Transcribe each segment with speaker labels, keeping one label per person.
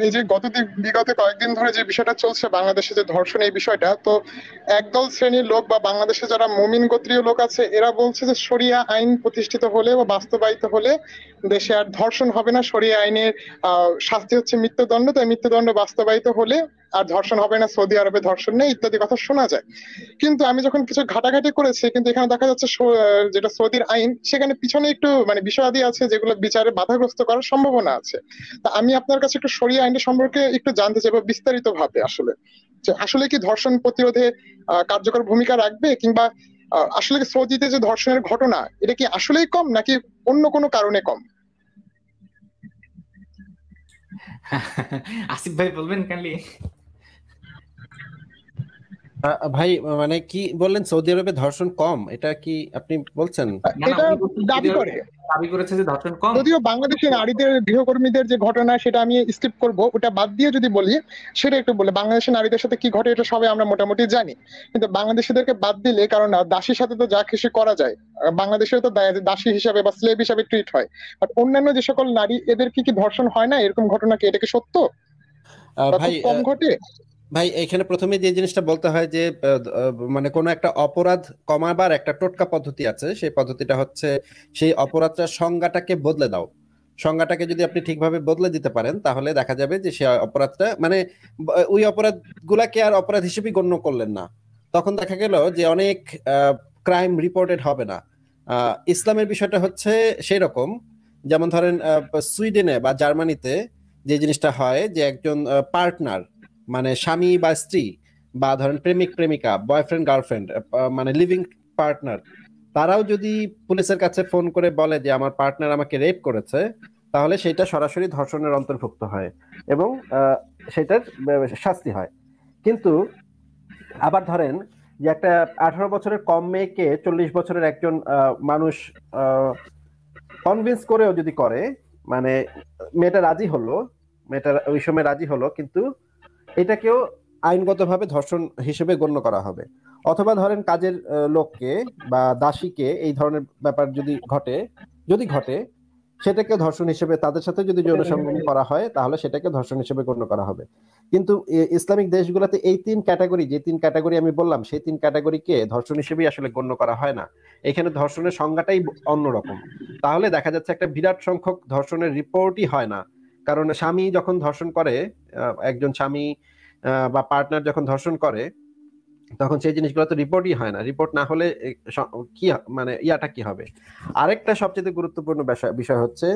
Speaker 1: এই যে বিগত কয়েকদিন ধরে যে বিষয়টা চলছে বাংলাদেশে, যে ধর্ষণ, এই বিষয়টা তো একদল শ্রেণীর লোক বা বাংলাদেশে যারা মুমিন গোত্রীয় লোক আছে এরা বলছে যে শরিয়া আইন প্রতিষ্ঠিত হলে বা বাস্তবায়িত হলে দেশে আর ধর্ষণ হবে না। শরিয়া আইনের শাস্তি হচ্ছে মৃত্যুদণ্ড, তাই মৃত্যুদণ্ড বাস্তবায়িত হলে আর ধর্ষণ হবে না, সৌদি আরবে ধর্ষণ নেই ইত্যাদি কথা শোনা যায়। কিন্তু আমি যখন কিছু ঘাটাঘাটি করেছি, কিন্তু এখানে দেখা যাচ্ছে যেটা সৌদির আইন, সেখানে পিছনে একটু মানে বিষয়াদি আছে যেগুলো বিচারে বাধাগ্রস্ত করার সম্ভাবনা আছে। তা আমি আপনার কাছে একটু শরিয়া আইনটা সম্পর্কে একটু জানতে চাইবো বিস্তারিত ভাবে, আসলে যে আসলে কি ধর্ষণ প্রতিরোধে কার্যকর ভূমিকা রাখবে, কিংবা আসলে কি সৌদিতে যে ধর্ষণের ঘটনা এটা কি আসলেই কম নাকি অন্য কোনো কারণে কম?
Speaker 2: আসিফ ভাই বলবেন কাইন্ডলি।
Speaker 3: ভাই, মানে কি বললেন? সৌদি আরবে ধর্ষণ কম, এটা কি আপনি বলছেন?
Speaker 2: না না,
Speaker 1: এটা
Speaker 2: উনি বলছেন সৌদি
Speaker 1: দাবি
Speaker 2: আরবে
Speaker 1: করে।
Speaker 2: দাবি করেছে যে ধর্ষণ কম।
Speaker 1: যদিও বাংলাদেশে নারীদের গৃহকর্মীদের যে ঘটনা সেটা আমি স্কিপ করব, ওটা বাদ দিয়ে যদি বলি, সেটা একটু বলে বাংলাদেশের নারীদের সাথে কি ঘটে এটা সবাই আমরা মোটামুটি জানি। কিন্তু বাংলাদেশিদেরকে বাদ দিলে, কারণ দাসীর সাথে তো যা খুশি করা যায়, বাংলাদেশেও তো দাসী হিসাবে বা স্লেভ হিসাবে ট্রিট হয়। বাট অন্যান্য যে সকল নারী, এদের কি কি ধর্ষণ হয় না, এরকম ঘটনা কি, এটা কি সত্য বা
Speaker 3: ভাই
Speaker 1: খুব কম ঘটে?
Speaker 3: ভাই এখানে প্রথমে যে জিনিসটা বলতে হয় যে মানে কোনো একটা অপরাধ কমাবার একটা টোটকা পদ্ধতি আছে। সেই পদ্ধতিটা হচ্ছে সেই অপরাধটার সংজ্ঞাটাকে বদলে দাও। সংজ্ঞাটাকে যদি আপনি ঠিকভাবে বদলে দিতে পারেন তাহলে দেখা যাবে যে সে অপরাধটা মানে ওই অপরাধ গুলাকে আর অপরাধ হিসেবে গণ্য করলেন না। তখন দেখা গেল যে অনেক ক্রাইম রিপোর্টেড হবে না। ইসলামের বিষয়টা হচ্ছে সেই রকম। যেমন ধরেন সুইডেনে বা জার্মানিতে যে জিনিসটা হয় যে একজন পার্টনার, মানে স্বামী বা স্ত্রী বা ধরেন প্রেমিক প্রেমিকা, বয়ফ্রেন্ড গার্লফ্রেন্ড, মানে লিভিং পার্টনার, তারাও যদি পুলিশের কাছে ফোন করে বলে যে আমার পার্টনার আমাকে রেপ করেছে, তাহলে সেটা সরাসরি ধর্ষণের অন্তর্ভুক্ত হয় এবং সেটার শাস্তি হয়। কিন্তু আবার ধরেন যে একটা 18 বছরের কম মেয়েকে 40 বছরের একজন মানুষ কনভিন্স করেও যদি করে, মানে মেয়েটা রাজি হলো, মেয়েটা ওই সময় রাজি হলো, কিন্তু এটাকেও আইনগতভাবে ধর্ষণ হিসেবে গণ্য করা হবে। অথবা ধরেন কাজের লোককে বা দাসীকে এই ধরনের ব্যাপার যদি ঘটে সেটাকে ধর্ষণ হিসেবে, তাদের সাথে যদি যৌন সঙ্গম করা হয় তাহলে সেটাকে ধর্ষণ হিসেবে গণ্য করা হবে। কিন্তু ইসলামিক দেশগুলোতে এই যে তিন ক্যাটাগরি আমি বললাম, সেই তিন ক্যাটাগরিকে ধর্ষণ হিসেবেই আসলে গণ্য করা হয় না। এখানে ধর্ষণের সংজ্ঞাটাই অন্যরকম। তাহলে দেখা যাচ্ছে একটা বিরাট সংখ্যক ধর্ষণের রিপোর্টই হয় না। কারণ স্বামী যখন ধর্ষণ করে, একজন স্বামী বা পার্টনার যখন ধর্ষণ করে, তখন সেই জিনিসগুলো তো রিপোর্টই হয় না। রিপোর্ট না হলে কি মানে ইয়াটা কি হবে? আরেকটা সবচেয়ে গুরুত্বপূর্ণ বিষয় হচ্ছে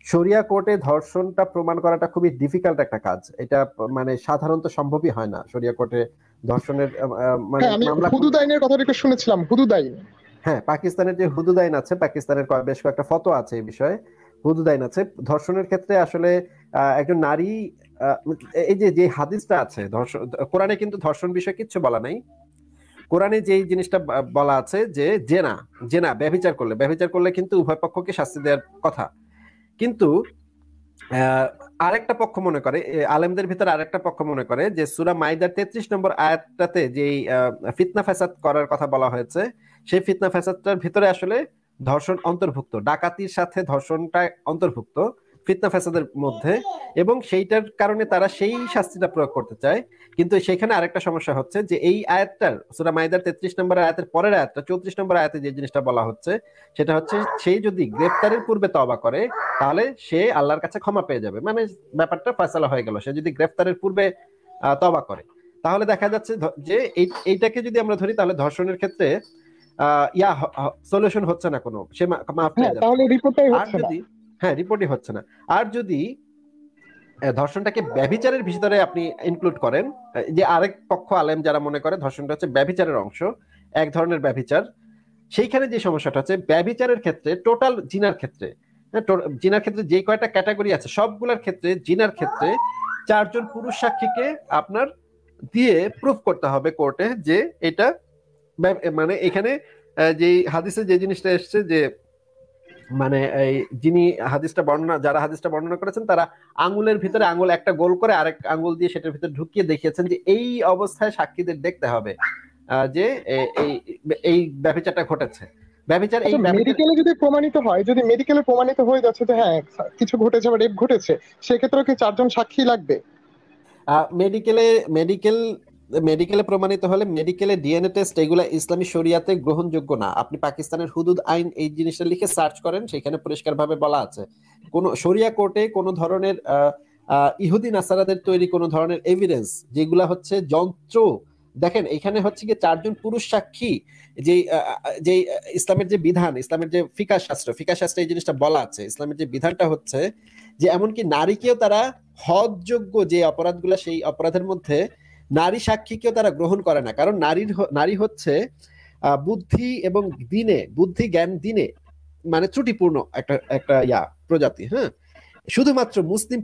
Speaker 3: শরিয়া কোর্টে ধর্ষণটা প্রমাণ করাটা খুবই ডিফিকাল্ট একটা কাজ। এটা মানে সাধারণত সম্ভবই হয় না শরিয়া কোর্টে ধর্ষণের মানে
Speaker 1: হ্যাঁ, আমি
Speaker 3: মামলা।
Speaker 1: হুদুদ আইনের কথাটা একটু শুনেছিলাম, হুদুদ আইন।
Speaker 3: হ্যাঁ, পাকিস্তানের যে হুদুদ আইন আছে, পাকিস্তানের বেশ কয়েকটা ফতোয়া আছে এই বিষয়ে। হুদুদ আইন আছে ধর্ষণের ক্ষেত্রে। আসলে একজন নারী, আহ, এই যে যে হাদিসটা আছে ধর্ষণ, কোরআনে কিন্তু ধর্ষণ বিষয়ে কিচ্ছু বলা নাই। কোরআনে যে জিনিসটা বলা আছে যে জেনা জেনা ব্যভিচার করলে কিন্তু উভয় পক্ষকে শাস্তি দেওয়ার কথা। কিন্তু আরেকটা পক্ষ মনে করে, আলেমদের ভিতরে আরেকটা পক্ষ মনে করে যে সূরা মাইদার 33 নম্বর আয়াতটাতে যেই ফিতনা ফাসাদ করার কথা বলা হয়েছে, সেই ফিতনা ফাসাদটার ভিতরে আসলে ধর্ষণ অন্তর্ভুক্ত, ডাকাতির সাথে ধর্ষণটা অন্তর্ভুক্ত ফিতনা ফাসাদের মধ্যে, এবং সেইটার কারণে তারা সেই শাস্তিটা প্রয়োগ করতে চায়। কিন্তু সেখানে আরেকটা সমস্যা হচ্ছে যে এই আয়াতটার, সূরা মাইদার 33 নম্বর আয়াতের পরের আয়াতটা 34 নম্বর আয়াতে যে জিনিসটা বলা হচ্ছে সেটা হচ্ছে সেই যদি গ্রেফতারের পূর্বে তওবা করে তাহলে সে আল্লাহর কাছে ক্ষমা পেয়ে যাবে। মানে ব্যাপারটা ফয়সালা হয়ে গেল। সে যদি গ্রেফতারের পূর্বে তওবা করে, তাহলে দেখা যাচ্ছে যে এইটাকে যদি আমরা ধরি তাহলে ধর্ষণের ক্ষেত্রে সলিউশন হচ্ছে না কোনো, সে মাফ
Speaker 1: হ্যাঁ,
Speaker 3: পেয়ে যাচ্ছে।
Speaker 1: তাহলে রিপোর্টটাই
Speaker 3: আর
Speaker 1: হচ্ছে না।
Speaker 3: যদি, হ্যাঁ, রিপোর্টই হচ্ছে না। আর যদি ধর্ষণটাকে ব্যভিচারের ভিতরে আপনি ইনক্লুড করেন, যে আরেক পক্ষ আলেম যারা মনে করে ধর্ষণটা হচ্ছে ব্যভিচারের অংশ, এক ধরনের ব্যভিচার, সেইখানে যে সমস্যাটা হচ্ছে ব্যভিচারের ক্ষেত্রে, টোটাল জিনার ক্ষেত্রে, জিনার ক্ষেত্রে যে কয়টা ক্যাটাগরি আছে সবগুলোর ক্ষেত্রে, জিনার ক্ষেত্রে 4 জন পুরুষ সাক্ষীকে আপনার দিয়ে প্রুফ করতে হবে কোর্টে যে এটা মানে এখানে যে হাদিসে যে জিনিসটা এসছে যে মানে এই যিনি যারা হাদিসটা বর্ণনা করেছেন তারা আঙ্গুলের ভিতরে আঙ্গুল একটা গোল করে আরেক আঙ্গুল দিয়ে সেটার ভিতরে ঢুকিয়ে দেখিয়েছেন যে এই অবস্থায় সাক্ষীদের দেখতে হবে যে এই এই ব্যভিচারটা ঘটেছে। ব্যভিচার এই
Speaker 1: আচ্ছা,
Speaker 3: ব্যভিচার
Speaker 1: মেডিকেলে যদি প্রমাণিত হয়, যদি মেডিকেলে প্রমাণিত হয়ে যাচ্ছে যে হ্যাঁ কিছু ঘটেছে বা রেপ ঘটেছে, সেক্ষেত্রে কি 4 জন সাক্ষী লাগবে?
Speaker 3: মেডিকেলে মেডিকেল মেডিকেলে প্রমাণিত হলে মেডিকেলে ডিএনএ টেস্ট এগুলা ইসলামী শরিয়াতে গ্রহণযোগ্য না। আপনি পাকিস্তানের হুদুদ আইন এই জিনিসটা লিখে সার্চ করেন, সেখানে পরিষ্কারভাবে বলা আছে কোন শরিয়া কোর্টে কোন ধরনের ইহুদি নাসারাদের তৈরি কোন ধরনের এভিডেন্স যেগুলা হচ্ছে যন্ত্র, দেখেন এখানে হচ্ছে কি 4 জন পুরুষ সাক্ষী, যে যে ইসলামের যে বিধান, ইসলামের যে ফিকাহ শাস্ত্রে এই জিনিসটা বলা আছে, ইসলামের যে বিধানটা হচ্ছে যে এমনকি নারীকেও তারা হদযোগ্য যে অপরাধগুলো সেই অপরাধের মধ্যে নারী সাক্ষীকেও তারা গ্রহণ করে না, কারণ নারী হচ্ছে বুদ্ধি এবং বুদ্ধি জ্ঞান দিনে মানে ত্রুটিপূর্ণ একটা একটা প্রজাতি। হ্যাঁ, শুধুমাত্র মুসলিম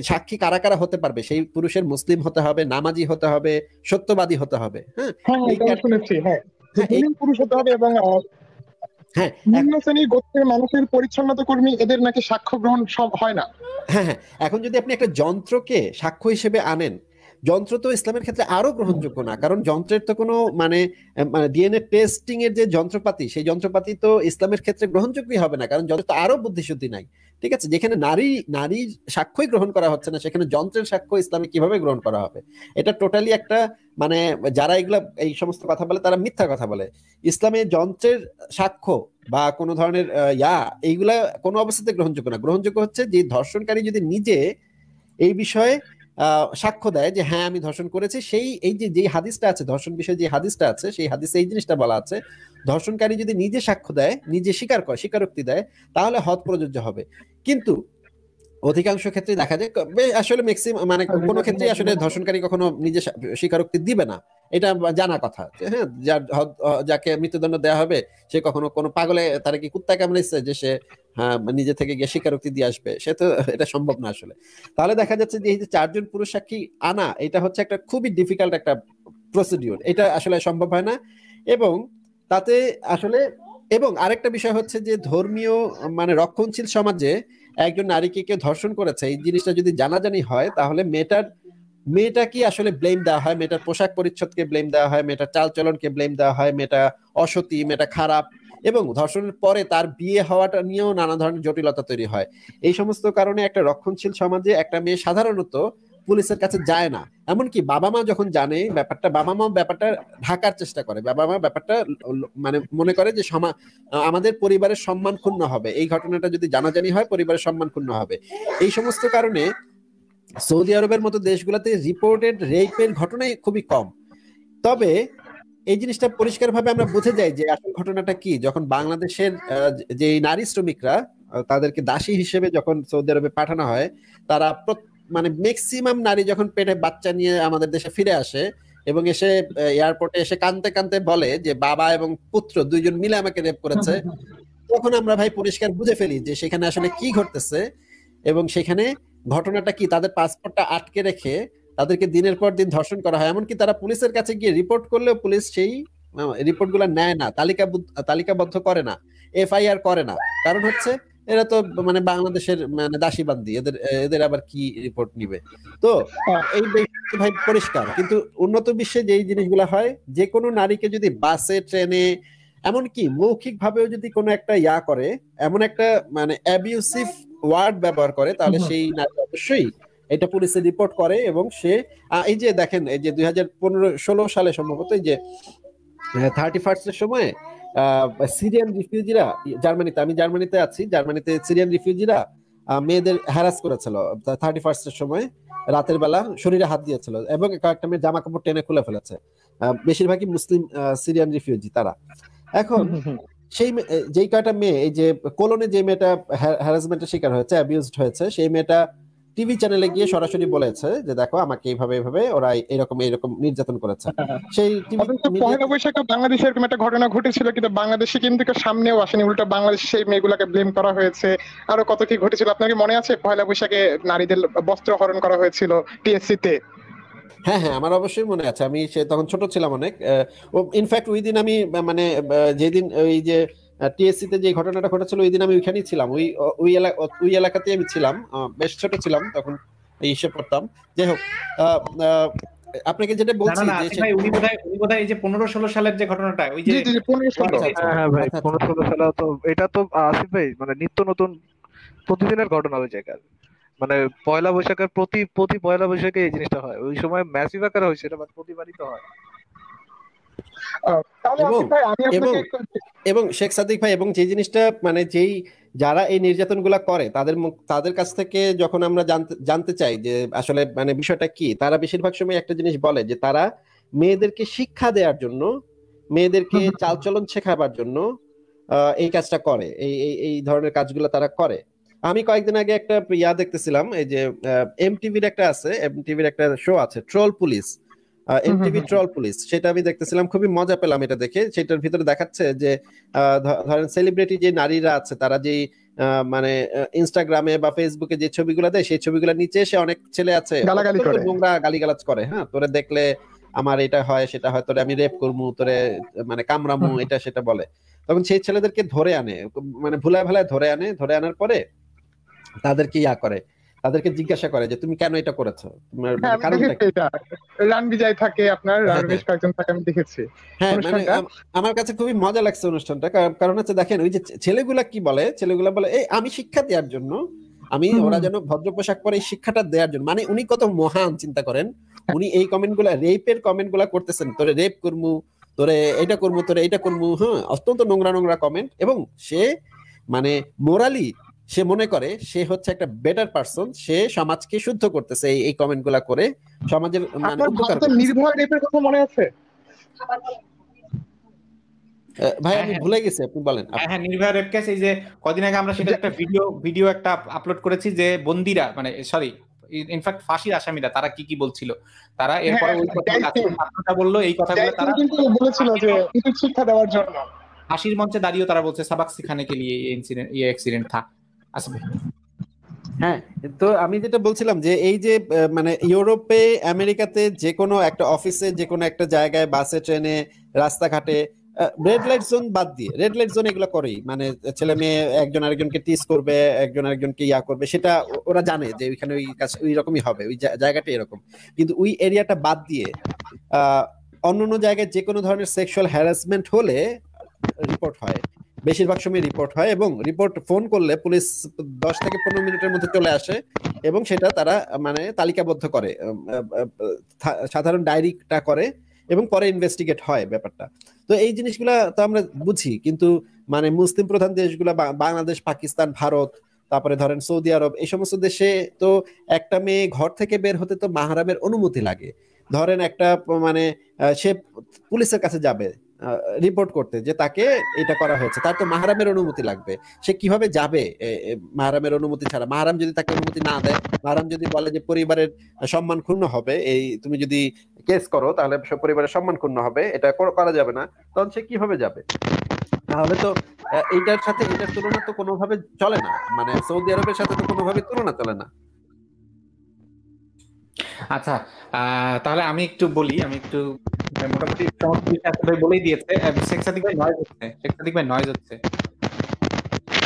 Speaker 3: সাক্ষী কারা কারা হতে পারবে, সেই পুরুষের মুসলিম হতে হবে, নামাজি হতে হবে, সত্যবাদী হতে হবে। হ্যাঁ,
Speaker 1: হ্যাঁ,
Speaker 3: এই
Speaker 1: এটা শুনেছি। হ্যাঁ, যে
Speaker 3: হ্যাঁ,
Speaker 1: মুমিন পুরুষ হতে হবে এবং
Speaker 3: হ্যাঁ
Speaker 1: নিম্ন শ্রেণীর গোত্রের মানুষের পরিচ্ছন্নতা কর্মী এদের নাকি সাক্ষ্য গ্রহণ সব হয় না।
Speaker 3: হ্যাঁ হ্যাঁ, এখন যদি আপনি একটা যন্ত্রকে সাক্ষ্য হিসেবে আনেন, যন্ত্র তো ইসলামের ক্ষেত্রে আরো গ্রহণযোগ্য না, কারণ যন্ত্রের তো কোনো মানে ডিএনএ টেস্টিং এর যে যন্ত্রপাতি, সেই যন্ত্রপাতি তো ইসলামের ক্ষেত্রে গ্রহণযোগ্যই হবে না, কারণ যন্ত্র তো আরো বুদ্ধিশুদ্ধি নাই। ঠিক আছে, যেখানে নারীর সাক্ষ্যই গ্রহণ করা হচ্ছে না, সেখানে যন্ত্রের সাক্ষ্য ইসলামে কিভাবে গ্রহণ করা হবে? এটা টোটালি একটা মানে যারা এগুলা এই সমস্ত কথা বলে তারা মিথ্যা কথা বলে। ইসলামে যন্ত্রের সাক্ষ্য বা কোনো ধরনের এইগুলা কোনো অবস্থাতে গ্রহণযোগ্য না। গ্রহণযোগ্য হচ্ছে যে ধর্ষণকারী যদি নিজে এই বিষয়ে সাক্ষ্য দেয় যে হ্যাঁ আমি ধর্ষণ করেছি, সেই এই যে হাদিসটা আছে, ধর্ষণ বিষয়ে যে হাদিসটা আছে, সেই হাদিসে এই জিনিসটা বলা আছে, ধর্ষণকারী যদি নিজে সাক্ষ্য দেয়, নিজে স্বীকারোক্তি দেয়, তাহলে হদ প্রযোজ্য হবে। কিন্তু অধিকাংশ ক্ষেত্রে দেখা যায় আসলে ম্যাক্সিমাম মানে কোনো ক্ষেত্রে আসলে ধর্ষণকারী কখনো নিজে স্বীকারোক্তি দিবে না, এটা জানা কথা। হ্যাঁ, যাকে মৃত্যুদণ্ড দেওয়া হবে সে কখনো কোনো পাগলে তারা কি কুত্তা কামড়েছে যে সে হ্যাঁ নিজে থেকে গিয়ে স্বীকারোক্তি দিয়ে আসবে, সে তো এটা সম্ভব না আসলে। তাহলে দেখা যাচ্ছে যে এই যে 4 জন পুরুষ সাক্ষী আনা, এটা হচ্ছে একটা খুবই ডিফিকাল্ট একটা প্রসিডিউর, এটা আসলে সম্ভব হয় না। এবং তাতে আসলে এবং আরেকটা বিষয় হচ্ছে যে ধর্মীয় মানে রক্ষণশীল সমাজে একজন নারীকে কেউ ধর্ষণ করেছে এই জিনিসটা যদি জানাজানি হয়, তাহলে মেয়েটা কি আসলে ব্লেম দেওয়া হয়, মেয়েটার পোশাক পরিচ্ছদকে ব্লেম দেওয়া হয়, মেয়েটার চালচলনকে ব্লেম দেওয়া হয়, মেয়েটা অসতী, মেয়েটা খারাপ, এবং ধর্ষণের পরে তার বিয়ে হওয়াটা নিয়েও নানা ধরনের জটিলতা তৈরি হয়। এই সমস্ত কারণে একটা রক্ষণশীল সমাজে একটা মেয়ে সাধারণত পুলিশের কাছে যায় না। এমনকি বাবা মা যখন জানে ব্যাপারটা, বাবা মা ব্যাপারটা ঢাকার চেষ্টা করে, বাবা মা ব্যাপারটা মানে মনে করে যে আমাদের পরিবারের সম্মান ক্ষুণ্ণ হবে, এই ঘটনাটা যদি জানাজানি হয় পরিবারের সম্মান ক্ষুণ্ণ হবে। এই সমস্ত কারণে সৌদি আরবের মতো দেশগুলোতে রিপোর্টেড রেপের ঘটনাই খুবই কম। তবে এই জিনিসটা পরিষ্কারভাবে আমরা বুঝে যাই যে আসল ঘটনাটা কি, যখন বাংলাদেশের যে নারী শ্রমিকরা তাদেরকে দাসী হিসেবে যখন সৌদি আরবে পাঠানো হয়, তারা মানে ম্যাক্সিমাম নারী যখন পেটে বাচ্চা নিয়ে আমাদের দেশে ফিরে আসে এবং এসে এয়ারপোর্টে এসে কাঁদতে কাঁদতে বলে যে বাবা এবং পুত্র 2 জন মিলে আমাকে রেপ করেছে, তখন আমরা ভাই পরিষ্কার বুঝে ফেলি যে সেখানে আসলে কি ঘটতেছে এবং সেখানে ঘটনাটা কি। তাদের পাসপোর্টটা আটকে রেখে তাদেরকে দিনের পর দিন ধর্ষণ করা হয়, এমনকি তারা পুলিশের কাছে গিয়ে রিপোর্ট করলেও পুলিশ সেই রিপোর্ট গুলা নেয় না, তালিকাবদ্ধ করে না, এফআইআর করে না। কারণ হচ্ছে এরা তো মানে বাংলাদেশের মানে দাসীবান্দি, এদের আবার কি রিপোর্ট নিবে। তো এই ভাই পরিষ্কার। কিন্তু উন্নত বিশ্বে যে জিনিসগুলা হয়, যে কোনো নারীকে যদি বাসে ট্রেনে এমনকি মৌখিক ভাবেও যদি কোনো একটা করে, এমন একটা মানে অ্যাবিউসিভ ওয়ার্ড ব্যবহার করে, তাহলে সেই নারী অবশ্যই এটা পুলিশে রিপোর্ট করে। এবং সে এই যে দেখেন এই যে 2015-16 সালে সম্ভবত এই যে 31st সময় সিরিয়ান রিফিউজিরা জার্মানিতে, আমি জার্মানিতে আছি, জার্মানিতে সিরিয়ান রিফিউজিরা মেয়েদের হ্যারাস করেছিল 31st সময় রাতের বেলা, শরীরে হাত দিয়েছিল এবং কয়েকটা মেয়ের জামা কাপড় টেনে খুলে ফেলেছে, বেশিরভাগই মুসলিম সিরিয়ান রিফিউজি তারা। এখন সেই যেই কয়টা মেয়ে এই যে কোলনে যে মেয়েটা হ্যারাসমেন্টের শিকার হয়েছে, অ্যাবিউজড হয়েছে, সেই মেয়েটা টিভি চ্যানেলে গিয়ে সরাসরি বলেছে যে দেখো আমাকে এইভাবে ওরা এরকম নির্যাতন করেছে। সেই
Speaker 1: পহেলা বৈশাখে বাংলাদেশে এরকম একটা ঘটনা ঘটেছিল, কিন্তু বাংলাদেশে কিন্তু সামনেও আসেনি, উল্টো বাংলাদেশে সেই মেয়েগুলোকে ব্লেম করা হয়েছে। আরো কত কি ঘটেছিল, আপনার কি মনে আছে? পহেলা বৈশাখে নারীদের বস্ত্র হরণ করা হয়েছিল টিএসসি তে।
Speaker 3: হ্যাঁ হ্যাঁ, আমার অবশ্যই মনে আছে, আমি তখন ছোট ছিলাম অনেক। ইনফ্যাক্ট ওই দিন আমি মানে যেদিন ওই যে টিএসসি তে যে ঘটনাটা ঘটেছিল ওই দিন আমি ওইখানেই ছিলাম, ওই এলাকাতেই আমি ছিলাম, বেশ ছোট ছিলাম তখন, এই হিসেবে পড়তাম। যাই হোক, আপনাকে যেটা
Speaker 2: না
Speaker 3: বলছি
Speaker 2: না না
Speaker 3: যে
Speaker 2: আসিফ ভাই, উনি বোধহয় এই যে 15-16 সালের যে ঘটনাটা, ওই যে
Speaker 1: জি জি জি, 15-16।
Speaker 3: আচ্ছা আচ্ছা
Speaker 4: হ্যাঁ ভাই,
Speaker 3: আচ্ছা আচ্ছা
Speaker 4: 15-16 সালে তো এটা তো আসিফ ভাই মানে নিত্য নতুন প্রতিদিনের ঘটনা ওই জায়গায়। মানে পয়লা বৈশাখের প্রতি প্রতি পয়লা বৈশাখে এই জিনিসটা হয়, ওই সময় ম্যাসিভ আকারে হয়েছে এটা, বাট প্রতিবারই তো হয়।
Speaker 1: তাহলে
Speaker 3: এবং
Speaker 1: আসিফ ভাই আমি
Speaker 3: এবং
Speaker 1: আপনাকে একটু
Speaker 3: এবং শেখ সাদিক ভাই, এবং যে জিনিসটা মানে যেই যারা এই নির্যাতনগুলা করে তাদের কাছ থেকে যখন আমরা জানতে চাই যে আসলে মানে বিষয়টা কি, তারা বেশিরভাগ সময় একটা জিনিস বলে যে তারা মেয়েদেরকে শিক্ষা দেওয়ার জন্য, মেয়েদেরকে চালচলন শেখাবার জন্য এই কাজটা করে, এই ধরনের কাজগুলো তারা করে। আমি কয়েকদিন আগে একটা দেখতেছিলাম, এই যে এমটিভির একটা শো আছে, troll police, MTV troll police, সেটা আমি দেখতেছিলাম, খুবই মজা পেলাম এটা দেখে। সেটার ভিতরে দেখাচ্ছে যে ধরেন সেলিব্রিটি যে নারীরা আছে, তারা যে মানে ইনস্টাগ্রামে বা ফেসবুকে যে ছবিগুলো দেয়, সেই ছবিগুলো নিচে এসে অনেক ছেলে আছে
Speaker 1: গালাগালি করে।
Speaker 3: নোংরা গালিগালাজ করে, হ্যাঁ, তোরে দেখলে আমার এটা হয় সেটা হয়, তোরে আমি রেপ করবো, তোরে মানে কামড়ামু, এটা সেটা বলে। তখন সেই ছেলেদেরকে ধরে আনে, মানে ভুলায় ভালায় ধরে আনার পরে তাদেরকে করে, তাদেরকে জিজ্ঞাসা করে যে তুমি কেন এটা করেছো, তোমার
Speaker 1: হ্যাঁ
Speaker 3: মানে
Speaker 1: আমি
Speaker 3: কারণটা
Speaker 1: দেখেছি
Speaker 3: কি।
Speaker 1: এটা, রান বিজয় থাকে আপনার, আর
Speaker 3: হ্যাঁ
Speaker 1: বেশ
Speaker 3: হ্যাঁ
Speaker 1: কয়েকজন থাকে, আমি দেখেছি
Speaker 3: হ্যাঁ, মানে
Speaker 1: অনুষ্ঠানটা।
Speaker 3: আমার কাছে খুবই মজা লাগছে অনুষ্ঠানটা, কারণ হচ্ছে দেখেন ওই যে ছেলেগুলা কি বলে, ছেলেগুলা বলে এই আমি শিক্ষা দেওয়ার জন্য, ওরা যেন ভদ্র পোশাক পরে এই শিক্ষাটা দেওয়ার জন্য। মানে উনি কত মহান চিন্তা করেন, উনি এই রেপের কমেন্ট গুলা করতেছেন, তোরে রেপ করমু, তোরে এটা করমু, তোরে এটা করমু, হ্যাঁ, অত্যন্ত নোংরা নোংরা কমেন্ট। এবং সে মানে মোরালি সে মনে করে সে হচ্ছে একটা বেটার পারসন, সে সমাজকে শুদ্ধ করতেছে এই কমেন্ট গুলা করে, সমাজের মানে
Speaker 1: আপনার
Speaker 3: উপকার
Speaker 1: ভারতের
Speaker 3: করতেছে।
Speaker 1: নির্ভয়া রেপের কথা মনে আছে?
Speaker 3: ভাই
Speaker 2: হ্যাঁ
Speaker 3: আমি
Speaker 2: হ্যাঁ
Speaker 3: ভুলে গেছি, আপনি বলেন।
Speaker 2: হ্যাঁ হ্যাঁ, নির্ভয়া রেপ কেস, এই যে কদিন আগে আমরা সেটা একটা ভিডিও একটা আপলোড করেছি, যে বন্দিরা মানে সরি ইনফ্যাক্ট ফাঁসির আসামিরা তারা কি কি বলছিল, তারা এরপরে
Speaker 1: হ্যাঁ
Speaker 2: ওই কথা
Speaker 1: জয়সিং
Speaker 2: আপনারা বললো এই কথাগুলো তারা
Speaker 1: কিন্তু বলেছিল যে উচিত শিক্ষা দেওয়ার জন্য।
Speaker 2: ফাঁসির মঞ্চে দাঁড়িয়েও তারা বলছে সাবাক সিখানে কে লিয়ে ये एक्सीडेंट था। আসবে
Speaker 3: হ্যাঁ, তো আমি যেটা বলছিলাম যে এই যে মানে ইউরোপে, আমেরিকাতে যে কোনো একটা অফিসে, যে কোনো একটা জায়গায়, বাসে, ট্রেনে, রাস্তাঘাটে রেড লাইট জোন বাদ দিয়ে, রেড লাইট জোন এগুলো করেই, মানে ছেলে মেয়ে একজন আরেকজনকে টিজ করবে, একজন আরেকজনকে করবে, সেটা ওরা জানে যে ওইখানে ওই কাজ ওই রকমই হবে, ওই জায়গাটা এরকম। কিন্তু ওই এরিয়াটা বাদ দিয়ে অন্য জায়গায় যে কোনো ধরনের সেক্সুয়াল হ্যারাসমেন্ট হলে রিপোর্ট হয়, বেশিরভাগ সময় রিপোর্ট হয়, এবং রিপোর্ট ফোন করলে পুলিশ 10 থেকে 15 মিনিটের মধ্যে চলে আসে, এবং সেটা তারা মানে তালিকাবদ্ধ করে, সাধারণ ডায়েরিটা করে, এবং পরে ইনভেস্টিগেট হয় ব্যাপারটা। তো এই জিনিসগুলা তো আমরা বুঝি, কিন্তু মানে মুসলিম প্রধান দেশগুলা, বাংলাদেশ, পাকিস্তান, ভারত, তারপরে ধরেন সৌদি আরব, এই সমস্ত দেশে তো একটা মেয়ে ঘর থেকে বের হতে তো মাহরামের অনুমতি লাগে। ধরেন একটা মানে সে পুলিশের কাছে যাবে রিপোর্ট করতে যে তাকে এটা করা হয়েছে, তার তো মাহরামের অনুমতি লাগবে। সে কিভাবে যাবে মাহরামের অনুমতি ছাড়া? মাহরাম যদি তাকে অনুমতি না দেয়, মাহরাম যদি বলে যে পরিবারের সম্মান ক্ষুণ্ণ হবে, এই তুমি যদি কেস করো তাহলে সব পরিবারের সম্মান ক্ষুণ্ণ হবে, এটা করা যাবে না, তখন সে কিভাবে যাবে? তাহলে তো এইটার সাথে এটার তুলনা তো কোনোভাবে চলে না, মানে সৌদি আরবের সাথে তো কোনোভাবে তুলনা চলে না।
Speaker 2: আচ্ছা, তাহলে আমি একটু বলি, আমি একটু মোটামুটি সমস্ত বিষয় আসলে বলেই দিয়েছে। শেখ সাদিক ভাই নয়েজ হচ্ছে, শেখ সাদিক ভাই নয়েজ হচ্ছে,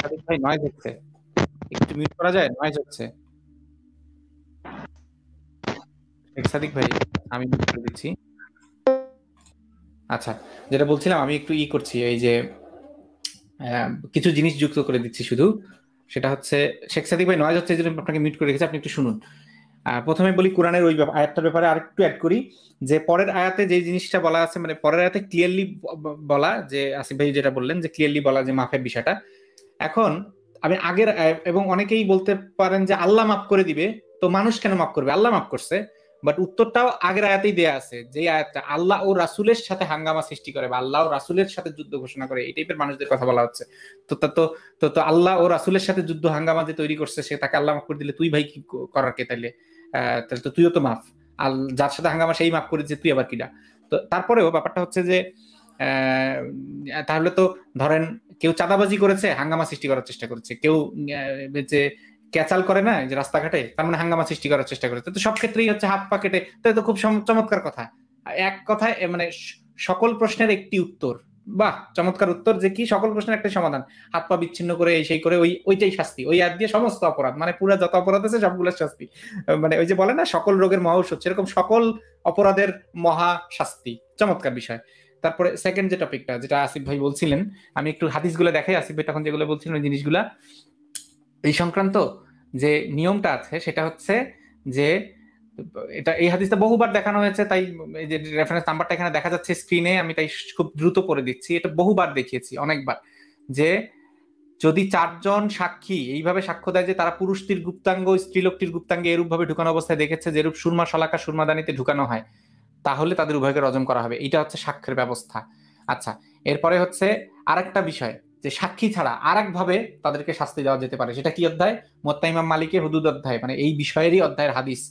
Speaker 2: সাদিক ভাই নয়েজ হচ্ছে, একটু মিউট করা যায়, নয়েজ হচ্ছে শেখ সাদিক ভাই, আমি মিউট করে দিচ্ছি। আচ্ছা, যেটা বলছিলাম, আমি একটু করছি, এই যে কিছু জিনিস যুক্ত করে দিচ্ছি শুধু, সেটা হচ্ছে শেখ সাদিক ভাই নয়েজ হচ্ছে, এই জন্য আপনাকে মিউট করে রেখেছি, আপনি একটু শুনুন। প্রথমে বলি কোরআনের ওই আয়াতটার ব্যাপারে আরেকটু অ্যাড করি, যে পরের আয়াতে যে জিনিসটা বলা আছে, মানে পরের আয়াতে ক্লিয়ারলি বলা, যে আসিফ ভাই যেটা বললেন যে ক্লিয়ারলি বলা যে মাফের বিষয়টা। এখন আমি আগের এবং অনেকেই বলতে পারেন যে আল্লাহ মাফ করে দিবে, তো মানুষ কেন মাফ করবে, আল্লাহ মাফ করছে। বাট উত্তরটাও আগের আয়াতেই দেয়া আছে, যে আয়াতটা আল্লাহ ও রাসূলের সাথে হাঙ্গামা সৃষ্টি করে, বা আল্লাহ ও রাসূলের সাথে যুদ্ধ ঘোষণা করে, এই টাইপের মানুষদের কথা বলা হচ্ছে। তো তো তো তো আল্লাহ ও রাসূলের সাথে যুদ্ধ হাঙ্গামা যে তৈরি করছে, সে তাকে আল্লাহ মাফ করে দিলে তুই ভাই কি করার কে? তাইলে তাহলে তো তুইও তো মাফ, যার সাথে হাঙ্গামা সেই মাফ করে দিচ্ছে, তুই আবার কিনা? তো তারপরেও ব্যাপারটা হচ্ছে যে তাহলে তো ধরেন কেউ চাঁদাবাজি করেছে, হাঙ্গামা সৃষ্টি করার চেষ্টা করেছে, কেউ যে ক্যাচাল করে না যে রাস্তাঘাটে, তার মানে হাঙ্গামা সৃষ্টি করার চেষ্টা করেছে, তো সব ক্ষেত্রেই হচ্ছে হাত পা কেটে, তাই তো খুব চমৎকার কথা। এক কথায় মানে সকল প্রশ্নের একটি উত্তর, বাহ, চমৎকার উত্তর, যে কি সকল প্রশ্নের একটা সমাধান, হাত পা বিচ্ছিন্ন করে এই সেই করে ওইটাই শাস্তি, ওই হাত দিয়ে সমস্ত অপরাধ, মানে পুরো যত অপরাধ আছে সবগুলোর শাস্তি। মানে ওই যে বলে না সকল রোগের মহা ঔষধ, সেরকম সকল অপরাধের মহা শাস্তি। চমৎকার বিষয়। তারপরে সেকেন্ড যে টপিকটা, যেটা আসিফ ভাই বলছিলেন, আমি একটু হাদিসগুলো দেখাই। আসিফ ভাই তখন যেগুলো বলছিলেন ওই জিনিসগুলা এই সংক্রান্ত যে নিয়মটা আছে সেটা হচ্ছে যে এটা এই হাদিসটা বহুবার দেখানো হয়েছে, তাই এই যে রেফারেন্স নাম্বারটা এখানে দেখা যাচ্ছে স্ক্রিনে, আমি তাই খুব দ্রুত করে দিচ্ছি। এটা বহুবার দেখিয়েছি, অনেকবার, যে যদি চারজন সাক্ষী এইভাবে সাক্ষ্য দেয় যে তারা পুরুষটির গুপ্তাঙ্গ স্ত্রীলোকটির গুপ্তাঙ্গে এরূপ ভাবে ঢুকানো অবস্থায় দেখেছে যেরূপ সুরমা শলাকা সুরমাদানিতে ঢুকানো হয়, তাহলে তাদের উভয়কে রজম করা হবে। এটা হচ্ছে সাক্ষ্যের ব্যবস্থা। আচ্ছা, এরপরে হচ্ছে আরেকটা বিষয়, যে সাক্ষী ছাড়া আরেক ভাবে তাদেরকে শাস্তি দেওয়া যেতে পারে। সেটা কি অধ্যায়? মুয়াত্তা ইমাম মালিকের হুদুদ অধ্যায়, মানে এই বিষয়েরই অধ্যায়ের হাদিস।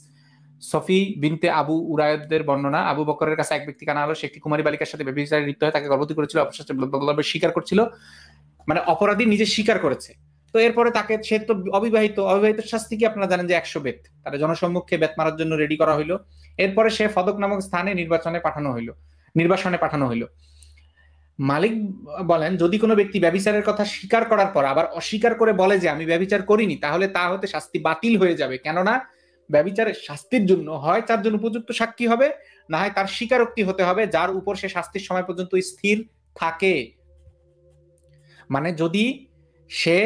Speaker 2: সফি বিনতে আবু উরায়দের বর্ণনা, আবু বকরের কাছে এক ব্যক্তি কানা হলো, সে একটি কুমারী বালিকার সাথে ব্যভিচারে লিপ্ত হয়ে তাকে গর্ভবতী করেছিল, অবশেষে স্বীকার করছিল, মানে অপরাধী নিজে স্বীকার করেছে। তো এরপরে তাকে, সে তো অবিবাহিত শাস্তি কি আপনারা জানেন যে 100 বেত, তার জনসম্মুখে বেত মারার জন্য রেডি করা হইলো। এরপরে সে ফদক নামক স্থানে নির্বাসনে পাঠানো হইলো। মালিক বলেন, যদি কোনো ব্যক্তি ব্যভিচারের কথা স্বীকার করার পর আবার অস্বীকার করে বলে যে আমি ব্যভিচার করিনি, তাহলে তা হতে শাস্তি বাতিল হয়ে যাবে। কেননা ব্যভিচারের শাস্তির জন্য হয় চারজন উপযুক্ত সাক্ষী হবে, না হয় তার স্বীকারোক্তি হতে হবে যার উপর সে শাস্তির সময় পর্যন্ত স্থির থাকে। মানে যদি সে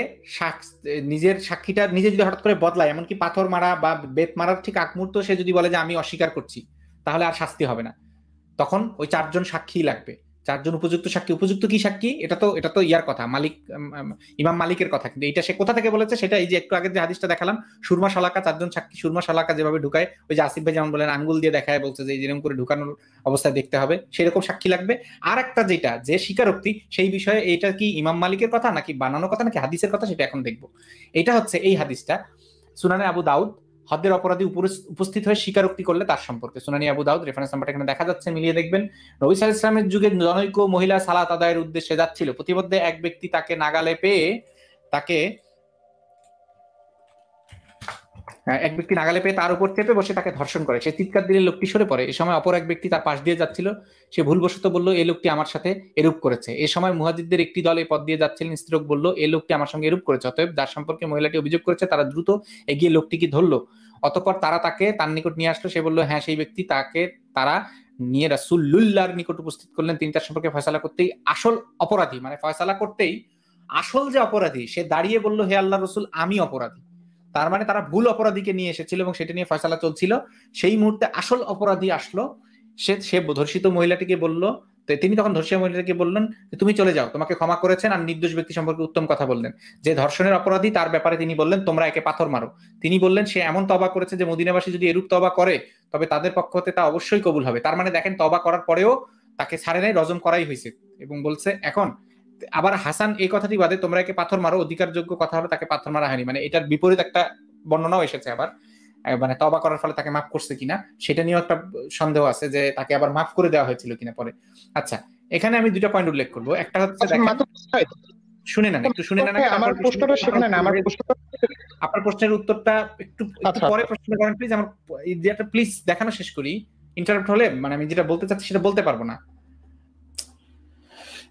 Speaker 2: নিজের সাক্ষীটা নিজে যদি হঠাৎ করে বদলায়, এমনকি পাথর মারা বা বেত মারার ঠিক আগ মুহূর্ত সে যদি বলে যে আমি অস্বীকার করছি, তাহলে আর শাস্তি হবে না। তখন ওই চারজন সাক্ষী লাগবে, চারজন উপযুক্ত সাক্ষী। উপযুক্ত কি সাক্ষী? এটা তো ইয়ার কথা, মালিক ইমাম মালিকের কথা। কিন্তু এটা সে কোথা থেকে বলেছে? সেটা এই যে একটু আগে যে হাদিসটা দেখালাম, সুরমা শালাকা, চারজন সাক্ষী সুরমা শালাকা যেভাবে ঢুকায়, ওই যে আসিফ ভাই যেমন বলেন আঙ্গুল দিয়ে দেখায়, বলছে যে যেরকম করে ঢুকানোর অবস্থায় দেখতে হবে, সেরকম সাক্ষী লাগবে। আর একটা যেটা যে স্বীকারোক্তি, সেই বিষয়ে এটা কি ইমাম মালিকের কথা নাকি বানানো কথা নাকি হাদিসের কথা, সেটা এখন দেখবো। এটা হচ্ছে এই হাদিসটা সুনানে আবু দাউদ, হদ্দের অপরাধী উপস্থিত হয়ে স্বীকারোক্তি করলে তার সম্পর্কে। সুনানি আবু দাউদ, রেফারেন্স নাম্বারটা এখানে দেখা যাচ্ছে, মিলিয়ে দেখবেন। নবী সাল্লাল্লাহু আলাইহি ওয়াসাল্লামের যুগে জনৈক মহিলা সালাত আদায়ের উদ্দেশ্যে যাচ্ছিল। প্রতিমধ্যে এক ব্যক্তি তাকে নাগালে পেয়ে তার উপর চেপে বসে তাকে ধর্ষণ করে। সে চিৎকার দিলে লোকটি সরে পড়ে। এ সময় অপর এক ব্যক্তি তার পাশ দিয়ে যাচ্ছিল, সে ভুলবশত বলল এই লোকটি আমার সাথে এরূপ করেছে। এ সময় মুহাজিরদের একটি দল এই পথ দিয়ে যাচ্ছিলেন, স্ত্রীলোক বলল এই লোকটি আমার সঙ্গে এরূপ করেছে। অতএব যার সম্পর্কে মহিলাটি অভিযোগ করেছে তারা দ্রুত এগিয়ে লোকটিকে ধরলো। অতঃপর তারা তাকে তার নিকট নিয়ে আসলো। সে বলল হ্যাঁ সেই ব্যক্তি। তারা নিয়ে রাসূলুল্লাহর নিকট উপস্থিত করলেন। তিনি তার সম্পর্কে ফয়সালা করতেই আসল অপরাধী, মানে ফয়সালা করতেই আসল যে অপরাধী, সে দাঁড়িয়ে বলল হে আল্লাহর রাসূল, আমি অপরাধী। তার মানে তারা ভুল অপরাধীকে নিয়ে এসেছিল এবং সেটা নিয়ে ফয়সালা চলছিল। সেই মুহূর্তে আসল অপরাধী আসলো। সে ধর্ষিত মহিলাটিকে বলল, তিনি তখন ধর্ষিত মহিলাটিকে বললেন তুমি চলে যাও, তোমাকে ক্ষমা করেছেন। আর নির্দোষ ব্যক্তি সম্পর্কে উত্তম কথা বললেন। যে ধর্ষণের অপরাধী তার ব্যাপারে তিনি বললেন তোমরা একে পাথর মারো। তিনি বললেন সে এমন তওবা করেছে যে মদিনাবাসী যদি এরূপ তওবা করে তবে তাদের পক্ষ হতে তা অবশ্যই কবুল হবে। তার মানে দেখেন, তওবা করার পরেও তাকে ছাড়ে নাই, রজম করাই হয়েছে। এবং বলছে এখন আবার হাসান এই কথাটি বাদে তোমরা একে পাথর মারো, অধিকারযোগ্য কথা হলো তাকে পাথর মারা হয়নি। মানে এটার বিপরীত একটা বর্ণনাও এসেছে আবার, মানে তওবা করার ফলে তাকে মাফ করছে কিনা সেটা নিয়েও একটা সন্দেহ আছে, যে তাকে আবার মাফ করে দেওয়া হয়েছিল কিনা পরে। আচ্ছা, এখানে আমি দুটো পয়েন্ট উল্লেখ করবো। একটা হচ্ছে শুনে নেন, একটু শুনে নেন।
Speaker 1: আমার প্রশ্নটা সেখানে না, আমার প্রশ্নটা
Speaker 2: আপনার প্রশ্নের উত্তরটা একটু পরে প্রশ্ন করেন প্লিজ। আমার যেটা প্লিজ দেখানো শেষ করি, ইন্টারাপ্ট হলে মানে আমি যেটা বলতে চাচ্ছি সেটা বলতে পারবো না।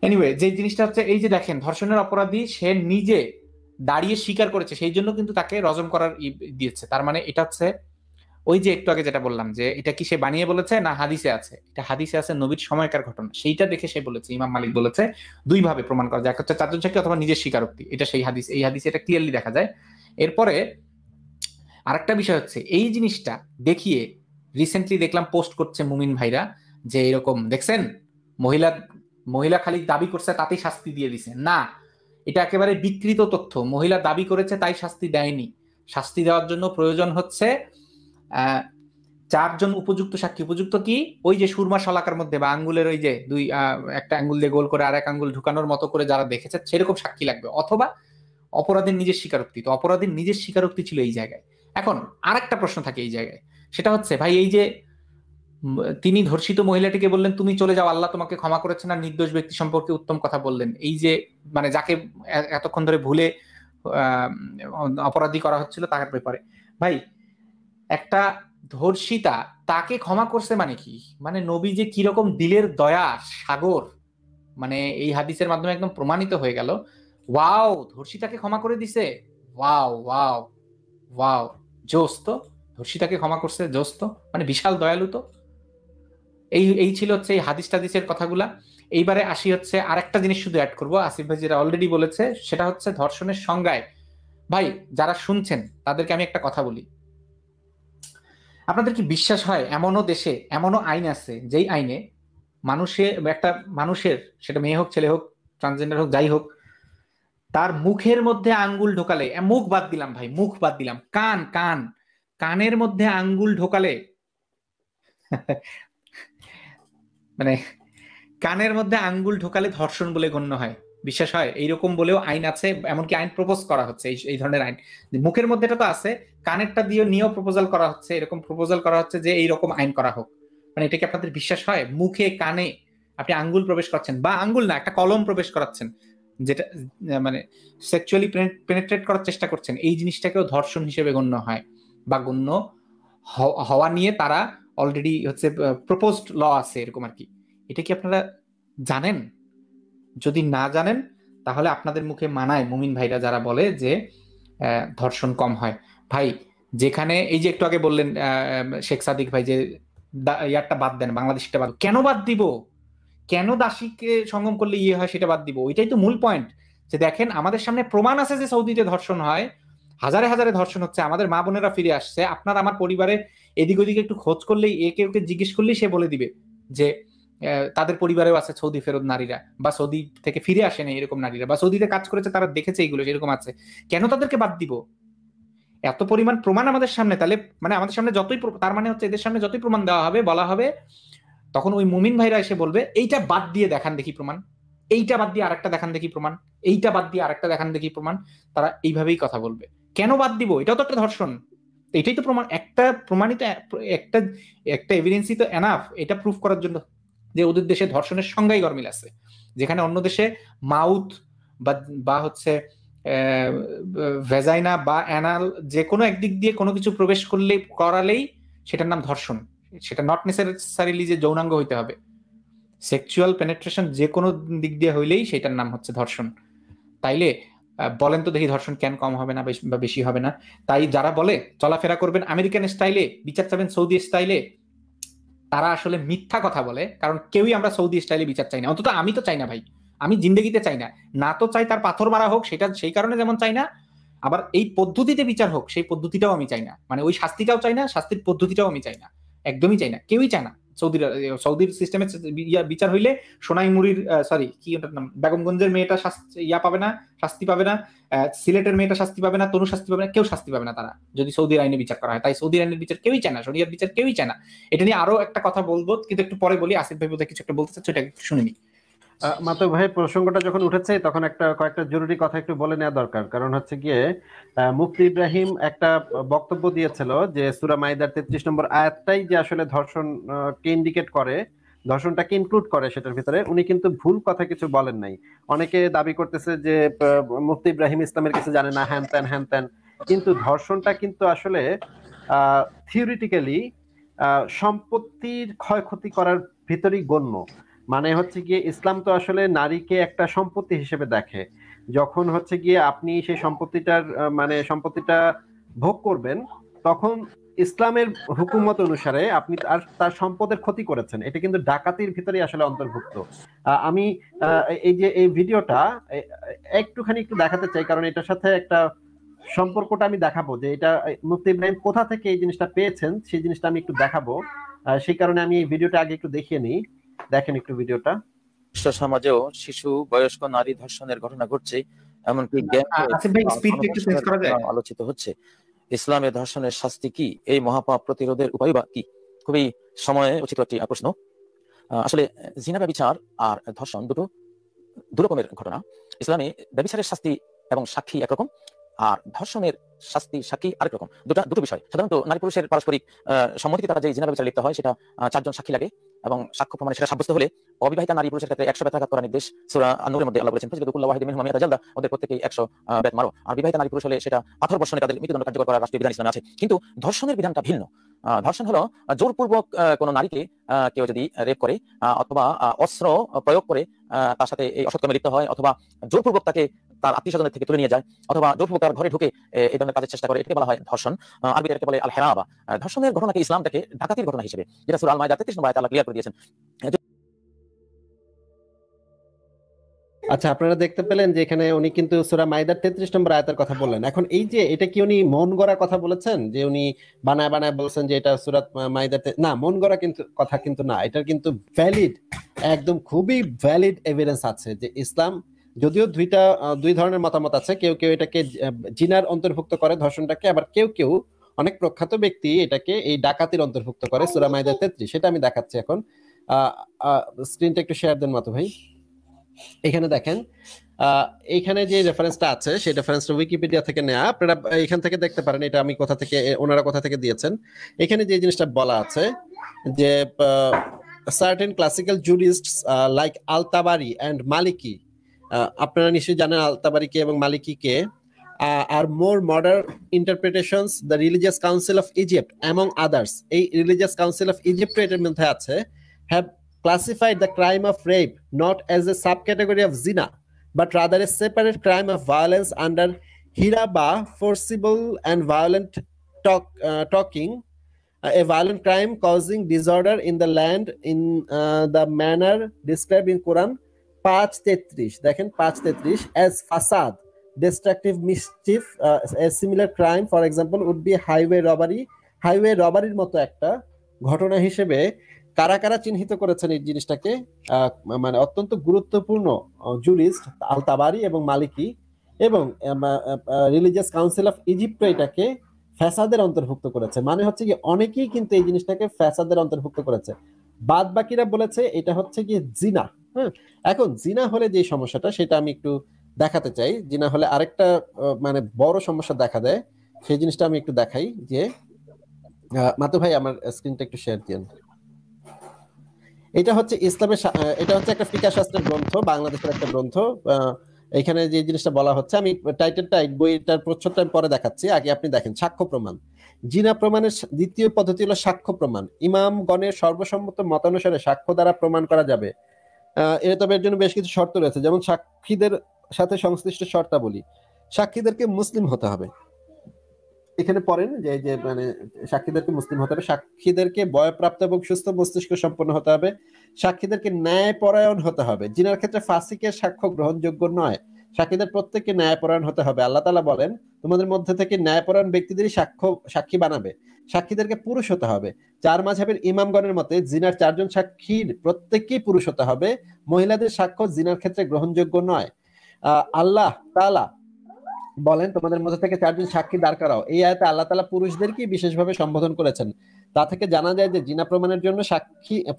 Speaker 2: এনিওয়ে, যে জিনিসটা হচ্ছে এই যে দেখেন, ধর্ষণের অপরাধী সে নিজে দাঁড়িয়ে স্বীকার করেছে, সেই জন্য কিন্তু তাকে রজম করার দিয়েছে। তার মানে এটা হচ্ছে ওই যে একটু আগে যেটা বললাম, যে এটা কি সে বানিয়ে বলেছে না হাদিসে আছে? এটা হাদিসে আছে, নবীর সময়কার ঘটনা, সেইটা দেখে সে বলেছে। ইমাম মালিক বলেছে দুই ভাবে প্রমাণ করা যায়, এক হচ্ছে চারজন সাক্ষী অথবা নিজের স্বীকারোক্তি। এটা সেই হাদিস, এই হাদিসে এটা ক্লিয়ারলি দেখা যায়। এরপরে আরেকটা বিষয় হচ্ছে এই জিনিসটা দেখিয়ে রিসেন্টলি দেখলাম পোস্ট করছে মুমিন ভাইরা, যে এরকম দেখছেন মহিলা খালি দাবি করছে তাতেই শাস্তি দিয়ে দিছে। না, এটা একেবারে বিকৃত তথ্য। মহিলা দাবি করেছে তাই শাস্তি দেয়নি। শাস্তি দেওয়ার জন্য প্রয়োজন হচ্ছে চারজন উপযুক্ত সাক্ষী। উপযুক্ত কি? ওই যে সুরমা শলাকার মধ্যে বা আঙ্গুলের ওই যে একটা আঙ্গুল দিয়ে গোল করে আর এক আঙ্গুল ঢুকানোর মতো করে যারা দেখেছে সেরকম সাক্ষী লাগবে, অথবা অপরাধীর নিজের স্বীকারোক্তি। তো অপরাধীর নিজের স্বীকারোক্তি ছিল এই জায়গায়। এখন আরেকটা প্রশ্ন থাকে এই জায়গায়, সেটা হচ্ছে ভাই এই যে তিনি ধর্ষিত মহিলাটিকে বললেন তুমি চলে যাও, আল্লাহ তোমাকে ক্ষমা করেছেন, আর নির্দোষ ব্যক্তি সম্পর্কে উত্তম কথা বললেন, এই যে মানে যাকে এতক্ষণ ধরে ভুলে অপরাধী করা হচ্ছিল তার ব্যাপারে, ভাই একটা ধর্ষিতা তাকে ক্ষমা করছে মানে কি? মানে নবী যে কিরকম দিলের দয়া সাগর, মানে এই হাদিসের মাধ্যমে একদম প্রমাণিত হয়ে গেল, ওয়াও ধর্ষিতাকে ক্ষমা করে দিছে, ওয়াও ওয়াও ওয়াও, জোস তো, ধর্ষিতাকে ক্ষমা করছে, জোস তো, মানে বিশাল দয়ালু তো। এই এই ছিল হচ্ছে এই হাদিস টাদিসের কথাগুলা। এইবারে আসি হচ্ছে আরেকটা জিনিস শুধু অ্যাড করবো, আসিফ ভাই যেটা অলরেডি বলেছে, সেটা হচ্ছে ধর্ষণের সংজ্ঞায়। ভাই যারা শুনছেন তাদেরকে আমি একটা কথা বলি, আপনাদের কি বিশ্বাস হয় এমনও দেশে এমনও আইন আছে যেই আইনে মানুষের সেটা মেয়ে হোক ছেলে হোক ট্রান্সজেন্ডার হোক যাই হোক, তার মুখের মধ্যে আঙ্গুল ঢোকালে, মুখ বাদ দিলাম ভাই, মুখ বাদ দিলাম, কান কান কানের মধ্যে আঙ্গুল ঢোকালে মানে কানের মধ্যে আঙ্গুল ঢোকালে ধর্ষণ বলে গণ্য হয়? বিশ্বাস হয়? এইরকম বলেও আইন আছে, এমনকি আইন প্রপোজ করা হচ্ছে, এই ধরনের আইন। মুখের মধ্যে এটা তো আছে, কানেরটা দিয়ে নিয়েও প্রপোজাল করা হচ্ছে, এরকম প্রপোজাল করা হচ্ছে যে এইরকম আইন করা হোক। মানে এটা কি আপনাদের বিশ্বাস হয়? মুখে কানে আপনি আঙ্গুল প্রবেশ করছেন, বা আঙ্গুল না, একটা কলম প্রবেশ করাচ্ছেন, যেটা মানে সেক্সুয়ালি পেনেট্রেট করার চেষ্টা করছেন, এই জিনিসটাকেও ধর্ষণ হিসেবে গণ্য হয় বা গণ্য হওয়া নিয়ে তারা অলরেডি হচ্ছে প্রপোজড ল আছে এরকম আর কি। এটা কি আপনারা জানেন? যদি না জানেন তাহলে আপনাদের মুখে মানায় মুমিন ভাইরা যারা বলে যে ধর্ষণ কম হয়। ভাই যেখানে এই যে একটু আগে বললেন শেখ সাদিক ভাই যে ইয়ারটা বাদ দেন, বাংলাদেশটা বাদ, কেন বাদ দিব? কেন দাসীকে সঙ্গম করলে ইয়ে হয় সেটা বাদ দিব? ওইটাই তো মূল পয়েন্ট, যে দেখেন আমাদের সামনে প্রমাণ আছে যে সৌদিতে ধর্ষণ হয়, হাজারে হাজারে ধর্ষণ হচ্ছে, আমাদের মা বোনেরা ফিরে আসছে। আপনার আমার পরিবারে এদিক ওদিকে একটু খোঁজ করলেই, একে ওকে জিজ্ঞেস করলেই সে বলে দিবে যে তাদের পরিবারেও আছে সৌদি ফেরত নারীরা, বা সৌদি থেকে ফিরে আসে না এরকম নারীরা, বা সৌদিতে কাজ করেছে তারা দেখেছে এইগুলো সেরকম আছে। কেন তাদেরকে বাদ দিব? এত পরিমাণ প্রমাণ আমাদের সামনে, তাহলে মানে আমাদের সামনে যতই তার মানে হচ্ছে এদের সামনে যতই প্রমাণ দেওয়া হবে বলা হবে, তখন ওই মুমিন ভাইরা এসে বলবে এইটা বাদ দিয়ে দেখান দেখি প্রমাণ, এইটা বাদ দিয়ে আরেকটা দেখান দেখি প্রমাণ, এইটা বাদ দিয়ে আরেকটা দেখান দেখি প্রমাণ। তারা এইভাবেই কথা বলবে। কেন বাদ দিব? এটাও তো একটা ধর্ষণ। এটাই তো প্রমাণ, একটা প্রমাণিত একটা একটা এভিডেন্সই তো এনাফ এটা প্রুফ করার জন্য যে ওদের দেশে ধর্ষণের সংজ্ঞাই গরমিল আছে। যেখানে অন্য দেশে মাউথ বা বা হচ্ছে ভেজাইনা বা অ্যানাল, যে কোনো একদিক দিয়ে কোনো কিছু প্রবেশ করলে করালেই সেটার নাম ধর্ষণ। সেটা নট নেসেসারিলি যে যৌনাঙ্গ হইতে হবে, সেক্সুয়াল পেনেট্রেশন যে কোনো দিক দিয়ে হইলেই সেটার নাম হচ্ছে ধর্ষণ। তাইলে বলেন তো দেখি ধর্ষণ কেন কম হবে না বা বেশি হবে না? তাই যারা বলে চলাফেরা করবেন আমেরিকান স্টাইলে, বিচার চাবেন সৌদি স্টাইলে, তারা আসলে মিথ্যা কথা বলে। কারণ কেউই আমরা সৌদি স্টাইলে বিচার চাই না, অন্তত আমি তো চাই না ভাই, আমি জিন্দেগিতে চাই না। না তো চাই তার পাথর মারা হোক, সেটা সেই কারণে যেমন চাই না, আবার এই পদ্ধতিতে বিচার হোক সেই পদ্ধতিটাও আমি চাই না, মানে ওই শাস্তিটাও চাই না, শাস্তির পদ্ধতিটাও আমি চাই না, একদমই চাই না, কেউই চায় না। সৌদির সিস্টেমে বিচার হইলে সোনাইমুড়ির সরি কি ওটার নাম, বেগমগঞ্জের মেয়েটা ইয়া পাবে না, শাস্তি পাবে না, সিলেটের মেয়েটা শাস্তি পাবে না, তনু শাস্তি পাবে না, কেউ শাস্তি পাবে না তারা, যদি সৌদির আইনে বিচার করা হয়। তাই সৌদির আইনের বিচার কেউই চায় না, শরিয়ার বিচার কেউই চায় না। এটা নিয়ে আরো একটা কথা বলবো, কিন্তু একটু পরে বলি। আসিফ ভাই বোধহয় কিছু একটা বলতে চাচ্ছে, এটা একটু শুনে নি।
Speaker 3: মাতো ভাই প্রসঙ্গটা যখন উঠেছে তখন কয়েকটা জরুরি কথা একটু বলে নেওয়া দরকার। কারণ হচ্ছে গিয়ে মুফতি ইব্রাহিম একটা বক্তব্য দিয়েছিল যে সূরা মাইদার 33 নম্বর আয়াতটাই যে আসলে ধর্ষণ কে ইন্ডিকেট করে, ধর্ষণটাকে ইনক্লুড করে সেটার ভিতরে, উনি কিন্তু ভুল কথা কিছু বলেন নাই। অনেকে দাবি করতেছে যে মুফতি ইব্রাহিম ইসলামের কিছু জানে না, হ্যান ত্যান, কিন্তু ধর্ষণটা কিন্তু আসলে থিওরিটিক্যালি সম্পত্তির ক্ষয়ক্ষতি করার ভিতরেই গণ্য। মানে হচ্ছে গিয়ে ইসলাম তো আসলে নারীকে একটা সম্পত্তি হিসেবে দেখে। যখন হচ্ছে গিয়ে আপনি সেই মানে সম্পত্তিটা ভোগ করবেন, তখন ইসলামের হুকুমত অনুসারে আপনি তার সম্পদের ক্ষতি করেছেন, এটা কিন্তু ডাকাতির ভিতরে আসলে অন্তর্ভুক্ত। আমি এই যে এই ভিডিওটা একটু দেখাতে চাই, কারণ এটার সাথে একটা সম্পর্কটা আমি দেখাবো, যে এটা মুফতি ইব্রাহিম কোথা থেকে এই জিনিসটা পেয়েছেন সেই জিনিসটা আমি একটু দেখাবো। সেই কারণে আমি এই ভিডিওটা আগে একটু দেখিয়ে নিই। দেখেন একটু ভিডিওটা।
Speaker 5: সমাজেও শিশু বয়স্ক নারী ধর্ষণের ঘটনা ঘটছে, এমনকি আলোচিত হচ্ছে। ইসলামে ধর্ষণের শাস্তি কি? এই মহাপাপ প্রতিরোধের উপায় বা কি? খুবই সময়ে উচিত একটি প্রশ্ন। আসলে জিনা ব্যভিচার আর ধর্ষণ দু রকমের ঘটনা। ইসলামে ব্যভিচারের শাস্তি এবং সাক্ষী একরকম, আর ধর্ষণের শাস্তি সাক্ষী আরেক রকম। দুটো বিষয়। সাধারণত নারী পুরুষের পারস্পরিক সম্মতিতে তারা যে জিনা ব্যভিচার লিপ্ত হয় সেটা 4 জন সাক্ষী লাগে, এবং সাক্ষ্য প্রমাণে সেটা সাব্যস্ত হলে অবিবাহিতা নারী পুরুষের ক্ষেত্রে 100 বেত করা নির্দেশ সূরা আন-নূরের মধ্যে আল্লাহ বলেছেন, ফাজলিদু ওয়াহিদিন মিনহুম মিআতা জালদা, ওদের প্রত্যেককে 100 বেত মারো। আর বিবাহিতা নারী পুরুষ হলে সেটা পাথর বর্ষণে তাদের মৃত্যুদণ্ড কার্যকর করার রাষ্ট্রীয় বিধান ইসলামে আছে। কিন্তু ধর্ষণের বিধানটা ভিন্ন। ধর্ষণ হলো জোরপূর্বক কোনো নারীকে কেউ যদি রেপ করে অথবা অস্ত্র প্রয়োগ করে তার সাথে এই অসৎকর্মে লিপ্ত হয়, অথবা জোরপূর্বক তাকে তার আত্মীয় স্বজনের থেকে তুলে নিয়ে যায়, অথবা জোরপূর্বক তার ঘরে ঢুকে এই ধরনের কাজের চেষ্টা করে, এটাকে বলা হয় ধর্ষণ। আরবিতে এটাকে বলে আল হেরাবা। ধর্ষণের ঘটনাকে ইসলামটাকে ডাকাতির ঘটনা হিসেবে, যেটা সূরা আল মাইদা 33 নম্বর আয়াতে আল্লাহ ক্লিয়ার করে দিয়েছেন।
Speaker 3: আচ্ছা, আপনারা দেখতে পেলেন যে এখানে উনি কিন্তু সূরা মাইদার 33 নম্বর আয়াতের কথা বললেন। এখন এই যে এটা কি উনি মন গড়া কথা বলেছেন, যে উনি বানায় বানায় বলছেন যে এটা সূরা মাইদাতে, না, মন গড়া কিন্তু কথা কিন্তু না, এটার কিন্তু ভ্যালিড, একদম খুবই ভ্যালিড এভিডেন্স আছে যে ইসলাম, যদিও দুই ধরনের মতামত আছে, কেউ কেউ এটাকে জিনার অন্তর্ভুক্ত করে ধর্ষণটাকে, আবার কেউ কেউ অনেক প্রখ্যাত ব্যক্তি এটাকে এই ডাকাতির অন্তর্ভুক্ত করে সূরা মাইদা 33। সেটা আমি দেখাচ্ছি এখন। স্ক্রিনটা একটু শেয়ার দেন মাতু ভাই। এখানে দেখেন, এইখানে যে রেফারেন্সটা আছে সেই রেফারেন্সটা উইকিপিডিয়া থেকে নেওয়া, আপনারা এখান থেকে দেখতে পারেন এটা আমি কোথা থেকে, ওনারা কোথা থেকে দিয়েছেন। এখানে যে জিনিসটা বলা আছে যে certain classical jurists like al Tabari and Maliki, আপনারা নিশ্চয়ই জানেন আল তাবারিকে এবং মালিকিকে, আর more modern interpretations the religious council of Egypt among others, এই রিলিজিয়াস কাউন্সিল অফ ইজিপ্ট এটার মধ্যে আছে, have classified the crime of rape not as a subcategory of zina, but rather a separate crime of violence under hiraba, forcible and violent talking, a violent crime causing disorder in the land in the manner described in Quran 5:33. দেখেন 5:33, as fasad, destructive mischief. A similar crime, for example, would be highway robbery. Highway robberyর মতো একটা ঘটনা হিসেবে কারা কারা চিহ্নিত করেছেন এই জিনিসটাকে, মানে অত্যন্ত গুরুত্বপূর্ণ জুরিস্ট আল তাবারি এবং মালিকি, এবং রিলিজিয়াস কাউন্সিল অফ ইজিপ্ট এটাকে ফ্যাসাদের অন্তর্ভুক্ত করেছে। মানে হচ্ছে কি অনেকেই কিন্তু এই জিনিসটাকে ফ্যাসাদের অন্তর্ভুক্ত করেছে, বাদ বাকিরা বলেছে এটা হচ্ছে কি জিনা। হ্যাঁ, এখন জিনা হলে যে সমস্যাটা সেটা আমি একটু দেখাতে চাই। জিনা হলে আরেকটা মানে বড় সমস্যা দেখা দেয়, সেই জিনিসটা আমি একটু দেখাই। যে মাতু ভাই আমার স্ক্রিনটা একটু শেয়ার দিন। এটা হচ্ছে ইসলামের, এটা হচ্ছে একটা ফিকাহ শাস্ত্রের গ্রন্থ, বাংলাদেশের একটা গ্রন্থ। এখানে যে জিনিসটা বলা হচ্ছে, আমি টাইটেলটা বইটার প্রচ্ছদটা পরে দেখাচ্ছি, আগে আপনি দেখেন। সাক্ষ্য প্রমাণ, জিনা প্রমাণের দ্বিতীয় পদ্ধতি হলো সাক্ষ্য প্রমাণ। ইমামগণের সর্বসম্মত মতানুসারে সাক্ষ্য দ্বারা প্রমাণ করা যাবে। তবে এর জন্য বেশ কিছু শর্ত রয়েছে, যেমন সাক্ষীদের সাথে সংশ্লিষ্ট শর্তাবলী। সাক্ষীদেরকে মুসলিম হতে হবে, এখানে পড়েন যে মানে সাক্ষীদেরকে মুসলিম হতে হবে, সাক্ষীদেরকে বয়প্রাপ্ত এবং সুস্থ মস্তিষ্ক সম্পন্ন হতে হবে, সাক্ষীদেরকে ন্যায়পরায়ণ হতে হবে। জিনার ক্ষেত্রে ফাসিকের সাক্ষ্য গ্রহণযোগ্য নয়, সাক্ষীদের প্রত্যেককে ন্যায়পরায়ণ হতে হবে। আল্লাহ তাআলা বলেন, তোমাদের মধ্যে থেকে ন্যায়পরায়ণ ব্যক্তিদেরই সাক্ষী বানাবে। সাক্ষীদেরকে পুরুষ হতে হবে। চার মাযহাবের ইমামগণের মতে জিনার 4 জন সাক্ষীর প্রত্যেককেই পুরুষ হতে হবে। মহিলাদের সাক্ষ্য জিনার ক্ষেত্রে গ্রহণযোগ্য নয়। আল্লাহ তাআলা বলেন, তোমাদের মধ্যে থেকে 4 জন সাক্ষী দাঁড় করাও। এই আয়াতে আল্লাহ তাআলা পুরুষদেরকে বিশেষভাবে সম্বোধন করেছেন। তা থেকে জানা যায় যে জিনা প্রমাণের জন্য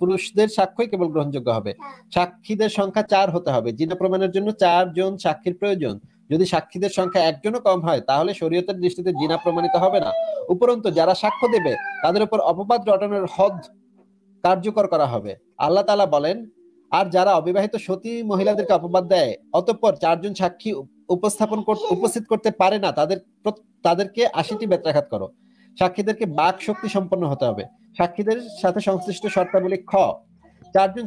Speaker 3: পুরুষদের সাক্ষ্যই কেবল গ্রহণযোগ্য হবে। সাক্ষীদের সংখ্যা 4 হতে হবে। জিনা প্রমাণের জন্য 4 জন সাক্ষীর প্রয়োজন। যদি সাক্ষীদের সংখ্যা একজনও কম হয় তাহলে শরীয়তের দৃষ্টিতে জিনা প্রমাণিত হবে না। উপরন্তু যারা সাক্ষ্য দেবে তাদের উপর অপবাদ রটানোর হদ কার্যকর করা হবে। আল্লাহ তাআলা বলেন, আর যারা অবিবাহিত সতী মহিলাদেরকে অপবাদ দেয় অতঃপর 4 জন সাক্ষী উপস্থিত করতে পারে না, তাদেরকে 80টি বেত্রাঘাত করো। সাক্ষীদেরকে বাক শক্তি সম্পন্ন হতে হবে। সাক্ষীদের সাথে সংশ্লিষ্ট শর্তাবলী: খ, 4 জন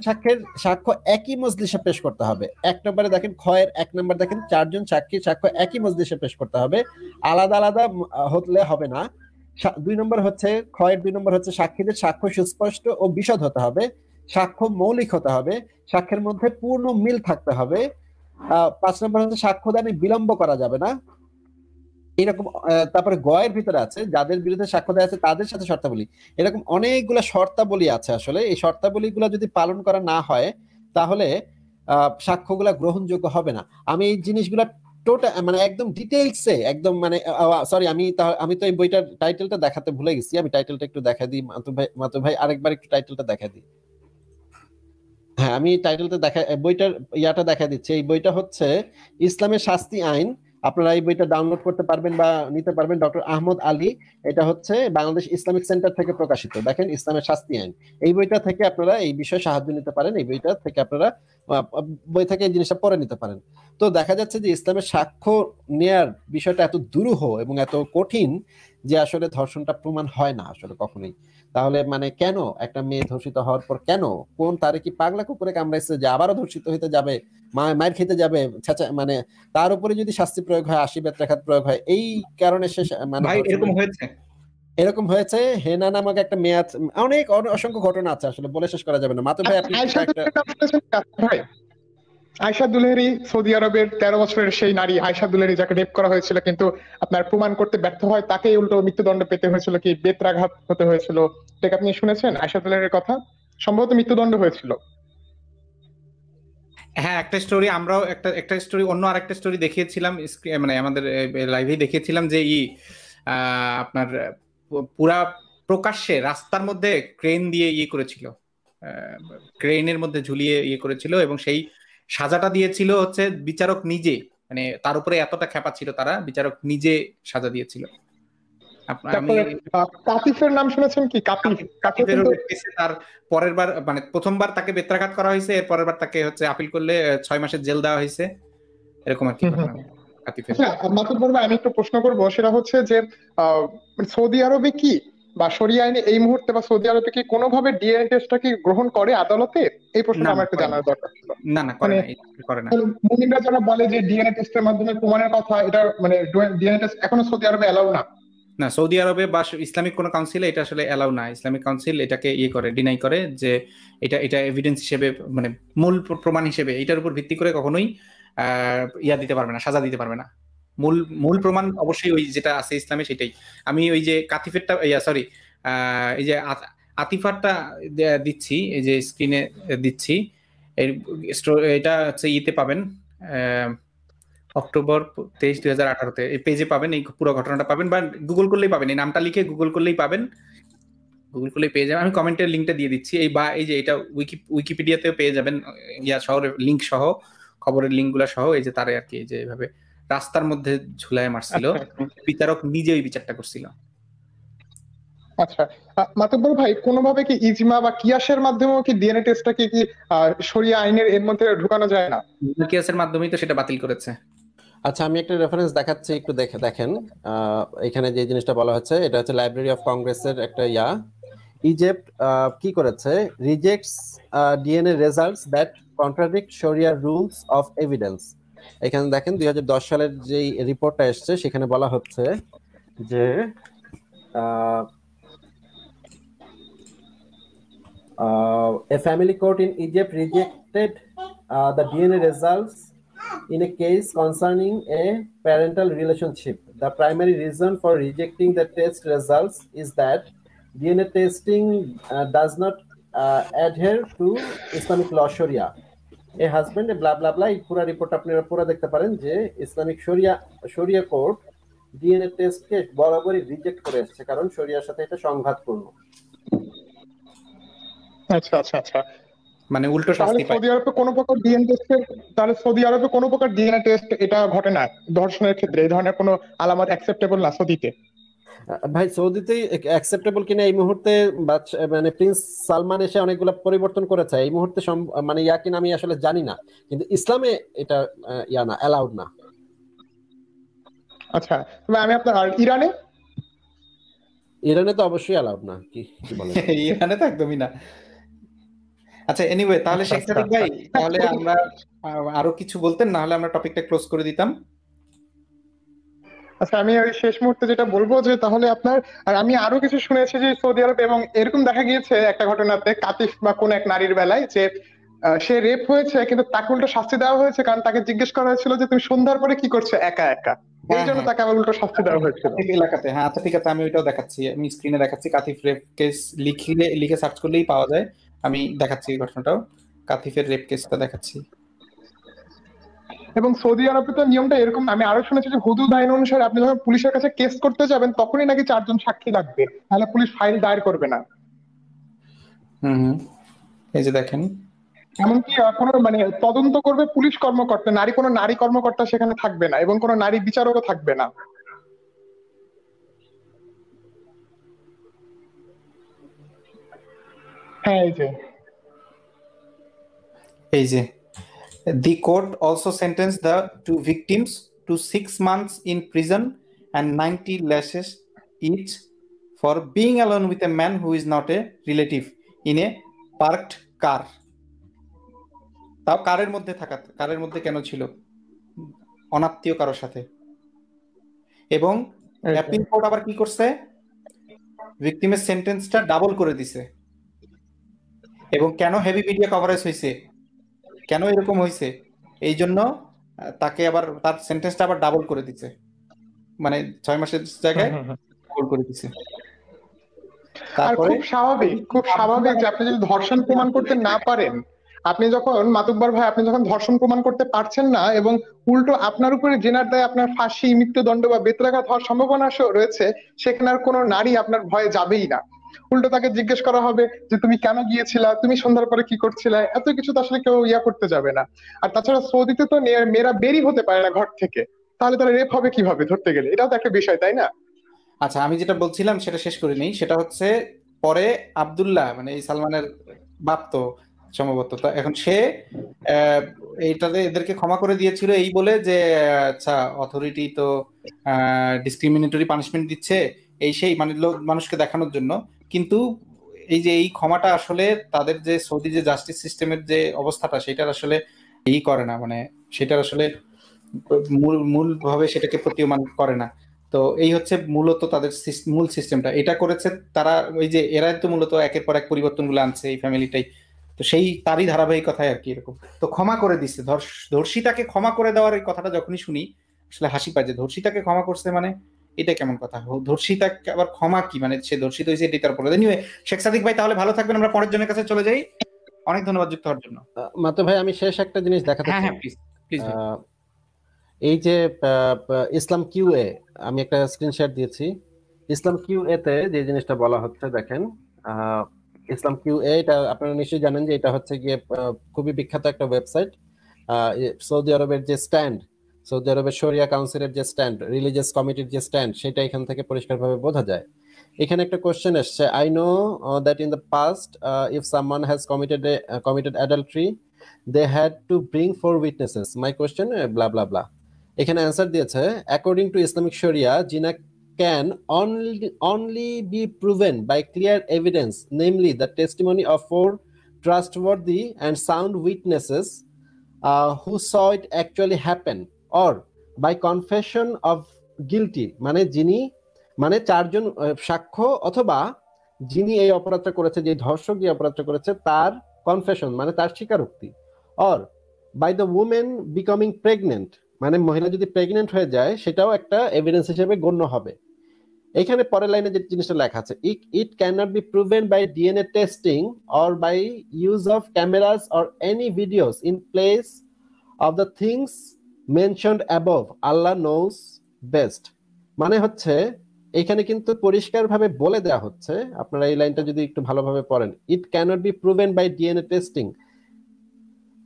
Speaker 3: সাক্ষ্য একই মজলিসে পেশ করতে হবে। 1 নম্বরে দেখেন, খ এর 1 নম্বর দেখেন, 4 জন সাক্ষীর সাক্ষ্য একই মজলিসে পেশ করতে হবে, আলাদা আলাদা হলে হবে না। 2 নম্বর হচ্ছে, খ এর 2 নম্বর হচ্ছে, সাক্ষীদের সাক্ষ্য সুস্পষ্ট ও বিশদ হতে হবে। সাক্ষ্য মৌলিক হতে হবে। সাক্ষ্যের মধ্যে পূর্ণ মিল থাকতে হবে। 5 নম্বর হচ্ছে, সাক্ষ্যদানে বিলম্ব করা যাবে না। এরকম তারপরে গয়ের ভিতরে আছে, যাদের বিরুদ্ধে সাক্ষ্য দেওয়া আছে তাদের সাথে শর্তাবলী। এরকম অনেকগুলো শর্তাবলী আছে। আসলে এই শর্তাবলীগুলো যদি পালন করা না হয় তাহলে সাক্ষ্যগুলা গ্রহণযোগ্য হবে না। আমি এই জিনিসগুলা টোটাল মানে একদম ডিটেইলসে একদম মানে সরি, আমি তো এই বইটার টাইটেলটা দেখাতে ভুলে গেছি। আমি টাইটেলটা একটু দেখা দিই। মাতু ভাই আরেকবার একটু টাইটেলটা দেখা দিই। হ্যাঁ, আমি টাইটেলটা বইটার ইয়াটা দেখা দিচ্ছি। এই বইটা হচ্ছে ইসলামের শাস্তি আইন। আপনারা এই বইটা ডাউনলোড করতে পারবেন বা নিতে পারবেন। ডক্টর আহমদ আলী, এটা হচ্ছে বাংলাদেশ ইসলামিক সেন্টার থেকে প্রকাশিত। দেখেন, ইসলামের শাস্তি আইন, এই বইটা থেকে আপনারা এই বিষয়ে সাহায্য নিতে পারেন। এই বইটা থেকে আপনারা বই থেকে এই জিনিসটা পড়ে নিতে পারেন। তো দেখা যাচ্ছে যে ইসলামের সাক্ষ্য নেয়ার বিষয়টা এত দুরূহ এবং এত কঠিন যে আসলে ধর্ষণটা প্রমাণ হয় না আসলে কখনোই। তাহলে মানে কেন একটা মেয়ে ধর্ষিত হওয়ার পর কেন, কোন তারে কি পাগলা কুকুরে কামড়াইছে যে আবারও ধর্ষিত হইতে যাবে, মায়ের খেতে যাবে, মানে তার উপরে যদি শাস্তি প্রয়োগ হয়, 80 বেত্রাঘাত প্রয়োগ হয়, এই কারণে সে মানে
Speaker 2: ভাই এরকম হয়েছে?
Speaker 3: এরকম হয়েছে। হেনা নামক একটা মেয়ে আছে, অনেক অসংখ্য ঘটনা আছে, আসলে বলে শেষ করা যাবে না। মাতুব ভাই আপনি
Speaker 1: আয়শা
Speaker 3: একটা
Speaker 1: দুলেরির নাম শুনেছেন ভাই? আয়শা দুলেরি, সৌদি আরবের 13 বছরের সেই নারী আয়শা দুলেরি, যাকে রেপ করা হয়েছিল কিন্তু আপনার প্রমাণ করতে ব্যর্থ হয়, তাকেই উল্টো মৃত্যুদণ্ড পেতে হয়েছিল, কি বেত্রাঘাত হতে হয়েছিল। এটা আপনি শুনেছেন আয়শা দুলেরির কথা? সম্ভবত মৃত্যুদণ্ড হয়েছিল।
Speaker 2: হ্যাঁ, একটা স্টোরি আমরাও একটা স্টোরি, অন্য আরেকটা স্টোরি দেখিয়েছিলাম, মানে আমাদের লাইভে দেখিয়েছিলাম যে আপনার পুরা প্রকাশ্যে রাস্তার মধ্যে ক্রেন দিয়ে করেছিল, ক্রেনের মধ্যে ঝুলিয়ে করেছিল, এবং সেই সাজাটা দিয়েছিল হচ্ছে বিচারক নিজে, মানে তার উপরে এতটা খ্যাপা ছিল তারা, বিচারক নিজে সাজা দিয়েছিল। আমি
Speaker 1: তারপরে কাতিফের নাম শুনেছেন কি? কাতিফ, তাকে
Speaker 2: কাতিফের
Speaker 1: কিন্তু
Speaker 2: তার পরের বার, মানে প্রথমবার তাকে বেত্রাঘাত করা হয়েছে, এর পরের বার তাকে হচ্ছে আপিল করলে 6 মাসের জেল দেওয়া হয়েছে, এরকম আর কি ঘটনা কাতিফের।
Speaker 1: আচ্ছা, মাসুদ ভাই আমি একটু প্রশ্ন করবো, সেটা হচ্ছে যে সৌদি আরবে কি বা শরিয়া আইনে এই মুহূর্তে বা সৌদি আরবে কি কোনোভাবে ডিএনএ টেস্টটা কি গ্রহণ করে আদালতে? এই
Speaker 2: না
Speaker 1: প্রশ্নটা
Speaker 2: না
Speaker 1: আমার একটু
Speaker 2: করে না,
Speaker 1: জানার দরকার ছিল।
Speaker 2: না না করে
Speaker 1: মানে
Speaker 2: না, করে না।
Speaker 1: মুমিনরা যারা বলে যে ডিএনএ টেস্টের মাধ্যমে প্রমাণের কথা, এটা মানে ডিএনএ টেস্ট এখনো সৌদি আরবে এলাও না।
Speaker 2: না, সৌদি আরবে বা ইসলামিক কোনো কাউন্সিলে এটা আসলে এলাও না। ইসলামিক কাউন্সিল এটাকে করে, ডিনাই করে, যে এটা এটা এভিডেন্স হিসেবে, মানে মূল প্রমাণ হিসেবে এটার উপর ভিত্তি করে কখনোই দিতে পারবে না, সাজা দিতে পারবে না। মূল মূল প্রমাণ অবশ্যই ওই যেটা আছে ইসলামে সেটাই। আমি ওই যে কাতিফেরটা, সরি, এই যে আতিফারটা দিচ্ছি, এই যে স্ক্রিনে দিচ্ছি, এটা হচ্ছে পাবেন, অক্টোবর 23, 2018-তে এই পেজে পাবেন, এই পুরো ঘটনাটা পাবেন, বা গুগল করলেই পাবেন, এই নামটা লিখে গুগল করলেই পাবেন, গুগল করলেই পেয়ে যাবেন। আমি কমেন্টের লিঙ্কটা দিয়ে দিচ্ছি, এই যে এটা উইকিপিডিয়াতেও পেয়ে যাবেন, শহরের লিঙ্ক সহ, খবরের লিঙ্কগুলো সহ। এই যে তারে আর কি, যে এইভাবে রাস্তার মধ্যে ঝুলায় মারছিল, বিচারক নিজে ওই বিচারটা করছিল।
Speaker 1: আচ্ছা, মাতব্বর ভাই, কোনোভাবে কি ইজমা বা কিয়াসের মাধ্যমেও কি ডিএনএ টেস্টটাকে কি শরিয়া আইনের এর মধ্যে ঢুকানো যায় না?
Speaker 2: কিয়াসের মাধ্যমেই তো সেটা বাতিল করেছে।
Speaker 3: আচ্ছা, আমি একটা রেফারেন্স দেখাচ্ছি, একটু দেখেন। এখানে যে জিনিসটা বলা হচ্ছে, এটা হচ্ছে লাইব্রেরি অফ কংগ্রেসের একটা ইজিপ্ট কি করেছে, rejects DNA results that contradict শরিয়া রুলস অফ এভিডেন্স। এখানে দেখেন 2010 সালের যে রিপোর্টটা এসেছে, সেখানে বলা হচ্ছে যে a family court in Egypt rejected the DNA results in a case concerning a parental relationship. The primary reason for rejecting the test results is that DNA testing does not adhere to Islamic law Sharia. A husband, a blah blah blah, এই পুরো report আপনারা পুরো দেখতে পারেন, যে Islamic শরিয়া court DNA টেস্টকে বরাবরই reject করে আসছে, কারণ শরিয়ার সাথে এটা সংঘাতপূর্ণ।
Speaker 1: আচ্ছা আচ্ছা আচ্ছা,
Speaker 2: মানে উল্টো
Speaker 1: তাহলে
Speaker 2: শাস্তি পায়।
Speaker 1: সৌদি আরবে কোনো প্রকার ডিএনএ টেস্ট এটা ঘটে না ধর্ষণের ক্ষেত্রে? এই ধরনের কোনো আলামত অ্যাকসেপ্টেবল না সৌদিতে?
Speaker 3: ভাই সৌদিতে অ্যাকসেপ্টেবল কিনা এই মুহূর্তে মানে প্রিন্স সালমান এসে অনেকগুলো পরিবর্তন করেছে, এই মুহূর্তে মানে কিনা আমি আসলে জানি না, কিন্তু ইসলামে এটা না, অ্যালাউড না।
Speaker 1: আচ্ছা, তবে আমি আপনার, আর
Speaker 3: ইরানে তো অবশ্যই অ্যালাউড না, কি বলেন?
Speaker 2: ইরানে তো একদমই না। আচ্ছা, এনিওয়ে, তাহলে শেখ সাদিক ভাই, তাহলে আমরা আরো কিছু বলতেন, না হলে আমরা টপিকটা ক্লোজ করে দিতাম।
Speaker 1: আচ্ছা, আমি ওই শেষ মুহূর্তে যেটা বলবো, যে তাহলে আপনার, আর আমি আরো কিছু শুনেছি যে সৌদি আরব, এবং এরকম দেখা গিয়েছে একটা ঘটনাতে কাতিফ বা কোন এক নারীর বেলায়, যে সে রেপ হয়েছে কিন্তু তাকে উল্টো শাস্তি দেওয়া হয়েছে, কারণ তাকে জিজ্ঞেস করা হয়েছিল যে তুমি সন্ধ্যার পরে কি করছো একা একা, এই জন্য তাকে আবার উল্টো শাস্তি দেওয়া হয়েছিল
Speaker 2: এলাকাতে। হ্যাঁ, আচ্ছা ঠিক আছে, আমি ওইটাও দেখাচ্ছি, আমি স্ক্রিনে দেখাচ্ছি। কাতিফ রেপ কেস লিখে সার্চ করলেই পাওয়া যায়। আমি দেখাচ্ছি এই ঘটনাটাও, কাতিফের রেপ কেসটা দেখাচ্ছি।
Speaker 1: এবং সৌদি আরবে তো নিয়মটা এরকম, আমি আরো শুনেছি যে হুদুদ আইন অনুসারে আপনি যখন পুলিশের কাছে কেস করতে যাবেন তখনই নাকি 4 জন সাক্ষী লাগবে, তাহলে পুলিশ ফাইল দায়ের করবে না।
Speaker 2: এই যে দেখেন,
Speaker 1: এমনকি কোনো মানে তদন্ত করবে পুলিশ কর্মকর্তা, কোনো নারী কর্মকর্তা সেখানে থাকবে না, এবং কোনো নারী বিচারকও থাকবে না। হ্যাঁ,
Speaker 2: এই যে the court also sentenced the two victims to 6 months in prison and 90 lashes each for being alone with a man who is not a relative in a parked car. তাও কারের মধ্যে থাকা, কারের মধ্যে কেন ছিল? অনাত্মীয় কারোর সাথে। এবং অ্যাপিল কোর্ট আবার কি করছে? ভিকটিমের সেন্টেন্সটা ডাবল করে দিছে। এবং কেন হেভি মিডিয়া কভারেজ হয়েছে, কেন এরকম হয়েছে, এই জন্য তাকে আবার তার সেন্টেন্সটা আবার ডাবল করে দিছে, মানে 6 মাসের জায়গায় ডাবল করে দিছে।
Speaker 1: আর
Speaker 2: তারপরে
Speaker 1: খুব স্বাভাবিক যে আপনি যদি ধর্ষণ প্রমাণ করতে না পারেন, আপনি যখন মাতুব্বর ভাই আপনি যখন ধর্ষণ প্রমাণ করতে পারছেন না এবং উল্টো আপনার উপরে জেনার দায়ে আপনার ফাঁসি, মৃত্যুদণ্ড বা বেত্রাঘাত হওয়ার সম্ভাবনা রয়েছে, সেখানে আর কোনো নারী আপনার ভয়ে যাবেই না। উল্টো তাকে জিজ্ঞেস করা হবে যে তুমি কেন গিয়েছিলা, তুমি সন্ধ্যার পরে কি করছিলে, এত কিছু তো আসলে কেউ করতে যাবে না। আর তাছাড়া সৌদিতে তো মেয়েরা বেরই হতে পারে না ঘর থেকে, তাহলে তারা রেপ হবে কিভাবে ধরতে গেলে? এটাও তো একটা বিষয়, তাই না?
Speaker 2: আচ্ছা, আমি যেটা বলছিলাম সেটা শেষ করে নেই। সেটা হচ্ছে পরে আব্দুল্লাহ, মানে এই সালমানের বাপ তো সম্ভবত, তো এখন সে এইটাতে এদেরকে ক্ষমা করে দিয়েছিল এই বলে যে আচ্ছা অথরিটি তো ডিসক্রিমিনেটরি পানিশমেন্ট দিচ্ছে, এই সেই, মানে মানুষকে দেখানোর জন্য। কিন্তু এই যে এই ক্ষমাটা আসলে তাদের যে সৌদি যে জাস্টিস সিস্টেমের যে অবস্থাটা, সেটার আসলে করে না, মানে সেটার আসলে মূল ভাবে সেটাকে প্রতীয়মান করে না। তো এই হচ্ছে মূলত তাদের মূল সিস্টেমটা, এটা করেছে তারা। ওই যে এরা তো মূলত একের পর এক পরিবর্তনগুলো আনছে এই ফ্যামিলিটাই, তো সেই তারই ধারাবাহিকতায় আর কি এরকম। তো ক্ষমা করে দিচ্ছে, ধর্ষিতাকে ক্ষমা করে দেওয়ার এই কথাটা যখনই শুনি আসলে হাসি পায়, যে ধর্ষিতাকে ক্ষমা করছে মানে এটা কেমন কথা? ধর্ষিতাকে আবার ক্ষমা কি, মানে সে ধর্ষিত হয়েছে এটাই তার পরে। এনিওয়ে, শেখ সাদিক ভাই তাহলে ভালো থাকবেন, আমরা পরের জনের কাছে চলে যাই। অনেক ধন্যবাদ যুক্ত হওয়ার জন্য।
Speaker 3: মাত্র ভাই আমি শেষ একটা জিনিস দেখাতে
Speaker 2: হ্যাঁ
Speaker 3: চাই।
Speaker 2: হ্যাঁ, প্লিজ প্লিজ।
Speaker 3: এই যে ইসলাম কিউএ, আমি একটা স্ক্রিনশট দিয়েছি। ইসলাম কিউএ তে যে জিনিসটা বলা হচ্ছে দেখেন, ইসলাম কিউএ এটা আপনারা নিশ্চয়ই জানেন যে এটা হচ্ছে গিয়ে খুবই বিখ্যাত একটা ওয়েবসাইট। সৌদি আরবের যে স্ট্যান্ড, সৌদি আরবের শরিয়া কাউন্সিলের যে স্ট্যান্ড, রিলিজিয়াস কমিটির যে স্ট্যান্ড, সেটা এখান থেকে পরিষ্কারভাবে বোঝা যায়। এখানে একটা কোশ্চেন এসছে, I know that in the past if someone has committed adultery they had to bring 4 witnesses, my question blah blah blah. এখানে অ্যান্সার দিয়েছে, অ্যাকর্ডিং টু ইসলামিক শরিয়া জিনা can only be proven by clear evidence, namely the testimony of 4 trustworthy and sound witnesses who saw it actually happen, or by confession of guilty, মানে যিনি, মানে 4 জন সাক্ষ্য, অথবা যিনি এই অপরাধটা করেছে, যে ধর্ষক যে অপরাধটা করেছে তার কনফেশন, মানে তার স্বীকারোক্তি, or by the woman becoming pregnant, মানে মহিলা যদি প্রেগনেন্ট হয়ে যায় সেটাও একটা এভিডেন্স হিসেবে গণ্য হবে। এখানে পরের লাইনে যে জিনিসটা লেখা আছে, it can not be proven by DNA testing or by use of cameras or any videos in place of the things mentioned above, Allah knows best. মানে হচ্ছে এখানে কিন্তু পরিষ্কারভাবে বলে দেওয়া হচ্ছে, আপনারা এই লাইনটা যদি একটু ভালোভাবে পড়েন, it can not be proven by DNA testing,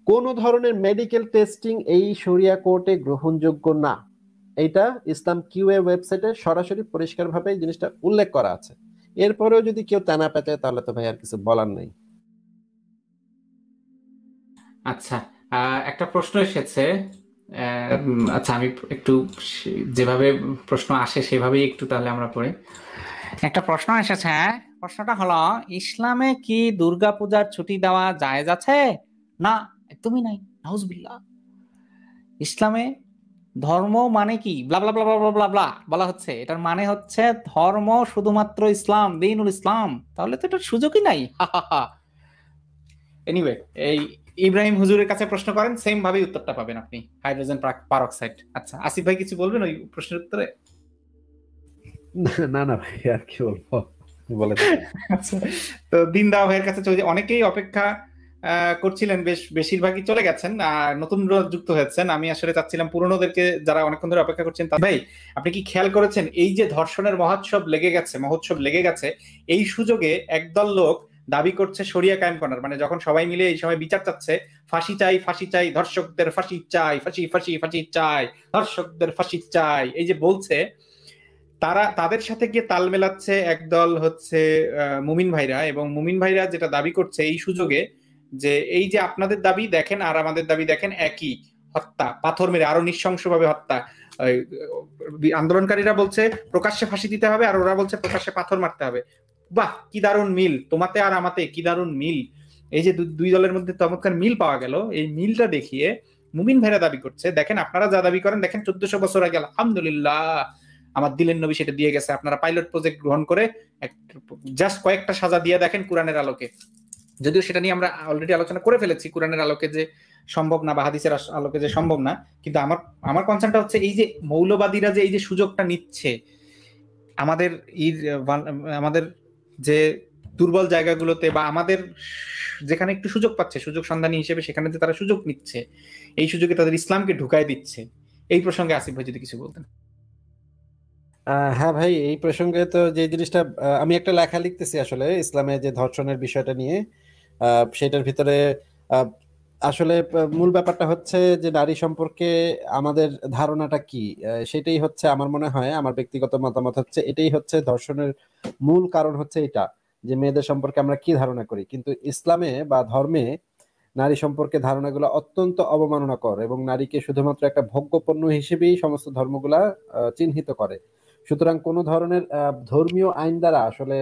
Speaker 3: কোন ধরনের মেডিকেল টেস্টিং এই শরিয়া কোর্টে গ্রহণযোগ্য না। এইটা ইসলাম কিউএ ওয়েবসাইটে সরাসরি পরিষ্কারভাবে এই জিনিসটা উল্লেখ করা আছে। এরপরেও যদি কেউ টানা পেঁচায় তাহলে তো ভাই আর কিছু বলার নেই।
Speaker 2: আচ্ছা, একটা প্রশ্ন এসেছে। আচ্ছা, আমি একটু যেভাবে প্রশ্ন আসে সেভাবেই একটু তাহলে আমরা পড়ি। একটা প্রশ্ন এসেছে, প্রশ্নটা হলো, ইসলামে কি দুর্গাপূজার ছুটি দেওয়া জায়েজ আছে? না, একদমই নাই, নাউজুবিল্লাহ। ইসলামে ধর্ম মানে কি ব্লা ব্লা ব্লা ব্লা ব্লা ব্লা বলা হচ্ছে, এটার মানে হচ্ছে ধর্ম শুধুমাত্র ইসলাম, দ্বীনুল ইসলাম, তাহলে তো এটার সুযোগই নাই। এনিওয়ে, এই ইব্রাহিম হুজুরের কাছে প্রশ্ন করেন, সেম ভাবেই উত্তরটা পাবেন আপনি, হাইড্রোজেন পারঅক্সাইড। আচ্ছা, আসিফ ভাই কিছু বলবেন ওই প্রশ্নের উত্তরে?
Speaker 3: না না ভাই, আর কি বলবো, বলে
Speaker 2: আচ্ছা, তো দিন দাও ভাইয়ের কাছে চলে, অনেকেই অপেক্ষা করছিলেন, বেশিরভাগই চলে গেছেন, নতুনরা যুক্ত হয়েছেন। আমি আসলে চাচ্ছিলাম পুরনোদেরকে, যারা অনেকক্ষণ ধরে অপেক্ষা করছেন। ভাই, আপনি কি খেয়াল করেছেন এই যে ধর্ষণের মহোৎসব লেগে গেছে, এই সুযোগে একদল লোক দাবি করছে শরিয়া কায়েম করার, মানে যখন সবাই মিলে এই সময় বিচার চাচ্ছে, ফাঁসি চাই, ধর্ষকদের ফাঁসি চাই, ফাঁসি চাই, ধর্ষকদের ফাঁসি চাই, এই যে বলছে, তাদের সাথে গিয়ে তাল মেলাচ্ছে একদল হচ্ছে মুমিন ভাইরা, এবং মুমিন ভাইরা যেটা দাবি করছে এই সুযোগে, যে এই যে আপনাদের দাবি দেখেন আর আমাদের দাবি দেখেন একই, হত্যা, পাথর মেরে আরো নৃশংসভাবে হত্যা। আন্দোলনকারীরা বলছে প্রকাশ্যে ফাঁসি দিতে হবে, আর ওরা বলছে প্রকাশ্যে পাথর মারতে হবে। বাহ, কি দারুণ মিল তোমাতে আর আমাতে, কি দারুণ মিল। এই যে দুই দলের মধ্যে চমৎকার মিল পাওয়া গেল, এই মিলটা দেখিয়ে মুমিন ভাইরা দাবি করছে, দেখেন আপনারা যা দাবি করেন, দেখেন 1400 বছর আগে আলহামদুলিল্লাহ আমার দিলের নবী সেটা দিয়ে গেছে, আপনারা পাইলট প্রজেক্ট গ্রহণ করে জাস্ট কয়েকটা সাজা দিয়ে দেখেন কোরআনের আলোকে। যদিও সেটা নিয়ে আমরা অলরেডি আলোচনা করে ফেলেছি, কোরআনের আলোকে যে সম্ভব না বা হাদিসের আলোকে যে সম্ভব না, কিন্তু আমার কনসার্নটা হচ্ছে এই যে মৌলবাদীরা যে এই যে সুযোগটা নিচ্ছে আমাদের যে দুর্বল জায়গাগুলোতে, বা আমাদের যেখানে একটু সুযোগ পাচ্ছে সুযোগ সন্ধানী হিসেবে, সেখানে যে তারা সুযোগ নিচ্ছে, এই সুযোগে তাদের ইসলামকে ঢুকায় দিচ্ছে। এই প্রসঙ্গে আসিফ ভাই যদি কিছু বলতেন।
Speaker 3: হ্যাঁ ভাই, এই প্রসঙ্গে তো যে জিনিসটা আমি একটা লেখা লিখতেছি আসলে ইসলামে যে ধর্ষণের বিষয়টা নিয়ে, সেটার ভিতরে আসলে মূল ব্যাপারটা হচ্ছে যে নারী সম্পর্কে আমাদের ধারণাটা কি, সেটাই হচ্ছে আমার মনে হয়, আমার ব্যক্তিগত মতামত হচ্ছে এটাই হচ্ছে ধর্ষণের মূল কারণ হচ্ছে এটা, যে মেয়েদের সম্পর্কে আমরা কি ধারণা করি। কিন্তু ইসলামে বা ধর্মে নারী সম্পর্কে ধারণাগুলো অত্যন্ত অবমাননাকর, এবং নারীকে শুধুমাত্র একটা ভোগ্যপণ্য হিসেবেই সমস্ত ধর্মগুলা চিহ্নিত করে। সুতরাং কোনো ধরনের ধর্মীয় আইন দ্বারা আসলে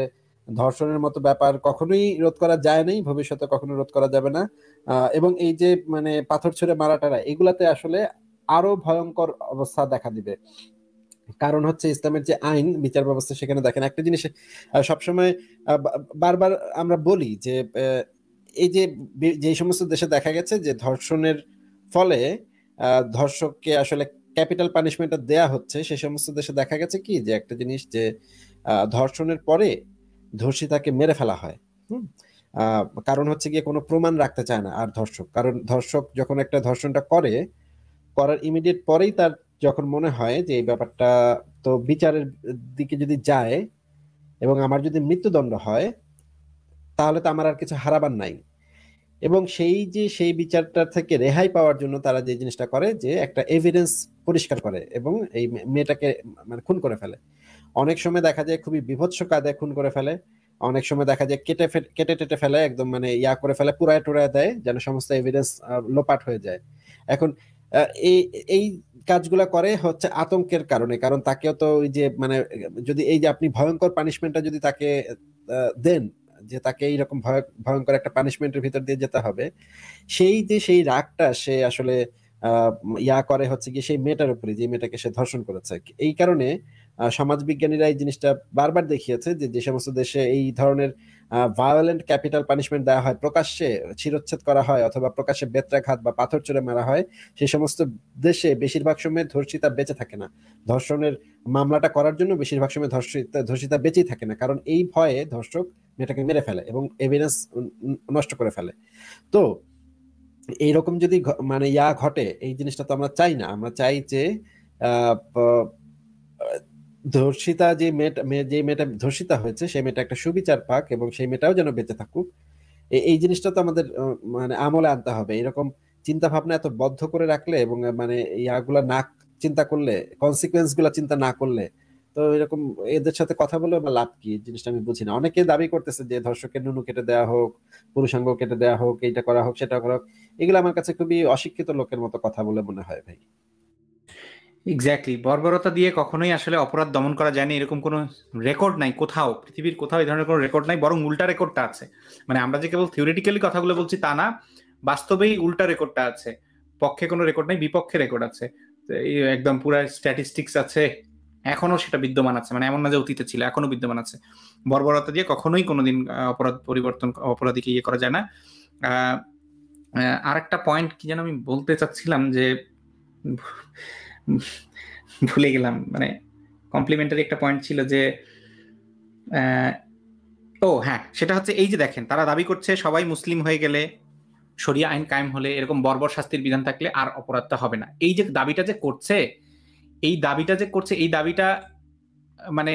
Speaker 3: ধর্ষণের মতো ব্যাপার কখনোই রোধ করা যায় নাই, ভবিষ্যতে কখনো রোধ করা যাবে না। এবং এই যে মানে পাথর ছুঁড়ে মারাটারা, এগুলাতে আসলে আরো ভয়ঙ্কর অবস্থা দেখা দিবে। কারণ হচ্ছে ইসলামের যে আইন বিচার ব্যবস্থা, সেখানে দেখেন একটা জিনিস সবসময় বারবার আমরা বলি যে এই যে সমস্ত দেশে দেখা গেছে যে ধর্ষণের ফলে ধর্ষককে আসলে ক্যাপিটাল পানিশমেন্টটা দেয়া হচ্ছে, সে সমস্ত দেশে দেখা গেছে কি যে একটা জিনিস, যে ধর্ষণের পরে ধর্ষিতাকে মেরে ফেলা হয়। কারণ হচ্ছে গিয়ে কোনো প্রমাণ রাখতে চায় না আর ধর্ষক, কারণ ধর্ষক যখন একটা ধর্ষণটা করার ইমিডিয়েট পরেই তার যখন মনে হয় যে এই ব্যাপারটা তো বিচারের দিকে যদি যায় এবং আমার যদি মৃত্যুদণ্ড হয়, তাহলে তো আমার আর কিছু হারাবার নাই। এবং সেই বিচারটা থেকে রেহাই পাওয়ার জন্য তারা যে জিনিসটা করে, যে একটা এভিডেন্স পরিষ্কার করে এবং এই মেয়েটাকে মানে খুন করে ফেলে। অনেক সময় দেখা যায় খুবই বিভৎস কায়দায় খুন করে ফেলে, অনেক সময় দেখা যায় কেটে টেটে ফেলে, একদম মানে করে ফেলে, পুরায় টুরায় দেয় যেন সমস্ত এভিডেন্স লোপাট হয়ে যায়। এখন এই এই কাজগুলা করে হচ্ছে আতঙ্কের কারণে, কারণ তাকেও তো ওই যে মানে যদি এই যে আপনি ভয়ঙ্কর পানিশমেন্টটা যদি তাকে দেন, যে তাকে এইরকম ভয়ঙ্কর একটা পানিশমেন্টের ভিতর দিয়ে যেতে হবে, সেই রাগটা সে আসলে করে হচ্ছে কি সেই মেয়েটার উপরে, যে মেয়েটাকে সে ধর্ষণ করেছে। এই কারণে সমাজবিজ্ঞানীরা এই জিনিসটা বারবার দেখিয়েছে যে যে সমস্ত দেশে এই ধরনের ভায়োলেন্ট ক্যাপিটাল পানিশমেন্ট দেওয়া হয়, প্রকাশ্যে শিরোচ্ছেদ করা হয় অথবা প্রকাশ্যে বেত্রাঘাত বা পাথর ছুঁড়ে মারা হয়, সেই সমস্ত দেশে বেশিরভাগ সময় ধর্ষিতা বেঁচে থাকে না। ধর্ষণের মামলাটা করার জন্য বেশিরভাগ সময় ধর্ষিতা বেঁচেই থাকে না, কারণ এই ভয়ে ধর্ষক মেয়েটাকে মেরে ফেলে এবং এভিডেন্স নষ্ট করে ফেলে। তো এইরকম যদি মানে ঘটে, এই জিনিসটা তো আমরা চাই না। আমরা চাই যে ধর্ষিতা যে মেয়েটা ধর্ষিতা হয়েছে, সেই মেয়েটা একটা সুবিচার পাক এবং সেই মেয়েটাও যেন বেঁচে থাকুক। এই জিনিসটা তো আমাদের মানে আমলে আনতে হবে। এরকম চিন্তা ভাবনা এত বদ্ধ করে রাখলে এবং মানে ইয়াগুলা না চিন্তা করলে, কনসিকুয়েন্স গুলা চিন্তা না করলে, তো এরকম এদের সাথে কথা বলে বা লাভ কি, জিনিসটা আমি বুঝি না। অনেকে দাবি করতেছে যে ধর্ষকের নুনু কেটে দেওয়া হোক, পুরুষাঙ্গ কেটে দেওয়া হোক, এইটা করা হোক, সেটা করা হোক। এগুলো আমার কাছে খুবই অশিক্ষিত লোকের মতো কথা বলে মনে হয় ভাই।
Speaker 2: এক্স্যাক্টলি, বর্বরতা দিয়ে কখনোই আসলে অপরাধ দমন করা যায়নি, এরকম কোনো রেকর্ড নাই কোথাও, পৃথিবীর কোথাও এই ধরনের কোনো রেকর্ড নাই, বরং উল্টা রেকর্ডটা আছে। মানে আমরা যে কেবল থিওরিটিক্যালি কথাগুলো বলছি তা না, বাস্তবেই উল্টা রেকর্ডটা আছে। পক্ষে কোনো রেকর্ড নাই, বিপক্ষে রেকর্ড আছে, একদম পুরো স্ট্যাটিস্টিক্স আছে, এখনো সেটা বিদ্যমান আছে। মানে এমন না যে অতীতে ছিল, এখনো বিদ্যমান আছে। বর্বরতা দিয়ে কখনোই কোনোদিন অপরাধীকে ইয়ে করা যায় না। আর একটা পয়েন্ট কি যেন আমি বলতে চাচ্ছিলাম, যে ভুলে গেলাম, মানে কমপ্লিমেন্টারি একটা পয়েন্ট ছিল যে ও হ্যাঁ, সেটা হচ্ছে এই যে দেখেন, তারা দাবি করছে সবাই মুসলিম হয়ে গেলে, শরিয়া আইন কায়েম হলে, এরকম বর্বর শাস্তির বিধান থাকলে আর অপরাধটা হবে না। এই যে দাবিটা যে করছে, এই দাবিটা মানে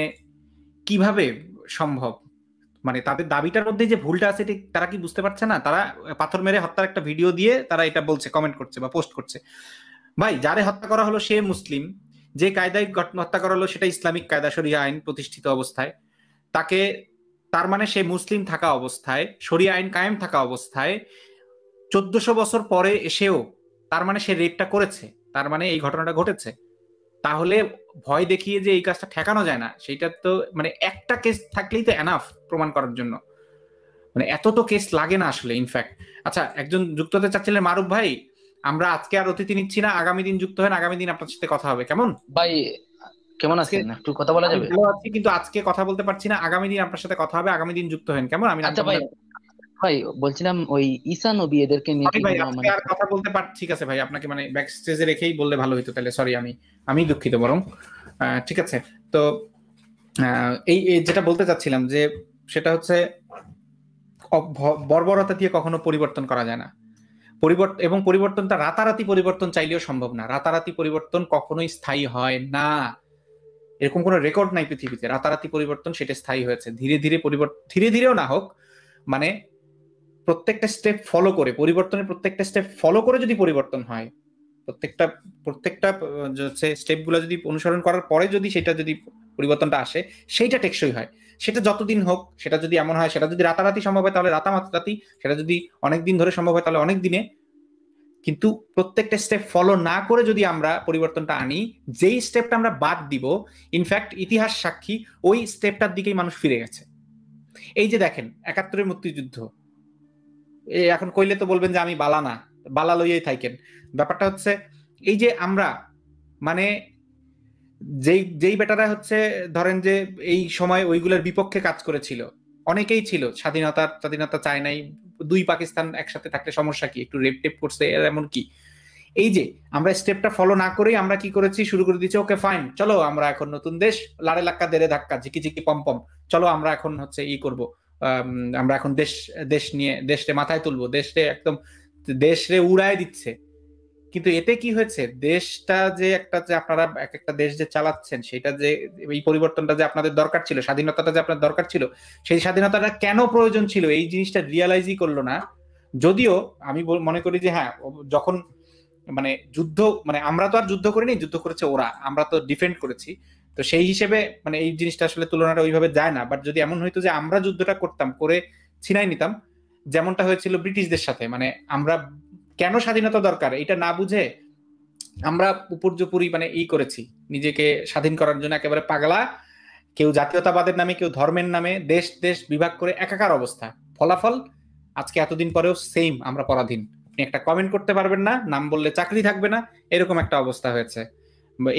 Speaker 2: কিভাবে সম্ভব? মানে তাদের দাবিটার মধ্যে যে ভুলটা আছে তারা কি বুঝতে পারছে না? তারা পাথর মেরে হত্যার একটা ভিডিও দিয়ে তারা এটা বলছে, কমেন্ট করছে বা পোস্ট করছে। ভাই, যারে হত্যা করা হলো সে মুসলিম, যে কায়দায় হত্যা করা হলো সেটা ইসলামিক কায়দা, শরিয়া আইন প্রতিষ্ঠিত অবস্থায়। তার মানে সে মুসলিম থাকা অবস্থায়, শরিয়া আইন কায়েম থাকা অবস্থায় 1400 বছর পরে এসেও তার মানে সে রেপটা করেছে, তার মানে এই ঘটনাটা ঘটেছে। তাহলে ভয় দেখিয়ে যে এই কাজটা ঠেকানো যায় না, সেটা তো মানে একটা কেস থাকলেই তো এনাফ প্রমাণ করার জন্য, মানে এত তো কেস লাগে না আসলে ইনফ্যাক্ট। আচ্ছা, একজন যুক্ত হতে চাচ্ছিলেন মারুফ ভাই, আমরা আজকে আর অতিথি নিচ্ছি না, আগামী দিন যুক্ত হন, আগামী দিন আপনার সাথে কথা হবে, কেমন?
Speaker 6: ভাই কেমন
Speaker 2: আজকে
Speaker 6: আছেন, একটু কথা বলা
Speaker 2: আমি
Speaker 6: যাবে?
Speaker 2: ভালো আছি, কিন্তু আজকে কথা বলতে পারছি না, আগামী দিন আপনার সাথে কথা হবে, আগামী দিন যুক্ত হন, কেমন? আমি
Speaker 6: আচ্ছা ভাই, ভাই বলছিলাম ওই ঈসা নবী এদেরকে নিয়ে
Speaker 2: সরি
Speaker 6: কি
Speaker 2: ভাই,
Speaker 6: কোনো
Speaker 2: আজকে
Speaker 6: মানে
Speaker 2: আর কথা বলতে পার, ঠিক আছে ভাই, আপনাকে মানে ব্যাক স্টেজে রেখেই বললে ভালো হতো তাহলে, সরি, আমি দুঃখিত বরং। ঠিক আছে, তো এই যেটা বলতে চাচ্ছিলাম যে সেটা হচ্ছে বর্বরতা দিয়ে কখনো পরিবর্তন করা যায় না। এবং পরিবর্তনটা রাতারাতি পরিবর্তন চাইলেও সম্ভব না, রাতারাতি পরিবর্তন কখনোই স্থায়ী হয় না, এরকম কোনো রেকর্ড নাই পৃথিবীতে রাতারাতি পরিবর্তন সেটা স্থায়ী হয়েছে। ধীরে ধীরে পরিবর্তন, ধীরে ধীরেও না হোক, মানে প্রত্যেকটা স্টেপ ফলো করে, পরিবর্তনের প্রত্যেকটা স্টেপ ফলো করে যদি পরিবর্তন হয়, প্রত্যেকটা প্রত্যেকটা স্টেপ গুলো যদি অনুসরণ করার পরে যদি সেটা যদি পরিবর্তনটা আসে, সেইটা টেকসই হয়। সেটা যতদিন হোক, সেটা যদি এমন হয়, সেটা যদি রাতারাতি সম্ভব হয় তাহলে রাতারাতি, সেটা যদি অনেকদিন ধরে সম্ভব হয় তাহলে অনেক দিনে। কিন্তু প্রত্যেকটা স্টেপ ফলো না করে যদি আমরা পরিবর্তনটা আনি, যেই স্টেপটা আমরা বাদ দিব, ইনফ্যাক্ট ইতিহাস সাক্ষী ওই স্টেপটার দিকেই মানুষ ফিরে গেছে। এই যে দেখেন ৭১-এর মুক্তিযুদ্ধ, এখন কইলে তো বলবেন যে আমি বালা না, বালা লইয়াই থাকেন। ব্যাপারটা হচ্ছে এই যে আমরা মানে যেই বেটারা হচ্ছে ধরেন যে এই সময় ওইগুলোর বিপক্ষে কাজ করেছিল, অনেকেই ছিল, স্বাধীনতা চায় নাই, দুই পাকিস্তান একসাথে থাকলে সমস্যা কি, একটু রেপ টেপ করছে এমন কি। এই যে আমরা স্টেপটা ফলো না করেই আমরা কি করেছি, শুরু করে দিচ্ছি, ওকে ফাইন, চলো আমরা এখন নতুন দেশ, লাড়ে লাক্কা দেড়ে ধাক্কা, ঝিকি ঝিকি পম পম, চলো আমরা এখন হচ্ছে ই করব, আমরা এখন দেশ নিয়ে দেশে মাথায় তুলবো, একদম দেশরে উড়ায় দিচ্ছে। কিন্তু এতে কি হয়েছে, দেশটা যে একটা, যে আপনারা এক একটা দেশ যে চালাচ্ছেন, সেটা যে এই পরিবর্তনটা যে আপনাদের দরকার ছিল, স্বাধীনতাটা যে আপনার দরকার ছিল, সেই স্বাধীনতাটা কেন প্রয়োজন ছিল এই জিনিসটা রিয়ালাইজই করলো না। যদিও আমি মনে করি যে হ্যাঁ, যখন মানে যুদ্ধ, মানে আমরা তো আর যুদ্ধ করিনি, যুদ্ধ করেছে ওরা, আমরা তো ডিফেন্ড করেছি, তো সেই হিসেবে মানে এই জিনিসটা আসলে তুলনাটা ওইভাবে যায় না। বাট যদি এমন হইতো যে আমরা যুদ্ধটা করতাম, করে ছিনাই নিতাম, যেমনটা হয়েছিল ব্রিটিশদের সাথে, মানে আমরা কেন স্বাধীনতা দরকার এটা না বুঝে আমরা উপর্যুপরি মানে করেছি, নিজেকে স্বাধীন করার জন্য একেবারে পাগলা, কেউ জাতীয়তাবাদের নামে, কেউ ধর্মের নামে দেশ দেশ বিভাগ করে একাকার অবস্থা। ফলাফল আজকে এতদিন পরেও সেম, আমরা পরাধীন, আপনি একটা কমেন্ট করতে পারবেন না, নাম বললে চাকরি থাকবে না, এরকম একটা অবস্থা হয়েছে।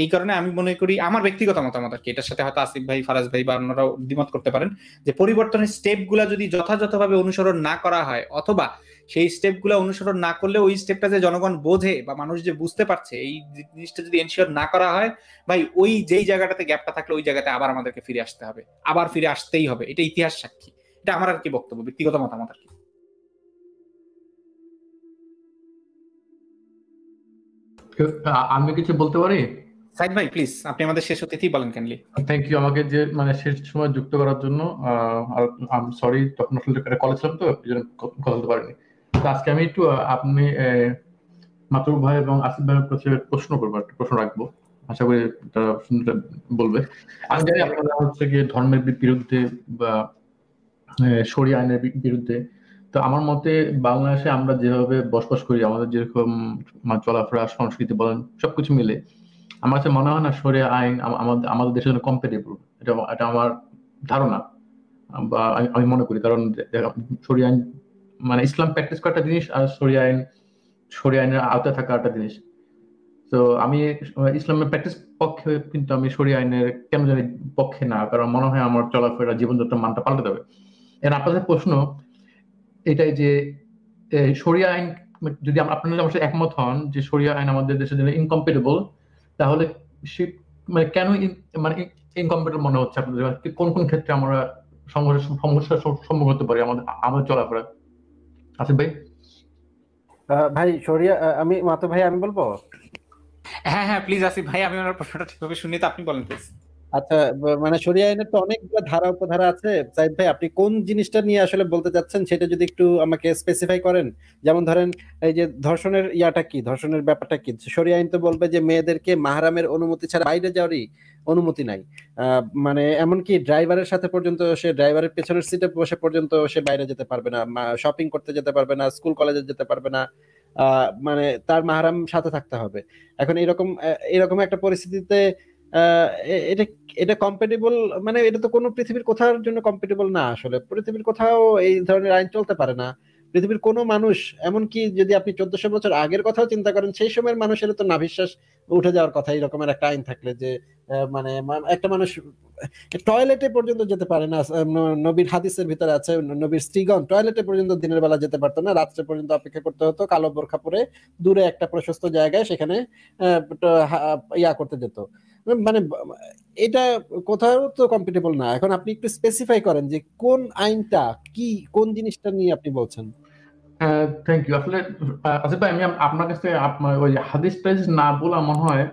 Speaker 2: এই কারণে আমি মনে করি, আমার ব্যক্তিগত মতামত আর কি, এটার সাথে হয়তো আসিফ ভাই, ফারাজ ভাই বা অন্যরাও দ্বিমত করতে পারেন, যে পরিবর্তনের স্টেপ গুলা যদি যথাযথভাবে অনুসরণ না করা হয়, অথবা সেই স্টেপ গুলা অনুসরণ না করলে ওই স্টেপটা যে জনগণ বোঝে বা মানুষ যে বুঝতে পারছে, এই জিনিসটা যদি এনশিওর না করা হয়, ভাই ওই যেই জায়গাটাতে গ্যাপটা থাকলে ওই জায়গাতে আবার আমাদেরকে ফিরে আসতে হবে, আবার ফিরে আসতেই হবে, এটা ইতিহাস সাক্ষী। এটা আমার আর কি বক্তব্য, ব্যক্তিগত মতামত আর কি।
Speaker 7: আমি কিছু বলতে পারি?
Speaker 2: সাইদ ভাই প্লিজ, আপনি আমাদের শেষ অতিথি, বলেন কাইন্ডলি।
Speaker 7: থ্যাংক ইউ আমাকে যে মানে শেষ সময় যুক্ত করার জন্য। আর আই সরি, তখন আসলে কলেজ ছিলাম তো এই জন্য কথা বলতে পারিনি। তো আজকে আমি একটু আপনি মাতুর ভাই এবং আসিফ ভাইয়ের কাছে প্রশ্ন করবো, একটা প্রশ্ন রাখবো, আশা করি তারা বলবে। আমি জানি আপনারা হচ্ছে গিয়ে ধর্মের বিরুদ্ধে বা শরিয়া আইনের বিরুদ্ধে। তো আমার মতে বাংলাদেশে আমরা যেভাবে বসবাস করি, আমাদের যেরকম চলাফেরা, সংস্কৃতি বলেন, সবকিছু মিলে আমার কাছে মনে হয় না শরিয়া আইন আমাদের দেশের জন্য কম্পেটেবল। এটা আমার ধারণা বা আমি মনে করি। কারণ শরিয়া আইন মানে ইসলাম প্র্যাকটিস করা একটা জিনিস, আর শরিয়া আইনের আওতায় থাকা একটা জিনিস। তো আমি ইসলামের প্র্যাকটিস পক্ষে, কিন্তু আমি শরিয়া আইনের কেন জানি পক্ষে না, কারণ মনে হয় আমার চলাফেরা, জীবনযাত্রার মানটা পাল্টে দেবে। এর আপনাদের প্রশ্ন এটাই যে শরিয়া আইন যদি আপনারা আমার সাথে একমত হন যে শরিয়া আইন আমাদের দেশের জন্য ইনকম্পেটেবল, তাহলে সে মানে কেন মানে ইনকম্পেটেবল মনে হচ্ছে আপনাদের? কোন কোন ক্ষেত্রে আমরা সমস্যার সম্মুখীন হতে পারি আমাদের চলাফেরা? আসিফ ভাই।
Speaker 3: ভাই শরিয়া, আমি মাতো ভাই, আমি বলবো।
Speaker 2: হ্যাঁ হ্যাঁ প্লিজ আসিফ ভাই, আমি আমার প্রশ্নটা ঠিকভাবে শুনি, তো আপনি বলেন প্লিজ।
Speaker 3: আচ্ছা, মানে শরিয়া আইনের তো অনেকগুলো ধারা উপধারা আছে। সাইদ ভাই, আপনি কোন জিনিসটা নিয়ে আসলে বলতে চাচ্ছেন সেটা যদি একটু আমাকে স্পেসিফাই করেন। যেমন ধরেন, এই যে ধর্ষণের ইয়াটা কি, ধর্ষণের ব্যাপারটা কি? শরিয়া আইন তো বলবে যে মেয়েদেরকে মাহরামের অনুমতি ছাড়া বাইরে যাওয়ারই অনুমতি নাই। মানে এমনকি ড্রাইভারের সাথে পর্যন্ত, সে ড্রাইভারের পেছনের সিটে বসে পর্যন্ত সে বাইরে যেতে পারবে না, শপিং করতে যেতে পারবে না, স্কুল কলেজে যেতে পারবে না, মানে তার মাহরাম সাথে থাকতে হবে। এখন এরকম একটা পরিস্থিতিতে আহ, এ- এটা এটা কম্পেটেবল, মানে এটা তো কোনো পৃথিবীর কোথার জন্য কম্পেটেবল না। আসলে পৃথিবীর কোথাও এই ধরনের আইন চলতে পারে না। পৃথিবীর কোনো মানুষ, এমনকি যদি আপনি 1400 বছর আগের কথাও চিন্তা করেন, সেই সময়ের মানুষের তো নাভিশ্বাস উঠে যাওয়ার কথা এরকমের একটা আইন থাকলে, যে মানে একটা মানুষ টয়লেটে পর্যন্ত যেতে পারে না। নবীর হাদিসের ভিতরে আছে নবীর স্ত্রীগণ টয়লেটে পর্যন্ত দিনের বেলা যেতে পারতো না, রাত্রে পর্যন্ত অপেক্ষা করতে হতো কালো বোরখা পরে দূরে একটা প্রশস্ত জায়গায়, সেখানে ইয়া করতে যেত। মানে এটা কোথাও তো কম্পিটেবল না। এখন আপনি একটু স্পেসিফাই করেন যে কোন আইনটা কি, কোন জিনিসটা নিয়ে আপনি বলছেন।
Speaker 7: Thank you. আসলে আসিফ ভাই, আমি আপনার কাছে আপনার ওই হাদিস টাদিস না বলা মনে হয়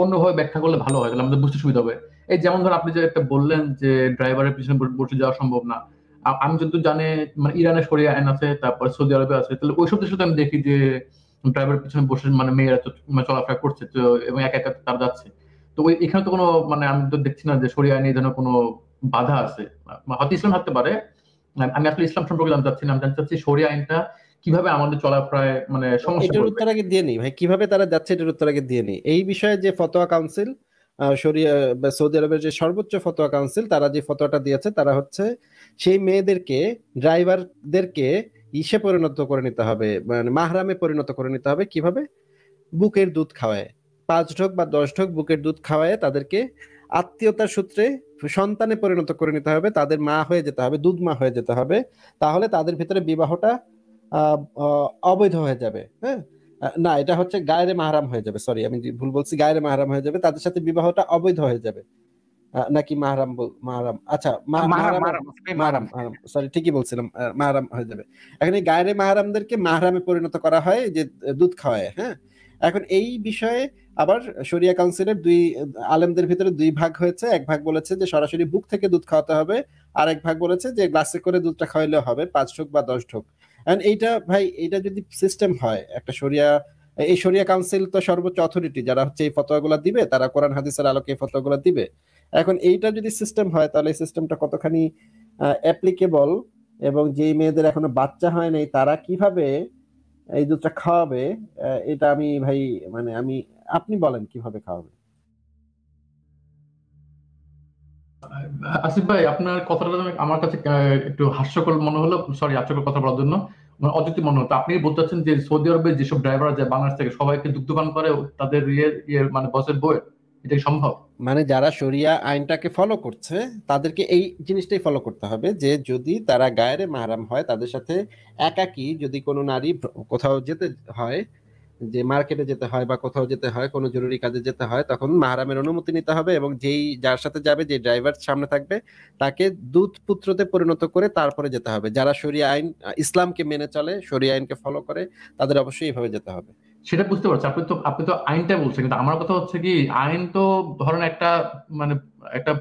Speaker 7: অন্যভাবে ব্যাখ্যা করলে ভালো হয়, তাহলে আমাদের বুঝতে সুবিধা হবে। এই যেমন ধর আপনি যে একটা বললেন যে ড্রাইভারের পিছনে বসে যাওয়া সম্ভব না। আমি যতদূর জানি, মানে ইরানে শরিয়া আইন আছে, তারপর সৌদি আরবে আছে, তাহলে ওইসব দেশে তো আমি দেখি যে ড্রাইভারের পিছনে বসে মানে মেয়েরা মানে চলাফেরা করছে তো, এবং একা একা তারা যাচ্ছে। তো ওই এখানে তো কোনো মানে আমি তো দেখছি না যে শরিয়া আইনে এই ধরনের কোনো বাধা আছে। হয়তো ইসলাম থাকতে পারে। আমি আসলে ইসলাম সম্পর্কে জানতে চাচ্ছি না, আমি জানতে চাচ্ছি শরিয়া আইনটা কিভাবে আমাদের চলাফেরায় মানে সমস্যা
Speaker 3: এটার
Speaker 7: করবে।
Speaker 3: উত্তর আগে দিয়ে নি ভাই, কিভাবে তারা যাচ্ছে এটার উত্তর আগে দিয়ে নি। এই বিষয়ে যে ফতোয়া কাউন্সিল, শরিয়া বা সৌদি আরবের যে সর্বোচ্চ ফতোয়া কাউন্সিল, তারা যে ফতোয়াটা দিয়েছে, তারা হচ্ছে সেই মেয়েদেরকে, ড্রাইভারদেরকে ইসে পরিণত করে নিতে হবে, মানে মাহরামে পরিণত করে নিতে হবে। কিভাবে? বুকের দুধ খাওয়ায়, 5 ঢোক বা 10 ঢোক বুকের দুধ খাওয়ায় তাদেরকে আত্মীয়তার সূত্রে সন্তানে পরিণত করে নিতে হবে, তাদের মা হয়ে যেতে হবে, দুধ মা হয়ে যেতে হবে। তাহলে তাদের ভিতরে বিবাহটা অবৈধ হয়ে যাবে। হ্যাঁ, না, এটা হচ্ছে গায়রে মাহরাম হয়ে যাবে। সরি, আমি ভুল বলছি, গায়রে মাহরাম হয়ে যাবে, তাদের সাথে বিবাহটা অবৈধ হয়ে যাবে। নাকি মাহরাম মাহরাম, আচ্ছা,
Speaker 2: মাহরাম,
Speaker 3: মাহরাম,
Speaker 2: মাহরাম আসিফ ভাই,
Speaker 3: মাহরাম,
Speaker 2: মাহরাম।
Speaker 3: সরি, ঠিকই বলছিলাম, মাহরাম হয়ে যাবে। এখন এই গায়রে মাহরামদেরকে মাহরামে পরিণত করা হয়, যে দুধ খাওয়ায়। হ্যাঁ, এখন এই বিষয়ে আবার শরিয়া কাউন্সিলের দুই আলেমদের ভিতরে দুই ভাগ হয়েছে। এক ভাগ বলেছে যে সরাসরি বুক থেকে দুধ খাওয়াতে হবে, আর এক ভাগ বলেছে যে গ্লাসে করে দুধটা খাওয়াইলেও হবে, 5 ঢোক বা 10 ঢোক। এখন এইটা ভাই, এইটা যদি সিস্টেম হয় একটা শরিয়া, এই শরিয়া কাউন্সিল তো সর্বোচ্চ অথরিটি, যারা হচ্ছে এই ফতোয়াগুলো দিবে, তারা কোরআন হাদিসের আলোকে এই ফতোয়াগুলো দিবে। এখন এইটা যদি সিস্টেম হয়, তাহলে এই সিস্টেমটা কতখানি অ্যাপ্লিকেবল, এবং যেই মেয়েদের এখনো বাচ্চা হয় নাই তারা কিভাবে এই দুধটা খাওয়াবে, এটা আমি ভাই, মানে আপনি বলেন কিভাবে খাওয়াবে।
Speaker 7: আসিফ ভাই, আপনার কথাটা আমার কাছে একটু হাস্যকর মনে হলো, সরি হাস্যকর কথা বলার জন্য, মানে অযৌক্তিক মনে হলো। তো আপনি বলতে চাচ্ছেন যে সৌদি আরবে যেসব ড্রাইভার যায় বাংলাদেশ থেকে, সবাইকে দুগ্ধপান করে তাদের মানে বসের বউয়ের, এটা কি সম্ভব?
Speaker 3: মানে যারা শরিয়া আইনটাকে ফলো করছে, তাদেরকে এই জিনিসটাই ফলো করতে হবে, যে যদি তারা গায়েরে মাহরাম হয়, তাদের সাথে একাকী যদি কোনো নারী কোথাও যেতে হয়, যে মার্কেটে যেতে হয় বা কোথাও যেতে হয়, কোনো জরুরি কাজে যেতে হয়, তখন মাহরামের অনুমতি নিতে হবে, এবং যার সাথে যাবে, যে ড্রাইভার সামনে থাকবে, তাকে দূত পুত্রতে পরিণত করে তারপরে যেতে হবে। যারা শরিয়া আইন, ইসলামকে মেনে চলে, শরিয়া আইনকে ফলো করে, তাদের অবশ্যই এইভাবে যেতে হবে।
Speaker 7: সেটা বুঝতে পারছি, আপনি তো আইনটা বলছেন, কিন্তু আমার কথা হচ্ছে কি, আইন তো ধরেন একটা মানে একটা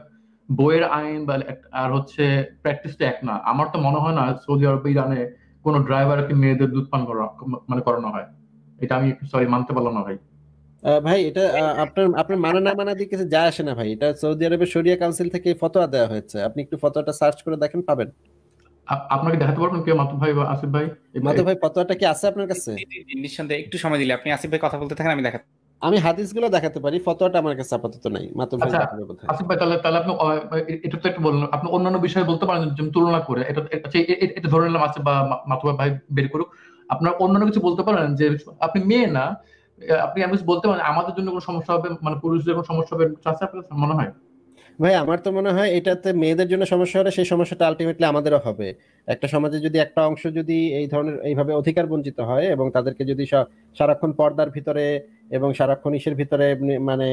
Speaker 7: বইয়ের আইন বা আর হচ্ছে প্র্যাকটিস তো এক না। আমার তো মনে হয় না সৌদি আরব ইরানে কোনো ড্রাইভারকে মেয়েদের দুধ পান করা মানে করানো হয়। এটা আমি সরি মানতে পারলাম না ভাই।
Speaker 3: ভাই, এটা আপনার আপনার মানা না মানা দিয়ে কিছু যায় আসে না ভাই। এটা সৌদি আরবের শরিয়া কাউন্সিল থেকে এই ফতোয়া দেওয়া হয়েছে, আপনি একটু ফতোয়াটা সার্চ করে দেখেন, পাবেন।
Speaker 7: আপনাকে দেখাতে পারবেন কেউ, মাতুব ভাই বা আসিফ ভাই?
Speaker 3: মাধু ভাই, ফতোয়াটা কি আছে আপনার কাছে?
Speaker 2: জি, জি, জি, নিঃসন্দেহে একটু সময় দিলে আপনি আসিফ ভাই কথা বলতে থাকেন, আমি দেখাচ্ছি।
Speaker 3: আমি হাদিসগুলো দেখাতে পারি, ফতোয়াটা আমার কাছে আপাতত নাই। মাধু ভাই
Speaker 7: আচ্ছা
Speaker 3: দেখাবে বোধহয়।
Speaker 7: আসিফ ভাই, তাহলে তাহলে আপনি এটা তো একটু বললেন, আপনি অন্যান্য বিষয়ে বলতে পারেন, যেমন তুলনা করে। আচ্ছা, এটা ধরে নিলাম আছে বা মাতুবা ভাই বের করুক। আপনার অন্যান্য কিছু বলতে পারেন যে আপনি মেয়ে না, আপনি আমি কিছু বলতে পারেন আমাদের জন্য কোনো সমস্যা হবে, মানে পুরুষদের কোনো সমস্যা হবে, আছে আপনার কাছে মনে হয়?
Speaker 3: ভাই, আমার তো মনে হয় এটাতে মেয়েদের জন্য সমস্যা হলে সেই সমস্যাটা আলটিমেটলি আমাদেরও হবে। একটা সমাজে যদি একটা অংশ যদি এই ধরনের এইভাবে অধিকার বঞ্চিত হয়, এবং তাদেরকে যদি সারাক্ষণ পর্দার ভিতরে এবং সারাক্ষণ ইসের ভিতরে, মানে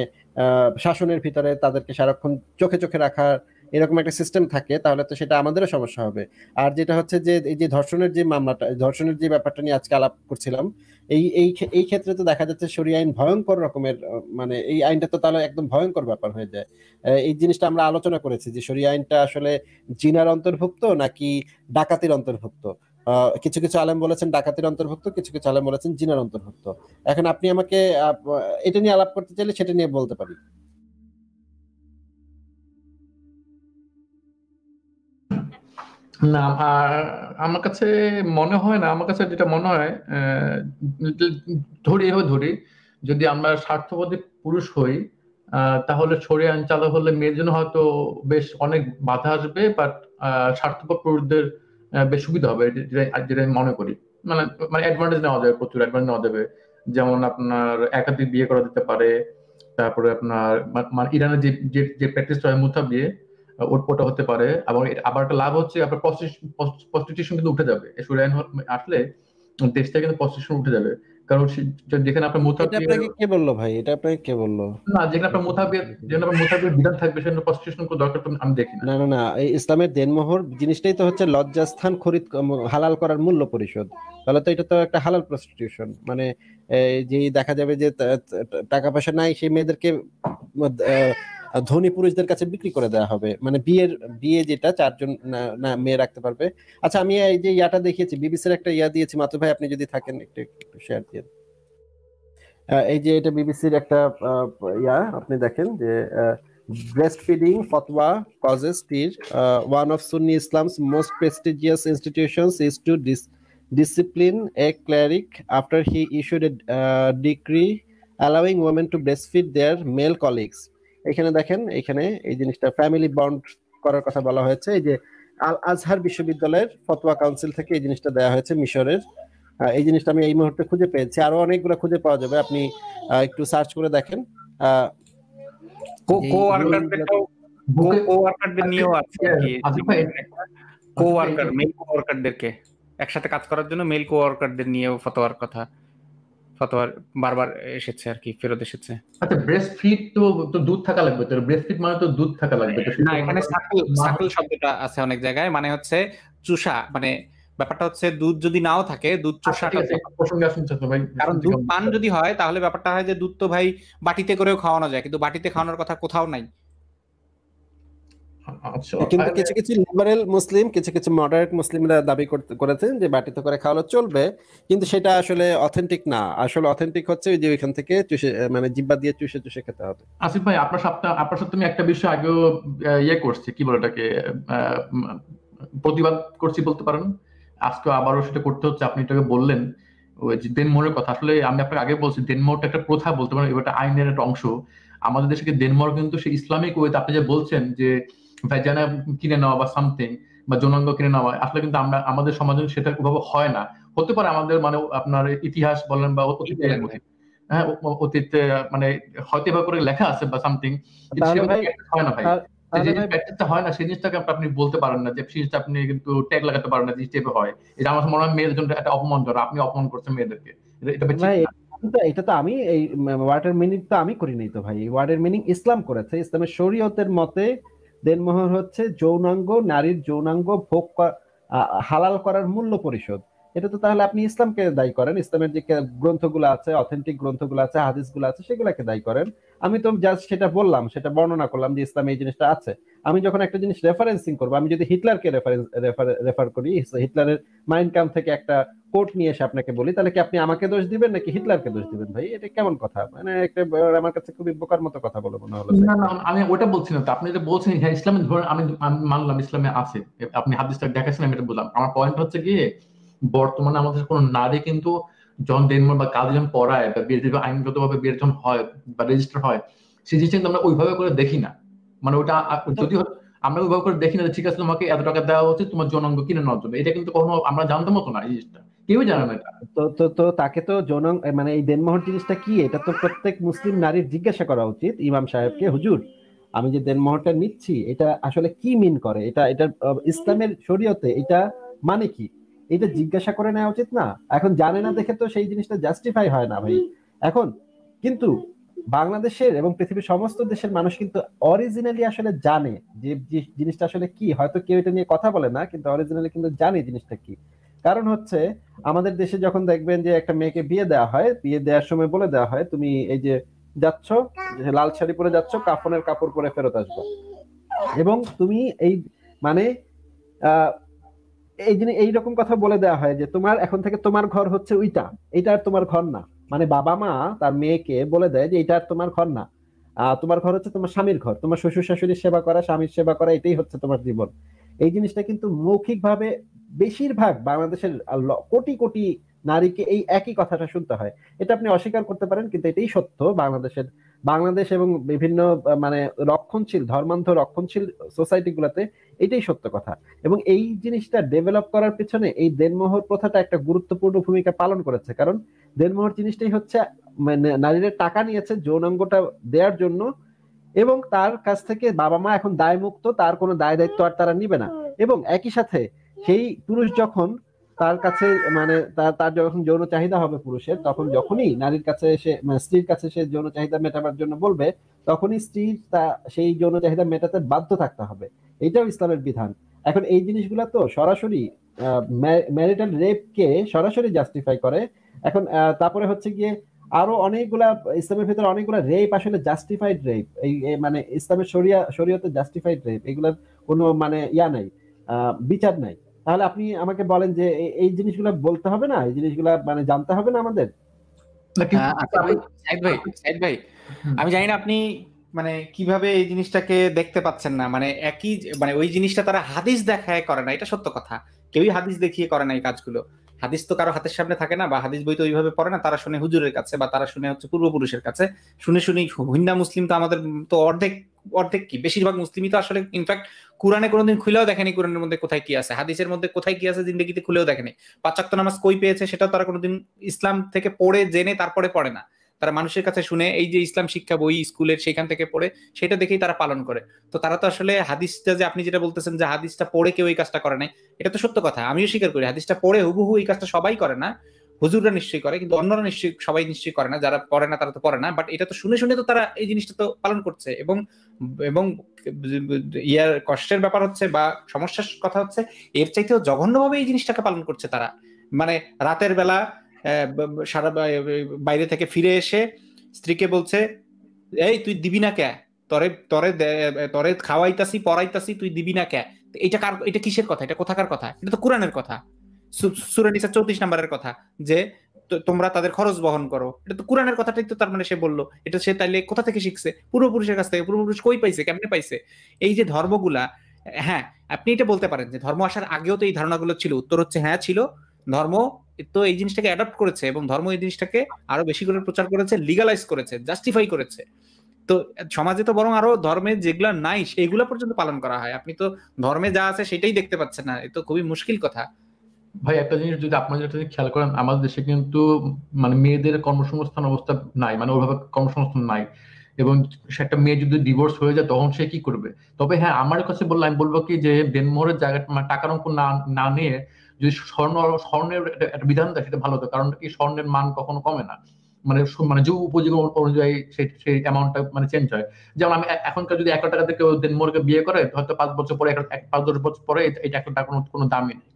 Speaker 3: শাসনের ভিতরে তাদেরকে সারাক্ষণ চোখে চোখে রাখার এরকম একটা সিস্টেম থাকে, তাহলে তো সেটা আমাদেরও সমস্যা হবে। আর যেটা হচ্ছে যে এই যে ধর্ষণের যে মামলাটা, ধর্ষণের যে ব্যাপারটা নিয়ে আজকে আলাপ করছিলাম, এই ক্ষেত্রে তো দেখা যাচ্ছে শরিয়া আইন ভয়ঙ্কর রকমের, মানে এই আইনটা তো তাহলে একদম ভয়ঙ্কর ব্যাপার হয়ে যায়। এই জিনিসটা আমরা আলোচনা করেছি যে শরিয়া আইনটা আসলে জিনার অন্তর্ভুক্ত নাকি ডাকাতির অন্তর্ভুক্ত। কিছু কিছু আলেম বলেছেন ডাকাতির অন্তর্ভুক্ত, কিছু কিছু আলেম বলেছেন জিনার অন্তর্ভুক্ত। এখন আপনি আমাকে এটা নিয়ে আলাপ করতে চাইলে সেটা নিয়ে বলতে পারি।
Speaker 7: না, আমার কাছে মনে হয় না। আমার কাছে যেটা মনে হয়, ধরি যদি আমরা স্বার্থবাদী পুরুষ হই, তাহলে শরিয়া আইন চালু হলে মেয়ের জন্য হয়তো বেশ অনেক বাধা আসবে, বাট স্বার্থপর পুরুষদের বেশ সুবিধা হবে, যেটা আমি মনে করি। মানে মানে অ্যাডভান্টেজ নেওয়া যাবে, প্রচুর অ্যাডভান্টেজ নেওয়া যাবে। যেমন আপনার একাধিক বিয়ে করা যেতে পারে। তারপরে আপনার মানে ইরানের যে যে যে প্র্যাকটিসটা হয় মুথা বিয়ে, ওটা হতে পারে। এবং আবার একটা লাভ হচ্ছে, আপনার প্রস্টিটিউশন কিন্তু উঠে যাবে। এই শরিয়া আইন আসলে দেশ থেকে কিন্তু প্রস্টিটিউশন উঠে যাবে। কারণ যেখানে আপনার মুথা
Speaker 3: এটা
Speaker 7: বিয়ে,
Speaker 3: আপনাকে কে বললো ভাই? এটা আপনাকে কে বললো?
Speaker 7: না, যেখানে আপনার মুথা বিয়ের বিধান থাকবে, সেখানে প্রস্টিটিউশন কোনো দরকার তো আমি দেখি না।
Speaker 3: না না না, এই ইসলামের দেনমোহর জিনিসটাই তো হচ্ছে লজ্জাস্থান খরিদ হালাল করার মূল্য পরিশোধ। তাহলে তো এটা তো একটা হালাল প্রস্টিটিউশন। মানে যে দেখা যাবে যে টাকা পয়সা নাই সেই মেয়েদেরকে ধনী পুরুষদের কাছে বিক্রি করে দেওয়া হবে। মানে বিয়ে যেটা চারজন না মেয়ে রাখতে পারবে। আচ্ছা, আমি এই যে ইয়াটা দেখিয়েছি, বিবিসির একটা ইয়া দিয়েছি, মাতু ভাই আপনি যদি থাকেন একটু শেয়ার দিয়ে। এই যে এটা বিবিসির একটা ইয়া, আপনি দেখেন যে breastfeeding fatwa causes tear. One of Sunni Islam's most prestigious institutions is to discipline a cleric after he issued a decree allowing women to breastfeed their male colleagues. এখানে দেখেন, এখানে এই জিনিসটা ফ্যামিলি বন্ড করার কথা বলা হয়েছে। এই যে আল আজহার বিশ্ববিদ্যালয়ের ফতোয়া কাউন্সিল থেকে এই জিনিসটা দেওয়া হয়েছে মিশরের। এই জিনিসটা আমি এই মুহূর্তে খুঁজে পেয়েছি, আরো অনেকগুলো খুঁজে পাওয়া যাবে, আপনি একটু সার্চ করে দেখেন।
Speaker 2: কো-ওয়ার্কারদের নিয়েও আছে আর কি,
Speaker 7: আসিফ ভাই,
Speaker 2: কো-ওয়ার্কার, মেল কো-ওয়ার্কারদেরকে একসাথে কাজ করার জন্য মেল কো-ওয়ার্কারদের নিয়েও ফতোয়ার বারবার এসেছে আর কি, ফেরত এসেছে।
Speaker 7: আচ্ছা, ব্রেস্ট ফিড তো দুধ থাকা লাগবে, তো ব্রেস্ট ফিড মানে তো দুধ থাকা লাগবে। তো
Speaker 2: না, এখানে সাকল শব্দটা আছে অনেক জায়গায়, মানে হচ্ছে চুষা, মানে ব্যাপারটা হচ্ছে দুধ যদি নাও থাকে, দুধ চুষাটা,
Speaker 7: প্রসঙ্গে আসুন ভাই।
Speaker 2: কারণ দুধ পান যদি হয় তাহলে ব্যাপারটা হয় যে দুধ তো ভাই বাটিতে করেও খাওয়ানো যায়, কিন্তু বাটিতে খাওয়ানোর কথা কোথাও নাই।
Speaker 3: কিন্তু কিছু কিছু লিবারেল মুসলিম, কিছু কিছু মডারেট মুসলিমরা দাবি করেছেন যে বাটিতে করে খাওয়ানো চলবে, কিন্তু সেটা আসলে অথেন্টিক না। আসলে অথেন্টিক হচ্ছে যে ওইখান থেকে চুষে, মানে জিব্বা দিয়ে চুষে চুষে খেতে হবে।
Speaker 7: আসিফ ভাই, আপনার সাথে আমি একটা বিষয় আগেও ইয়ে করছি, কি বলে এটাকে, প্রতিবাদ করছি বলতে পারেন। আজকে আবারও সেটা করতে হচ্ছে। আপনি এটাকে বললেন ওই যে ডেনমোরের কথা। আসলে আমি আপনাকে আগে বলছি, ডেনমোরটা একটা প্রথা বলতে পারেন, এটা আইনের একটা অংশ। আমাদের দেশে ডেনমার্ক কিন্তু সেই ইসলামিক ওয়েতে, আপনি যে বলছেন যে ভ্যাজানা কিনে নেওয়া বা সামথিং, বা যৌনাঙ্গ কিনে নেওয়া, আসলে কিন্তু আমাদের সমাজে সেটা ওভাবে হয় না। হতে পারে আমাদের মানে আপনার ইতিহাস বলেন বা হ্যাঁ, অতীতে মানে হয়তো এভাবে করে লেখা আছে বা সামথিং, হয় না ভাই। যে প্র্যাকটিসটা হয় না, সেই জিনিসটাকে আপনি বলতে পারেন না, যে জিনিসটা আপনি কিন্তু ট্যাগ লাগাতে পারেন না, জিনিসটা এভাবে হয়। এটা আমার মনে হয় মেয়েদের জন্য একটা অপমানজনক। আপনি অপমান করছেন মেয়েদেরকে, এটা
Speaker 3: এটা তো আমি এই ওয়ার্ডের মিনিং তো আমি করি নাই তো ভাই, ওয়ার্ডের মিনিং ইসলাম করেছে। ইসলামের শরীয়তের মতে দেনমোহর হচ্ছে যৌনাঙ্গ, নারীর যৌনাঙ্গ ভোগ হালাল করার মূল্য পরিশোধ। এটা তো তাহলে আপনি ইসলামকে দায়ী করেন, ইসলামের যে গ্রন্থগুলো আছে, অথেন্টিক গ্রন্থগুলো আছে, হাদিসগুলো আছে, সেগুলোকে দায়ী করেন। আমি তো জাস্ট সেটা বললাম, সেটা বর্ণনা করলাম যে ইসলামে এই জিনিসটা আছে। আমি যখন একটা জিনিস রেফারেন্সিং করবো, আমি যদি হিটলারকে রেফার করি, হিটলারের মাইন কাম্প থেকে একটা কোট নিয়ে এসে আপনাকে বলি, তাহলে কি আপনি আমাকে দোষ দিবেন নাকি হিটলারকে দোষ দিবেন? ভাই এটা কেমন কথা? মানে একটা আমার কাছে খুবই বোকার মতো কথা বলে মনে হলো।
Speaker 7: না না, আমি ওটা বলছি না তো। আপনি যে বলছেন হ্যাঁ ইসলামে, ধরুন আমি মানলাম ইসলামে আছে, আপনি হাদিসটা দেখাচ্ছেন, আমি এটা বললাম। আমার পয়েন্ট হচ্ছে গিয়ে, বর্তমানে আমাদের কোনো নারী কিন্তু যখন ডেনমার্ক বা কাজে যখন পড়ায় বা বিয়ে আইনগত ভাবে বিয়ে যখন হয় বা রেজিস্টার হয়, সেই জিনিসটা কিন্তু আমরা ওইভাবে করে দেখি না। মানে ওটা যদি আমরা ওইভাবে করে দেখি না, ঠিক আছে তোমাকে এত টাকা দেওয়া হচ্ছে তোমার যৌনাঙ্গ কিনে নেওয়ার জন্য, এটা কিন্তু কখনো আমরা জানতাম মতো না। এই জিনিসটা কেউই জানে না।
Speaker 3: তো তো তো তাকে তো যৌনাঙ্গ, মানে এই দেনমোহর জিনিসটা কি, এটা তো প্রত্যেক মুসলিম নারীর জিজ্ঞাসা করা উচিত ইমাম সাহেবকে, হুজুর আমি যে দেনমোহরটা নিচ্ছি এটা আসলে কি মিন করে, এটা ইসলামের শরীয়তে এটা মানে কি, এটা জিজ্ঞাসা করে নেওয়া উচিত না? এখন জানে না দেখে তো সেই জিনিসটা জাস্টিফাই হয় না ভাই। এখন কিন্তু বাংলাদেশের এবং পৃথিবীর সমস্ত দেশের মানুষ কিন্তু অরিজিনালি আসলে জানে যে জিনিসটা আসলে কি। হয়তো কেউ এটা নিয়ে কথা বলে না, কিন্তু অরিজিনালি কিন্তু জানে জিনিসটা কি। কারণ হচ্ছে আমাদের দেশে যখন দেখবেন যে একটা মেয়েকে বিয়ে দেওয়া হয়, বিয়ে দেওয়ার সময় বলে দেওয়া হয় তুমি এই যে যাচ্ছ, লাল শাড়ি পরে যাচ্ছ, কাফনের কাপড় পরে ফেরত আসবে, এবং তুমি এই মানে এই জিনিস এইরকম কথা বলে দেওয়া হয় যে তোমার এখন থেকে তোমার ঘর হচ্ছে ওইটা, এটা আর তোমার ঘর না। মানে বাবা মা তার মেয়েকে বলে দেয় যে এটা আর তোমার ঘর না, তোমার ঘর হচ্ছে তোমার স্বামীর ঘর, তোমার শ্বশুর শাশুড়ির সেবা করা, স্বামীর সেবা করা, এটাই হচ্ছে তোমার জীবন। এই জিনিসটা কিন্তু মৌখিকভাবে বেশিরভাগ বাংলাদেশের কোটি কোটি নারীকে এই একই কথাটা শুনতে হয়। এটা আপনি অস্বীকার করতে পারেন, কিন্তু এটাই সত্য। বাংলাদেশ এবং বিভিন্ন মানে ধর্মান্ধ রক্ষণশীল সোসাইটি গুলাতে এটাই সত্য কথা। এবং এই জিনিসটা ডেভেলপ করার পিছনে এই দেনমোহর প্রথাটা একটা গুরুত্বপূর্ণ ভূমিকা পালন করেছে। কারণ দেনমোহর জিনিসটাই হচ্ছে মানে নারীরা টাকা নিয়েছে যৌনাঙ্গটা দেওয়ার জন্য, এবং তার কাছ থেকে বাবা মা এখন দায় মুক্ত, তার কোনো দায় দায়িত্ব আর তারা নিবে না। এবং একই সাথে সেই পুরুষ যখন তার কাছে মানে তার যখন যৌন চাহিদা হবে পুরুষের, তখন যখনই নারীর কাছে এসে মানে স্ত্রীর কাছে সে যৌন চাহিদা মেটাবার জন্য বলবে, তখনই স্ত্রী সেই যৌন চাহিদা মেটাতে বাধ্য থাকতে হবে। এটাও ইসলামের বিধান। এখন এই জিনিসগুলা তো সরাসরি ম্যারিটাল রেপকে সরাসরি জাস্টিফাই করে। এখন তারপরে হচ্ছে গিয়ে আরো অনেকগুলা ইসলামের ভিতরে অনেকগুলা রেপ আসলে জাস্টিফাইড রেপ, মানে ইসলামের শরীয়তে জাস্টিফাইড রেপ, এগুলার কোনো মানে নাই, বিচার নাই। তাহলে আপনি আমাকে বলেন যে এই জিনিসগুলা বলতে হবে না, এই জিনিসগুলা মানে জানতে হবে না আমাদের?
Speaker 2: সাইদ ভাই, আমি জানি না আপনি মানে কিভাবে এই জিনিসটাকে দেখতে পাচ্ছেন না। মানে একই মানে ওই জিনিসটা তারা হাদিস দেখায় করে না, এটা সত্য কথা। কেউই হাদিস দেখিয়ে করে না এই কাজগুলো। হাদিস তো কারো হাতের সামনে থাকে না, বা হাদিস বই তো ওইভাবে পড়ে না। তারা শুনে হুজুরের কাছে, বা তারা শুনে হচ্ছে পূর্বপুরুষের কাছে। শুনে হিন্দা মুসলিম তো আমাদের তো অর্ধেক কি বেশিরভাগ মুসলিমই তো আসলে ইনফ্যাক্ট কোরআনে কোনোদিন খুলেও দেখেনি কোরআনের মধ্যে কোথায় কি আছে, হাদিসের মধ্যে কোথায় কি আছে জিন্দেগিতে খুলেও দেখেনি। 5 ওয়াক্ত নামাজ কই পেয়েছে সেটাও তারা কোনোদিন ইসলাম থেকে পড়ে জেনে তারপরে পড়ে না। তারা মানুষের কাছে শুনে, এই যে ইসলাম শিক্ষা বই স্কুলের সেখান থেকে পড়ে সেটা দেখেই তারা পালন করে। তো তারা তো আসলে হাদিসটা, যে আপনি যেটা বলতেছেন যে হাদিসটা পড়ে কেউ এই কাজটা করে নাই, এটা তো সত্য কথা, আমিও স্বীকার করি। হাদিসটা পড়ে হুবহু এই কাজটা সবাই করে না, হুজুররা নিশ্চয়ই করে, কিন্তু অন্যরা সবাই নিশ্চয়ই করে না। যারা পড়ে না তারা তো পড়ে না, বাট এটা তো শুনে তো তারা এই জিনিসটা তো পালন করছে। এবং ইয়ার কষ্টের ব্যাপার হচ্ছে বা সমস্যার কথা হচ্ছে, এর চাইতেও জঘন্যভাবে এই জিনিসটাকে পালন করছে তারা। মানে রাতের বেলা সারা বাইরে থেকে ফিরে এসে স্ত্রীকে বলছে, এই তুই দিবি না কে, তরে খাওয়াইতাছি পড়াইতাছি, তুই দিবি না কে? এটা কিসের কথা? এটা কোথাকার কথা? এটা তো কোরআনের কথা, সূরা নিসা 34 নম্বরের কথা, যে তোমরা তাদের খরচ বহন করো। এটা তো কোরআনের কথাটাই তো তার মানে সে বললো। এটা সে তাইলে কোথা থেকে শিখছে? পূর্বপুরুষের কাছ থেকে। পূর্বপুরুষ কই পাইছে, কেমনে পাইছে? এই যে ধর্মগুলা, হ্যাঁ আপনি এটা বলতে পারেন যে ধর্ম আসার আগেও তো এই ধারণাগুলো ছিল। উত্তর হচ্ছে হ্যাঁ ছিল। ধর্ম তো এই জিনিসটাকে অ্যাডাপ্ট করেছে, এবং ধর্ম এই জিনিসটাকে আরো বেশি করে প্রচার করেছে, লিগালাইজ করেছে, জাস্টিফাই করেছে। তো সমাজে তো বরং আরো ধর্মে যেগুলা নাই সেগুলা পর্যন্ত পালন করা হয়। আপনি তো ধর্মে যা আছে সেটাই দেখতে পাচ্ছেন না, এটা তো খুবই মুশকিল কথা।
Speaker 7: ভাই একটা জিনিস যদি আপনারা যেটা খেয়াল করেন, আমাদের দেশে কিন্তু মানে মেয়েদের কর্মসংস্থান অবস্থা নাই, মানে ওইভাবে কর্মসংস্থান নাই। এবং সে একটা মেয়ে যদি ডিভোর্স হয়ে যায় তখন সে কি করবে? তবে হ্যাঁ, আমার কাছে বললে আমি বলবো কি, যে দেনমোহরের জায়গাটা মানে টাকার অঙ্ক না নিয়ে যদি স্বর্ণের একটা বিধান দেয় সেটা ভালো হতো। কারণ কি, স্বর্ণের মান কখনো কমে না, মানে মানে যুগ উপযোগী অনুযায়ী সেই অ্যামাউন্টটা মানে চেঞ্জ হয়। যেমন আমি এখনকার যদি 1 লাখ টাকা দিয়ে কেউ দেনমোহরকে বিয়ে করে, হয়তো 5 বছর পরে 5-10 বছর পরে এটা 1 লাখ টাকা কোনো দামই নেই।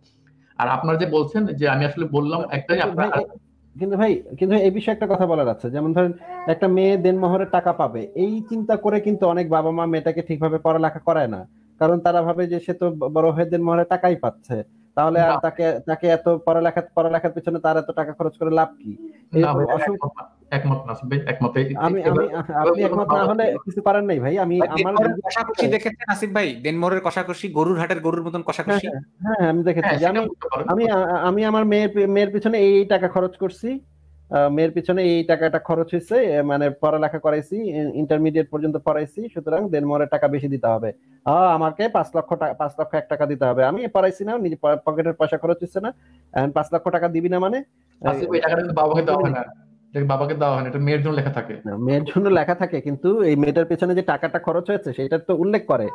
Speaker 7: আর আপনারা যে বলছেন যে আমি আসলে বললাম একটাই,
Speaker 3: কিন্তু এই বিষয়ে একটা কথা বলার আছে। যেমন ধরেন একটা মেয়ে দেনমোহরের টাকা পাবে, এই চিন্তা করে কিন্তু অনেক বাবা মা মেয়েটাকে ঠিকভাবে পড়ালেখা করায় না। কারণ তারা ভাবে যে সে তো বড় হয়ে দেনমোহরের টাকাই পাচ্ছে, তাহলে আর তাকে এত পড়ালেখার পিছনে তার এত টাকা খরচ করে লাভ কি?
Speaker 7: একমত না ভাই, একমত।
Speaker 3: আপনি একমত না হলে কিছু করার নাই ভাই। আমি আমার
Speaker 2: কষাকষি দেখেছেন আসিফ ভাই? দেনমোহরের কষাকষি, গরুর হাটের গরুর মতন কষাকষি।
Speaker 3: হ্যাঁ আমি দেখেছি। আমি আমার মেয়ের পিছনে এই টাকা খরচ করছি, মেয়ের পিছনে এই টাকাটা খরচ হয়েছে, মানে পড়ালেখা করাইছি, ইন্টারমিডিয়েট পর্যন্ত পড়াইছি, সুতরাং দেনমোহরের টাকা বেশি দিতে হবে। আমাকে 5 লক্ষ 1 টাকা দিতে হবে। আমি পড়াইছি না, নিজে পকেটের পয়সা খরচ হচ্ছে না, 5 লক্ষ টাকা দিবি না মানে?
Speaker 7: বাবাকে দেওয়া হয় না, এটা মেয়ের জন্য লেখা থাকে।
Speaker 3: মেয়ের জন্য লেখা থাকে, কিন্তু এই মেয়েটার পেছনে যে টাকাটা খরচ হয়েছে সেটার তো উল্লেখ করে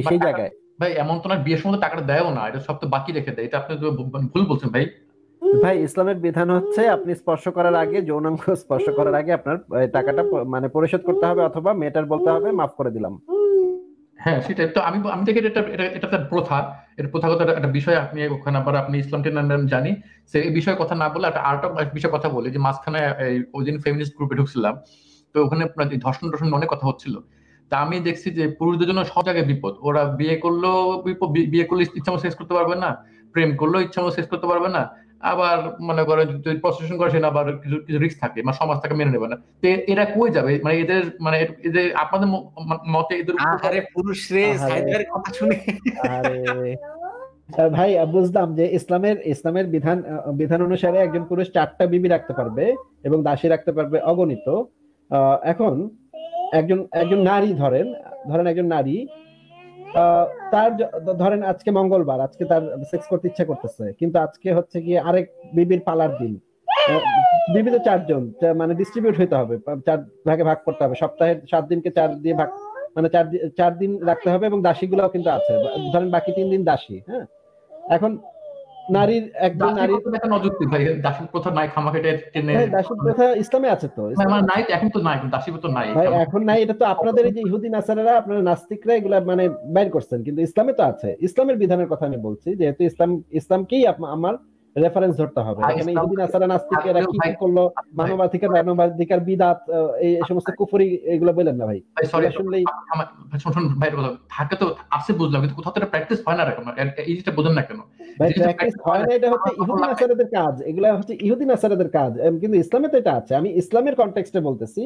Speaker 3: সেই জায়গায়।
Speaker 7: ভাই এমন তো না বিয়ের সময় টাকাটা দেয়ও না, এটা সব তো বাকি রেখে দেয়। এটা আপনি ভুল বলছেন ভাই।
Speaker 3: ভাই ইসলামের বিধান হচ্ছে আপনি স্পর্শ করার আগে, যৌনাঙ্গ স্পর্শ করার আগে আপনার টাকাটা মানে পরিশোধ করতে হবে, অথবা মেয়েটার বলতে হবে মাফ করে দিলাম।
Speaker 7: হ্যাঁ সেটাই তো আমি দেখি এটা একটা প্রথা, এটা প্রথাগত একটা বিষয়। আপনি ওখানে আবার আপনি ইসলামকে জানি সে এই বিষয়ে কথা না বলে আরেকটা বিষয়ে কথা বলি, যে মাঝখানে ওই দিন ফেমিনিস্ট গ্রুপে ঢুকছিলাম, তো ওখানে ধর্ষণ অনেক কথা হচ্ছিল। তা আমি দেখছি যে পুরুষদের জন্য সব জায়গায় বিপদ। ওরা বিয়ে করলে ইচ্ছা মতো শেষ করতে পারবে না, প্রেম করলেও ইচ্ছা মতো শেষ করতে পারবে না, আবার মনে করেন যদি প্রস্টিটিউশন করে সেটা আবার কিছু কিছু রিস্ক থাকে, মানে সমাজ তাকে মেনে নেবে না। তো এরা কই যাবে, মানে এদের মানে এদের আপনাদের মতে এদের
Speaker 2: আরে পুরুষ রে,
Speaker 8: আহারে।
Speaker 2: সাইদ ভাইয়ের কথা শুনে
Speaker 8: আরে ভাই, বুঝলাম যে ইসলামের বিধান অনুসারে একজন পুরুষ 4টা বিবি রাখতে পারবে এবং দাসী রাখতে পারবে অগণিত। এখন একজন নারী ধরেন একজন নারী, তার ধরেন আজকে মঙ্গলবার, আজকে তার সেক্স করতে ইচ্ছা করতেছে, কিন্তু আজকে হচ্ছে গিয়ে আরেক বিবির পালার দিন। বিবি তো 4 জন, মানে ডিস্ট্রিবিউট হইতে হবে, 4 ভাগে ভাগ করতে হবে, সপ্তাহের 7 দিনকে 4 দিয়ে ভাগ, মানে 4 দিন রাখতে হবে, এবং দাসী গুলাও কিন্তু আছে, ধরেন বাকি 3 দিন দাসী। হ্যাঁ, এখন নারীর একজন নারী,
Speaker 7: একটা অযুক্তি ভাই, দাসী প্রথা নাই খামাখা টেনে,
Speaker 8: দাসী প্রথা ইসলামে আছে তো,
Speaker 7: মানে নাই তো, এখন তো নাই, দাসী তো নাই
Speaker 8: ভাই এখন নাই, এটা তো আপনাদের এই যে ইহুদি নাসারারা, আপনারা নাস্তিকরা এগুলা মানে বাইর করছেন, কিন্তু ইসলামে তো আছে। ইসলামের বিধানের কথা আমি বলছি, যেহেতু ইসলামকেই আমার রেফারেন্স ধরতে হবে। এখানে ইহুদি নাসারা নাস্তিকেরা কি কি করলো, মানবাধিকার বিদাত, এই সমস্ত কুফরি, এগুলো বলেন না ভাই।
Speaker 7: সরি
Speaker 8: শুনলেই
Speaker 7: শুনুন ভাই, থাকে তো আছে বুঝলাম, কিন্তু কোথাও তো প্র্যাকটিস হয় না এরকম, এই জিনিসটা বোঝেন না কেন?
Speaker 8: ভাই প্র্যাকটিস হয় না, এটা হচ্ছে ইহুদি নাসারাদের কাজ, এগুলা হচ্ছে ইহুদি নাসারাদের কাজ, কিন্তু ইসলামে তো এটা আছে। আমি ইসলামের কনটেক্সটে বলতেছি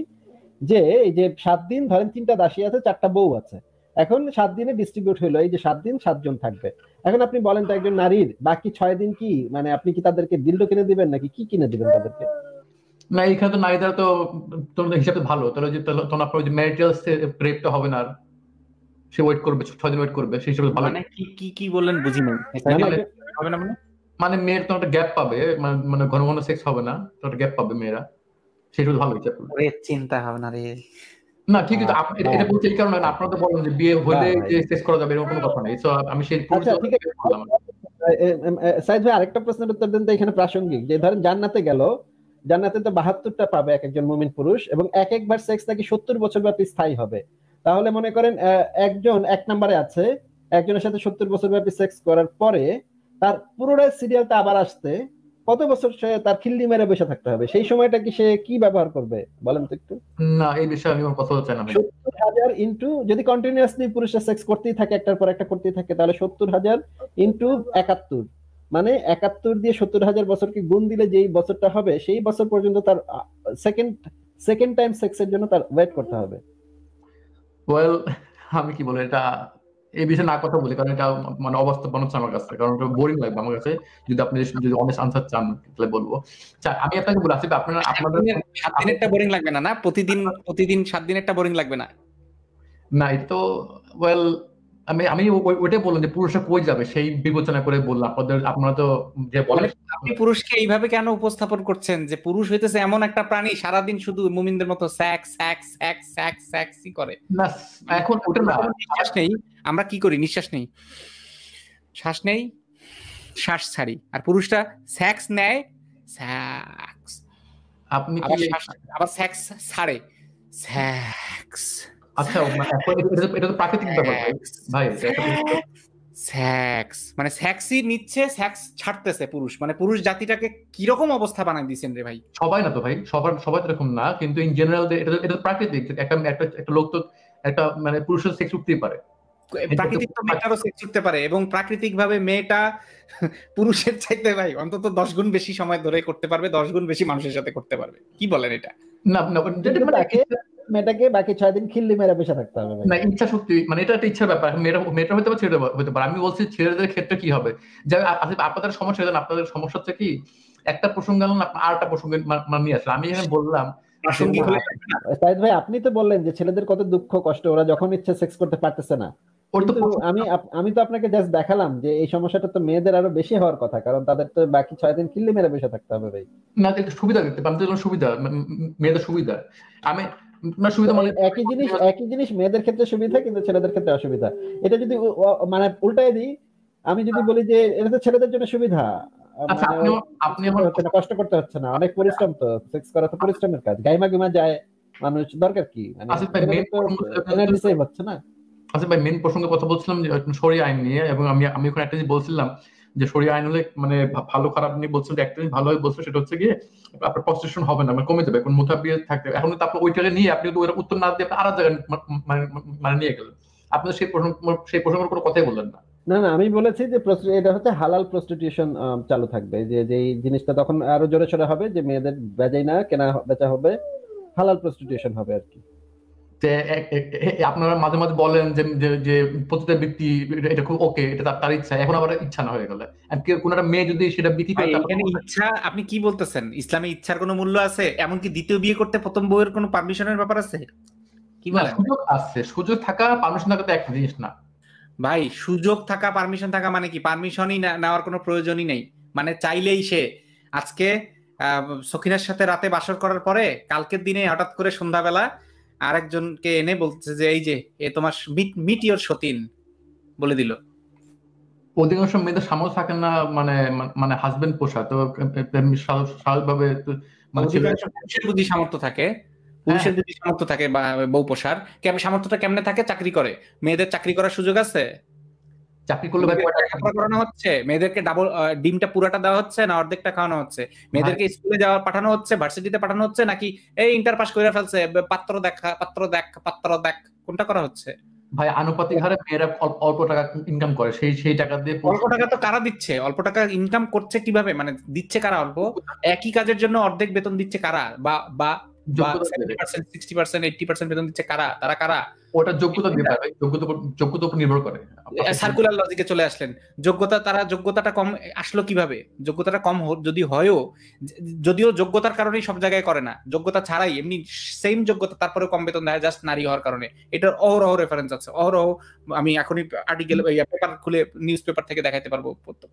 Speaker 8: যে এই যে 7 দিন ধরেন 3টা দাসী আছে, 4টা বউ আছে, এখন 7 দিনে ডিস্ট্রিবিউট হইলো, এই যে 7 দিন 7 জন থাকবে। এখন আপনি বলেন তো, একজন নারীর বাকি 6 দিন কি, মানে আপনি কি তাদেরকে দিল্ডো কিনে দিবেন নাকি কি কিনে দিবেন তাদেরকে?
Speaker 7: না, এখানে তো নারীদের তো তোমাদের হিসাবে ভালো, তাহলে যে তখন আপনার যে ম্যারিটাল রেপটা হবে না, সে ওয়েট করবে 6 দিন ওয়েট করবে, সেই হিসাবে ভালো।
Speaker 2: মানে কি কি কি বললেন বুঝি নাই। হবে না
Speaker 7: মানে মেয়ের তো একটা গ্যাপ পাবে, মানে ঘন ঘন সেক্স হবে না, তো একটা গ্যাপ পাবে মেয়েরা, সেটা ভালো হিসাব করবে।
Speaker 2: ওরে চিন্তা হবে না রে।
Speaker 7: না ঠিক আছে, এটা বলতে এই কারণে আপনারা তো বলেন যে বিয়ে হলে যে সেক্স করা যাবে এরকম কোনো কথা নেই, তো আমি সেই
Speaker 8: আচ্ছা ঠিক আছে, সাইদ ভাই আরেকটা প্রশ্নের উত্তর দেন তো এখানে প্রাসঙ্গিক, যে ধরেন জান্নাতে গেল, জান্নাতে তো 72টা পাবে এক একজন মুমিন পুরুষ, এবং এক একবার সেক্স নাকি 70 বছর ব্যাপী স্থায়ী হবে। তাহলে মনে করেন একজন 1 নম্বরে আছে, একজনের সাথে 70 বছর ব্যাপী সেক্স করার পরে তার পুরোটা সিরিয়ালটা আবার আসতে কত বছর সে তার খিল্লি মেরে বসে থাকতে হবে? সেই সময়টা কি সে কি ব্যবহার করবে বলেন তো একটু।
Speaker 7: না, এই বিষয়ে আমি কথা বলতে চাই না ভাই।
Speaker 8: 70,000 ইন্টু, যদি কন্টিনিউয়াসলি পুরুষরা সেক্স করতেই থাকে, একটার পর একটা করতেই থাকে, তাহলে 70,000 ইন্টু 71, মানে 71 দিয়ে 70,000 বছরকে গুণ দিলে যেই বছরটা হবে, সেই বছর পর্যন্ত তার সেকেন্ড টাইম সেক্সের জন্য তার ওয়েট করতে হবে।
Speaker 7: ওয়েল, আমি কি বলবো, এটা এই বিষয়ে না কথা বলি, কারণ এটা মানে অবাস্তব মনে হচ্ছে আমার কাছে, কারণ এটা বোরিং লাগবে আমার কাছে। যদি আপনি যদি অনেস্ট আনসার চান তাহলে বলবো। আমি আপনাকে বলি আসিফ, আপনাদের
Speaker 2: 7 দিনেরটা বোরিং লাগবে না? না প্রতিদিন 7 দিনেরটা বোরিং লাগবে না?
Speaker 7: না, এটা তো ওয়েল, আমি ওইটাই বললাম যে পুরুষরা কই যাবে সেই বিবেচনা করে বললাম। আপনারা তো যে বলেন,
Speaker 2: আপনি পুরুষকে এইভাবে কেন উপস্থাপন করছেন যে পুরুষ হইতেছে এমন একটা প্রাণী সারাদিন শুধু মুমিনদের মতো স্যাক্সই করে?
Speaker 7: না এখন ওটা না,
Speaker 2: নিঃশ্বাস নেই, আমরা কি করি? নিঃশ্বাস নেই, শ্বাস নেই, শ্বাস ছাড়ি, আর পুরুষটা স্যাক্স নেয়, স্যাক্স,
Speaker 7: আপনি কি
Speaker 2: আবার স্যাক্স ছাড়ে, স্যাক্স।
Speaker 7: আচ্ছা, এটা তো প্রাকৃতিক ব্যাপার ভাই।
Speaker 2: সেক্স মানে সেক্সই নিচ্ছে, সেক্স ছাড়তেছে পুরুষ, মানে পুরুষ জাতিটাকে কিরকম অবস্থা বানাই দিয়েছেন রে ভাই।
Speaker 7: সবাই না তো ভাই, সবাই তো এরকম না, কিন্তু ইন জেনারেল এটা প্রাকৃতিক। একটা লোক তো একটা মানে পুরুষের সেক্স উঠতেই পারে,
Speaker 2: প্রাকৃতিক তো মেয়েটারও সেক্স উঠতে পারে, এবং প্রাকৃতিক ভাবে মেয়েটা পুরুষের চাইতে ভাই অন্তত 10 গুণ বেশি সময় ধরে করতে পারবে, 10 গুণ বেশি মানুষের সাথে করতে পারবে। কি বলেন এটা?
Speaker 7: না
Speaker 8: মেয়েটাকে বাকি 6 দিন খিল্লি মেরে বসে থাকতে হবে
Speaker 7: না, ইচ্ছা শক্তি, মানে এটা একটা ইচ্ছার ব্যাপার। মেয়েটা হতে পারে, ছেলে হতে পারে। আমি বলছি ছেলেদের ক্ষেত্রে কি হবে, যে আপনাদের সমস্যা, আপনাদের সমস্যা হচ্ছে কি, একটা প্রসঙ্গ গেল না, আর একটা প্রসঙ্গ নিয়ে আসলে আমি এখানে বললাম
Speaker 8: সাইদ ভাই, আপনি তো বললেন যে ছেলেদের কত দুঃখ কষ্ট, ওরা যখন ইচ্ছে সেক্স করতে পারতেছে না। আমি তো আপনাকে জাস্ট দেখালাম যে এই সমস্যাটা তো মেয়েদের আরো বেশি হওয়ার কথা, কারণ তাদের তো বাকি 6 দিন কিল্লি মেরে বসে থাকতে হবে ভাই।
Speaker 7: না, একটা সুবিধা দেখতে পান, সুবিধা মেয়েদের সুবিধা, আমি সুবিধা মানে
Speaker 8: একই জিনিস মেয়েদের ক্ষেত্রে সুবিধা, কিন্তু ছেলেদের ক্ষেত্রে অসুবিধা। এটা যদি মানে উল্টাই দিই, আমি যদি বলি যে এটা তো ছেলেদের জন্য সুবিধা, আপনি কষ্ট করতে হচ্ছে না, অনেক পরিশ্রম, তো সেক্স করা তো পরিশ্রমের কাজ, গাইমা গুমা যায় মানুষ, দরকার কি, মানে এনার্জি সেভ হচ্ছে না।
Speaker 7: আচ্ছা ভাই, মেন প্রসঙ্গে কথা বলছিলাম যে শরিয়া আইন নিয়ে, এবং আমি ওখানে একটা জিনিস বলছিলাম যে শরিয়া আইন হলে মানে ভালো খারাপ নিয়ে বলছিলাম, একটা জিনিস ভালো বলছো, সেটা হচ্ছে গিয়ে আপনার প্রস্টিটিউশন হবে না, মানে কমে যাবে। এখন মুতাবিয়ে থাকতে এখন তো আপনি ওইটাকে নিয়ে আপনি তো উত্তর না দিয়ে আপনি আর জায়গায় মানে নিয়ে গেলেন, আপনি সেই প্রসঙ্গের কোনো কথাই বললেন না।
Speaker 8: না না, আমি বলেছি যে এটা হচ্ছে হালাল প্রস্টিটিউশন চালু থাকবে, যে যেই জিনিসটা তখন আরো জোরে সোরে হবে, যে মেয়েদের বেজাই না কেনা বেচা হবে, হালাল প্রস্টিটিউশন হবে আর কি।
Speaker 7: যে আপনারা মাঝে মাঝে বলেন যে যে যে পতিতা বৃত্তি এটা খুব ওকে, এটা তার ইচ্ছা, এখন আবার ইচ্ছা না হয়ে গেলে, আর কোন একটা মেয়ে যদি সেটা বৃত্তি
Speaker 2: ভাই
Speaker 7: পায় তারপর
Speaker 2: এখানে ইচ্ছা, আপনি কি বলতেছেন? ইসলামে ইচ্ছার কোনো মূল্য আছে? এমনকি দ্বিতীয় বিয়ে করতে প্রথম বউয়ের কোনো পারমিশনের ব্যাপার আছে? কি
Speaker 7: না,
Speaker 2: বলেন
Speaker 7: সুযোগ আছে, সুযোগ থাকা পারমিশন থাকা তো একটা জিনিস না।
Speaker 2: ভাই? সুযোগ থাকা, পারমিশন থাকা মানে কি? পারমিশনই নেওয়ার কোনো প্রয়োজনই নেই, মানে চাইলেই সে আজকে সখিনার সাথে রাতে বাসর করার পরে কালকের দিনে হঠাৎ করে সন্ধ্যাবেলা আরেকজনকে এনে বলছে যে এই যে এ তোমার মিট ইওর সতীন বলে দিল।
Speaker 7: অধিকাংশ মেয়েদের সামর্থ্য থাকে না, মানে মানে হাজবেন্ড পোষা তো, স্বাভাবিকভাবে মানে ছেলে।
Speaker 2: অধিকাংশ পুরুষের বুদ্ধি সামর্থ্য থাকে,
Speaker 7: হ্যাঁ,
Speaker 2: পুরুষের বুদ্ধি সামর্থ্য থাকে বা বউ পোষার। সামর্থ্যটা কেমনে থাকে? চাকরি করে। মেয়েদের চাকরি করার সুযোগ আছে?
Speaker 7: চাকরি করলে ভাই
Speaker 2: মেয়েদেরকে লেখাপড়া করানো হচ্ছে? মেয়েদেরকে ডাবল ডিমটা পুরাটা দেওয়া হচ্ছে না অর্ধেকটা খাওয়ানো হচ্ছে? মেয়েদেরকে স্কুলে যাওয়া পাঠানো হচ্ছে, ভার্সিটিতে পাঠানো হচ্ছে, নাকি এই ইন্টার পাস করে ফেলছে পাত্র দেখা, পাত্র দেখ, কোনটা করা হচ্ছে?
Speaker 7: ভাই আনুপাতিক হারে মেয়েরা অল্প টাকা ইনকাম করে, সেই টাকা দিয়ে
Speaker 2: অল্প টাকা তো কারা দিচ্ছে? অল্প টাকা ইনকাম করছে কিভাবে, মানে দিচ্ছে কারা অল্প? একই কাজের জন্য অর্ধেক বেতন দিচ্ছে কারা? বা বা বা
Speaker 7: যোগ্যতা দেবে।
Speaker 2: 70%, 60%, 80% বেতন দিচ্ছে কারা? তারা কারা?
Speaker 7: ওটা যোগ্যতা দিয়ে পারে, যোগ্যতার উপর নির্ভর করে।
Speaker 2: সার্কুলার লজিকে চলে আসলেন। যোগ্যতা, তারা যোগ্যতাটা কম আসলো কিভাবে? যোগ্যতাটা কম যদি হয়ও, যদিও যোগ্যতার কারণেই সব জায়গায় করে না, যোগ্যতা ছাড়াই এমনি সেম যোগ্যতা তারপরে কম বেতন দেয় জাস্ট নারী হওয়ার কারণে। এটার অহরহ রেফারেন্স আছে, অহরহ। আমি এখনই আর্টিকেল পেপার খুলে নিউজ পেপার থেকে দেখাইতে পারবো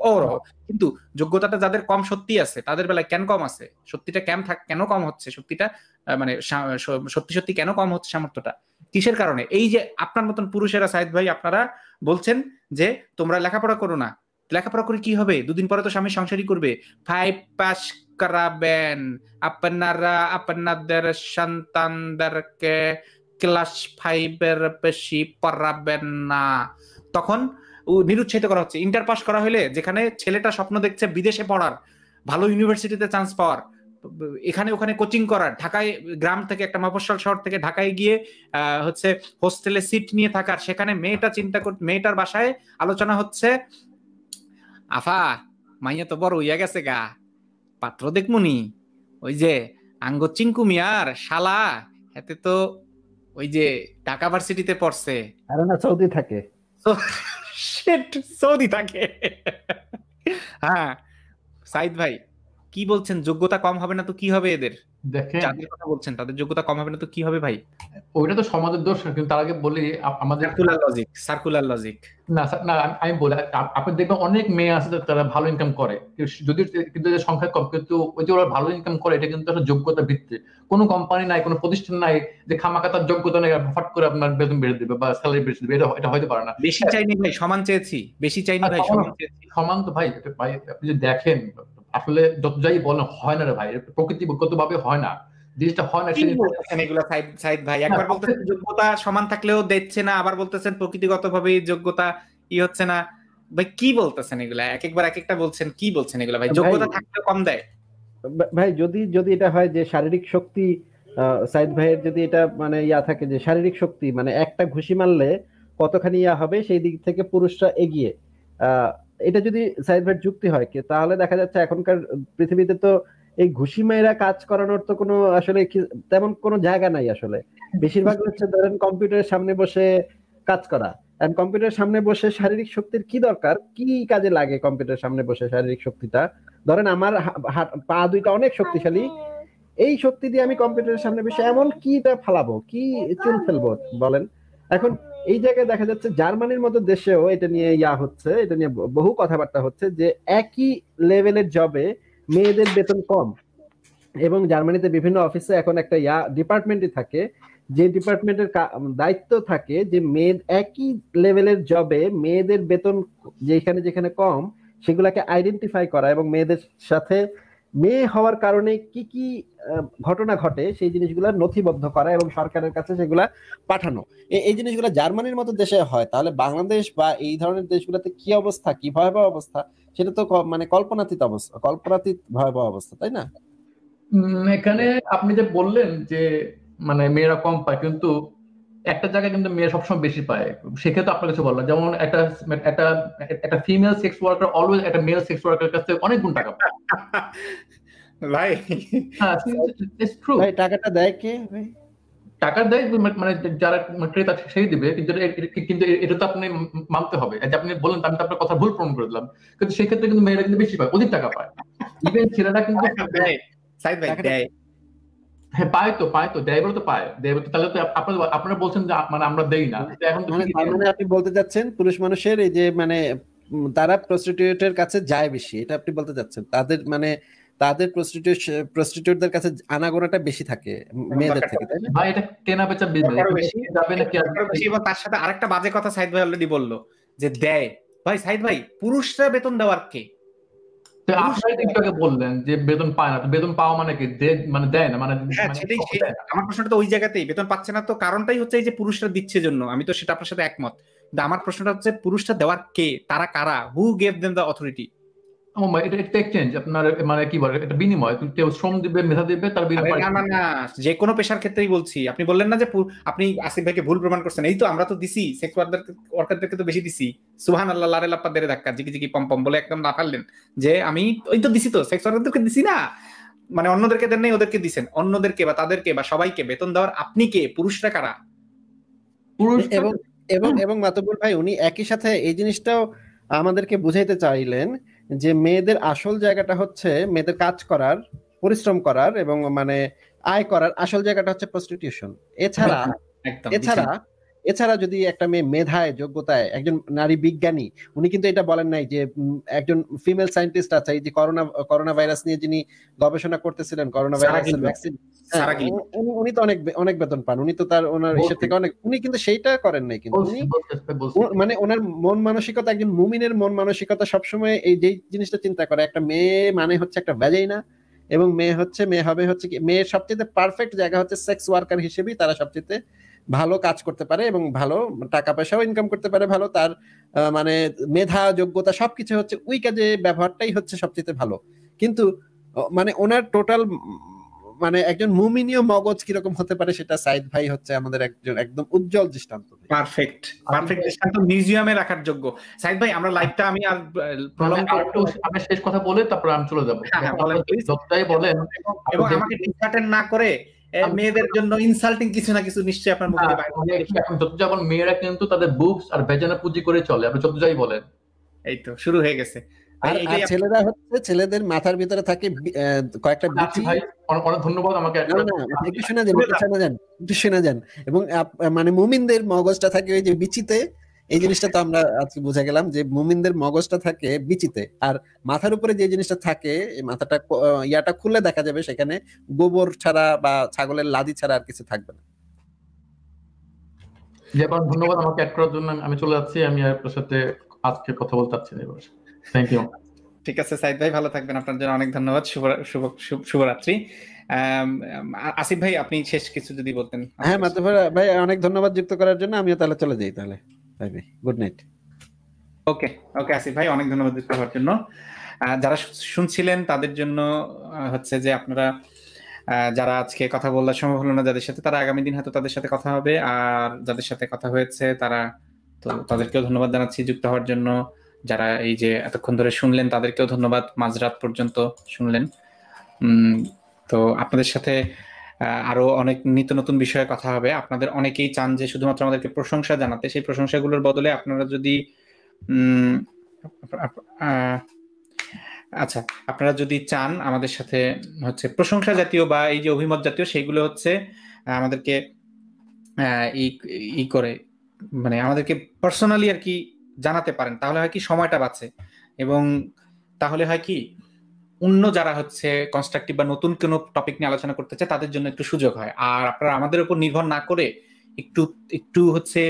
Speaker 2: অহরহ। কিন্তু যোগ্যতাটা যাদের কম সত্যি আছে তাদের বেলায় কেন কম আছে? সত্যিটা কেন কম হচ্ছে? সত্যিটা মানে সত্যি সত্যি কেন কম হচ্ছে সামর্থ্যটা? কিসের কারণে? এই যে আপনার মতন পুরুষেরা, সাইদ ভাই, আপনারা বলছেন যে তোমরা লেখাপড়া করো না। লেখাপড়া করে কি হবে? দুদিন পরে তো স্বামী সংসারই করবে। 5 পাস করাবেন, আপনারা আপনাদের সন্তানদেরকে ক্লাস 5 এর বেশি পড়াবেন না। তখন নিরুৎসাহিত করা হচ্ছে। ইন্টার পাস করা হলে, যেখানে ছেলেটা স্বপ্ন দেখছে বিদেশে পড়ার, ভালো ইউনিভার্সিটিতে চান্স পাওয়ার, এখানে ওখানে কোচিং করার, ঢাকায় গ্রাম থেকে একটা মফস্বল শহর থেকে ঢাকায় গিয়ে হচ্ছে হোস্টেলে সিট নিয়ে থাকার, সেখানে মেয়েটার বাসায় আলোচনা হচ্ছে, আফা মাইয়া তো বড় হইয়া গেছে গা, পাত্র দেখমুনি, ওই যে আঙ্গ চিঙ্কু মিয়ার শালা, এতে তো ওই যে ঢাকা ভার্সিটিতে পড়ছে,
Speaker 8: আরে না, সৌদি থাকে।
Speaker 2: সৌদি থাকে। হ্যাঁ সাইদ ভাই, কি বলছেন? যোগ্যতা কম হবে না তো কি হবে এদের?
Speaker 7: দেখেন,
Speaker 2: যাদের কথা বলছেন তাদের যোগ্যতা কম হবে না তো কি হবে ভাই?
Speaker 7: ওইটা তো সমাজের দোষ, কিন্তু তার আগে বলি আমাদের
Speaker 2: সার্কুলার লজিক।
Speaker 7: না না, আমি বলি, আপনি দেখবেন অনেক মেয়ে আছে তারা ভালো ইনকাম করে, যদি কিন্তু এদের সংখ্যা কম, কিন্তু ওই যে ওরা ভালো ইনকাম করে এটা কিন্তু একটা যোগ্যতা ভিত্তি। কোনো কোম্পানি নাই, কোনো প্রতিষ্ঠান নাই যে খামাকা তার যোগ্যতা নেই ফট করে আপনার বেতন বেড়ে দিবে বা স্যালারি বেড়ে দিবে, এটা হয়তো পারে না।
Speaker 2: বেশি চাইনি ভাই, সমান চেয়েছি। বেশি চাইনি ভাই, সমান চেয়েছি।
Speaker 7: সমান তো ভাই, ভাই আপনি যে দেখেন আসলে যত যাই বলেন হয় না রে ভাই, প্রকৃতিগত ভাবে হয় না, জিনিসটা হয় না।
Speaker 2: এগুলা সাইদ ভাই একবার বলতেছেন যোগ্যতা সমান থাকলেও দিচ্ছে না, আবার বলতেছেন প্রকৃতিগতভাবে যোগ্যতা হচ্ছে না। ভাই কি বলতেছেন এগুলা? একবার এক একটা বলছেন, কি বলছেন এগুলা ভাই? যোগ্যতা থাকলেও কম দেয়
Speaker 8: ভাই? যদি এটা হয় যে শারীরিক শক্তি, সাইদ ভাইয়ের যদি এটা মানে ইয়া থাকে যে শারীরিক শক্তি, মানে একটা ঘুষি মারলে কতখানি ইয়া হবে সেই দিক থেকে পুরুষরা এগিয়ে, এটা যদি সাইদ ভাইয়ের যুক্তি হয় তাহলে দেখা যাচ্ছে এখনকার পৃথিবীতে তো এই ঘুষি মেয়েরা কাজ করানোর তো কোনো আসলে তেমন কোনো জায়গা নাই আসলে। বেশিরভাগ হচ্ছে ধরেন কম্পিউটারের সামনে বসে কাজ করা। কম্পিউটারের সামনে বসে শারীরিক শক্তির কি দরকার? কি কাজে লাগে কম্পিউটারের সামনে বসে শারীরিক শক্তিটা? ধরেন আমার পা দুইটা অনেক শক্তিশালী, এই শক্তি দিয়ে আমি কম্পিউটারের সামনে বসে এমন কিটা ফালাবো, কি চুল ফেলবো বলেন? এখন এই জায়গায় দেখা যাচ্ছে জার্মানির মতো দেশেও এটা নিয়ে ইয়া হচ্ছে, এটা নিয়ে বহু কথাবার্তা হচ্ছে যে একই লেভেলের জবে মেয়েদের বেতন কম, এবং জার্মানিতে বিভিন্ন অফিসে এখন একটা ইয়া ডিপার্টমেন্টই থাকে, যে ডিপার্টমেন্টের দায়িত্ব থাকে যে একই লেভেলের জবে মেয়েদের বেতন যেখানে যেখানে কম সেগুলাকে আইডেন্টিফাই করা, এবং মেয়েদের সাথে মেয়ে হওয়ার কারণে কি কি ঘটনা ঘটে সেই জিনিসগুলা নথিবদ্ধ করা এবং সরকারের কাছে সেগুলা পাঠানো। এই জিনিসগুলো জার্মানির মতো দেশে হয়, তাহলে বাংলাদেশ বা এই ধরনের দেশগুলোতে কি অবস্থা, কি ভয়াবহ অবস্থা, সেটা তো মানে কল্পনাতীত ভয়াবহ অবস্থা, তাই না?
Speaker 7: এখানে আপনি যে বললেন যে মানে মেয়েরা কম পায়, কিন্তু একটা জায়গায় কিন্তু মেয়ে সবসময় বেশি পায়, সেক্ষেত্রে আপনার কিছু বললাম, যেমন একটা একটা একটা ফিমেল সেক্স ওয়ার্কার অলওয়েজ একটা মেল সেক্স ওয়ার্কার কাছে অনেক গুণ টাকা পায়।
Speaker 2: ভাই
Speaker 7: হ্যাঁ, ইটস ট্রু।
Speaker 8: ভাই টাকাটা দেয় কে ভাই?
Speaker 7: টাকা দেয় মানে যারা ক্রেতা সেই দিবে, কিন্তু এটা তো আপনি মানতে হবে। যে আপনি বললেন, আমি তো আপনার কথা ভুল প্রমাণ করে দিলাম, কিন্তু সেক্ষেত্রে কিন্তু মেয়েরা কিন্তু বেশি পায়, অধিক টাকা পায়। ইভেন ছেলেরা কিন্তু
Speaker 2: দেয় সাইদ ভাই
Speaker 8: টাকাটা
Speaker 2: দেয়।
Speaker 7: হ্যাঁ পায় তো দেয় বলে তো পায়, দেয় বলে তো, তাহলে তো আপনারা বলছেন যে মানে আমরা দেই না, তো এখন তো
Speaker 8: মানে
Speaker 7: ঠিকই
Speaker 8: তার
Speaker 7: দেয়।
Speaker 8: মানে আপনি বলতে চাচ্ছেন পুরুষ মানুষের এই যে মানে তারা প্রস্টিটিউটের কাছে যায় বেশি, এটা আপনি বলতে চাচ্ছেন? তাদের মানে তাদের প্রস্টিটিউটদের কাছে আনাগোনাটা বেশি থাকে মেয়েদের থেকে, তাই না?
Speaker 7: ভাই এটা কেনা বেচা বিজনেস,
Speaker 2: দরকারও বেশি,
Speaker 7: যাবে নাকি আর
Speaker 2: দরকারও বেশি। এবং তার সাথে আরেকটা বাজে কথা সাইদ ভাই অলরেডি বললো যে দেয়। ভাই সাইদ ভাই, পুরুষরা বেতন দেওয়ার কে?
Speaker 7: তো আপনারা একটু আগে বললেন যে বেতন পায় না, তো বেতন পাওয়া মানে কি মানে দেয় না মানে
Speaker 2: হ্যাঁ
Speaker 7: মানে
Speaker 2: সেটাই,
Speaker 7: দেয় না।
Speaker 2: আমার প্রশ্নটা তো ওই জায়গাতেই, বেতন পাচ্ছে না তো কারণটাই হচ্ছে এই যে পুরুষরা দিচ্ছে জন্য। আমি তো সেটা আপনার সাথে একমত, কিন্তু আমার প্রশ্নটা হচ্ছে পুরুষরা দেওয়ার কে? তারা কারা? Who gave them the authority?
Speaker 7: এটা একটা এক্সচেঞ্জ, আপনার মানে কি বলে, এটা বিনিময়। কেউ শ্রম দিবে, মেধা দিবে, তার
Speaker 2: আরে
Speaker 7: বিনিময়।
Speaker 2: না না না, যে কোনো পেশার ক্ষেত্রেই বলছি। আপনি বললেন না যে আপনি আসিফ ভাইকে ভুল প্রমাণ করছেন, এই তো আমরা তো দিছি, সেক্স ওয়ার্কারদেরকে তো বেশি দিছি। সুবহানাল্লাহ, লারে লাপ্পা দেরে ধাক্কা, জিকি জিকি পম পম বলে একদম না পারলেন যে আমি ওই তো দিছি, তো সেক্স ওয়ার্কারদেরকে দিছি না, মানে অন্যদেরকে দেন নাই, ওদেরকে দিছেন। অন্যদেরকে বা তাদেরকে বা সবাইকে বেতন দেওয়ার আপনি কে? পুরুষরা কারা?
Speaker 7: পুরুষ
Speaker 8: এবং এবং এবং মাতব্বর ভাই উনি একই সাথে এই জিনিসটাও আমাদেরকে বুঝাইতে চাইলেন যে মেয়েদের আসল জায়গাটা হচ্ছে মেয়েদের কাজ করার, পরিশ্রম করার এবং মানে আয় করার আসল জায়গাটা হচ্ছে প্রস্টিটিউশন। এছাড়া
Speaker 2: একদম
Speaker 8: এছাড়া এছাড়া যদি একটা মেয়ে মেধায়, যোগ্যতায়, একজন নারী বিজ্ঞানী, উনি কিন্তু এটা বলেন নাই যে একজন ফিমেল সায়েন্টিস্ট আছে এই যে করোনা ভাইরাস নিয়ে যিনি গবেষণা করতেছিলেন, করোনা ভাইরাসের ভ্যাকসিন,
Speaker 2: সারা গিলবার্ট।
Speaker 8: উনি তো অনেক অনেক বেতন পান, উনি তো তার ওনার ইসের থেকে অনেক, উনি কিন্তু সেইটা করেন নাই, কিন্তু উনি মানে ওনার মন মানসিকতা, একজন মুমিনের মন মানসিকতা সবসময় এই যে জিনিসটা চিন্তা করে, একটা মেয়ে মানে হচ্ছে একটা ভ্যাজাইনা, এবং মেয়ে হবে হচ্ছে কি, মেয়ের সবচেয়ে পারফেক্ট জায়গা হচ্ছে সেক্স ওয়ার্কার হিসেবেই তারা সবচেয়ে ভালো কাজ করতে পারে এবং ভালো টাকা পয়সাও ইনকাম করতে পারে, ভালো তার মানে মেধা, যোগ্যতা সবকিছু হচ্ছে ওই কাজে ব্যবহারটাই হচ্ছে সবচেয়ে ভালো। কিন্তু মানে ওনার টোটাল মানে একজন মুমিনীয় মগজ কিরকম হতে পারে সেটা সাইদ ভাই হচ্ছে আমাদের একজন একদম উজ্জ্বল দৃষ্টান্ত।
Speaker 2: পারফেক্ট দৃষ্টান্ত, মিউজিয়ামে রাখার যোগ্য। সাইদ ভাই আমরা লাইভটা আমি আর প্রলং করব,
Speaker 7: আমি শেষ কথা বলে তারপর আমি চলে যাবো। যতটাই বলেন,
Speaker 2: এবং আমাকে ডিসহার্টেন না করে মেয়েদের জন্য ইনসাল্টিং কিছু না কিছু নিশ্চয়ই আপনার মুখ দিয়ে বাইরে
Speaker 7: এখন যত যা বলেন, মেয়েরা কিন্তু তাদের বুকস আর বেজানা পুঁজি করে চলে, আপনি যত যাই বলেন।
Speaker 2: এই তো শুরু হয়ে গেছে।
Speaker 8: আর ছেলেরা হচ্ছে ছেলেদের মাথার ভিতরে থাকে কয়েকটা বিচি।
Speaker 7: ভাই অনেক ধন্যবাদ আমাকে।
Speaker 8: একটু শোনা যান এবং মানে মুমিনদের মগজটা থাকে ওই যে বিচিতে। এই জিনিসটা তো আমরা আজকে বুঝে গেলাম যে মুমিনদের মগজটা থাকে বিচিতে, আর মাথার উপরে যে জিনিসটা থাকে, মাথাটা ইয়াটা খুললে দেখা যাবে সেখানে গোবর ছাড়া বা ছাগলের লাদি ছাড়া আর কিছু থাকবে না।
Speaker 7: ধন্যবাদ আমাকে অ্যাড করার জন্য। আমি চলে যাচ্ছি, আমি আপনার সাথে আজকে কথা বলতে চাচ্ছি না। Thank you.
Speaker 2: ঠিক আছে সাইদ ভাই, ভালো থাকবেন, আপনার জন্য অনেক ধন্যবাদ। শুভরাত্রি। আসিফ ভাই আপনি শেষ কিছু যদি বলতেন।
Speaker 8: হ্যাঁ মাতব্বর ভাই অনেক ধন্যবাদ যুক্ত করার জন্য, আমিও তাহলে চলে যাই তাহলে। Bye bye, good night.
Speaker 2: Okay Asif ভাই অনেক ধন্যবাদ যুক্ত হওয়ার জন্য। যারা শুনছিলেন তাদের জন্য হচ্ছে যে আপনারা যারা আজকে কথা বলার সম্ভব হলো না যাদের সাথে, তারা আগামী দিন হয়তো তাদের সাথে কথা হবে। আর যাদের সাথে কথা হয়েছে তারা তো তাদেরকেও ধন্যবাদ জানাচ্ছি যুক্ত হওয়ার জন্য। যারা এই যে এতক্ষণ ধরে শুনলেন তাদেরকেও ধন্যবাদ, মাঝরাত পর্যন্ত শুনলেন। তো আপনাদের সাথে আরো অনেক নিত্য নতুন বিষয়ে কথা হবে। আপনাদের অনেকেই চান যে শুধুমাত্র আমাদেরকে প্রশংসা জানাতে, সেই প্রশংসাগুলোর বদলে আপনারা যদি আচ্ছা আপনারা যদি চান আমাদের সাথে হচ্ছে প্রশংসা জাতীয় বা এই যে অভিমত জাতীয়, সেইগুলো হচ্ছে আমাদেরকে ই করে মানে আমাদেরকে পার্সোনালি আর কি জানাতে পারেন, তাহলে হয় কি সময়টা বাঁচে, এবং তাহলে হয় কি অন্য যারা হচ্ছে কনস্ট্রাকটিভ বা নতুন কোনো টপিক নিয়ে আলোচনা করতে চায় তাদের জন্য একটু সুযোগ হয়। আর আপনারা আমাদের উপর নির্ভর না করে একটু হচ্ছে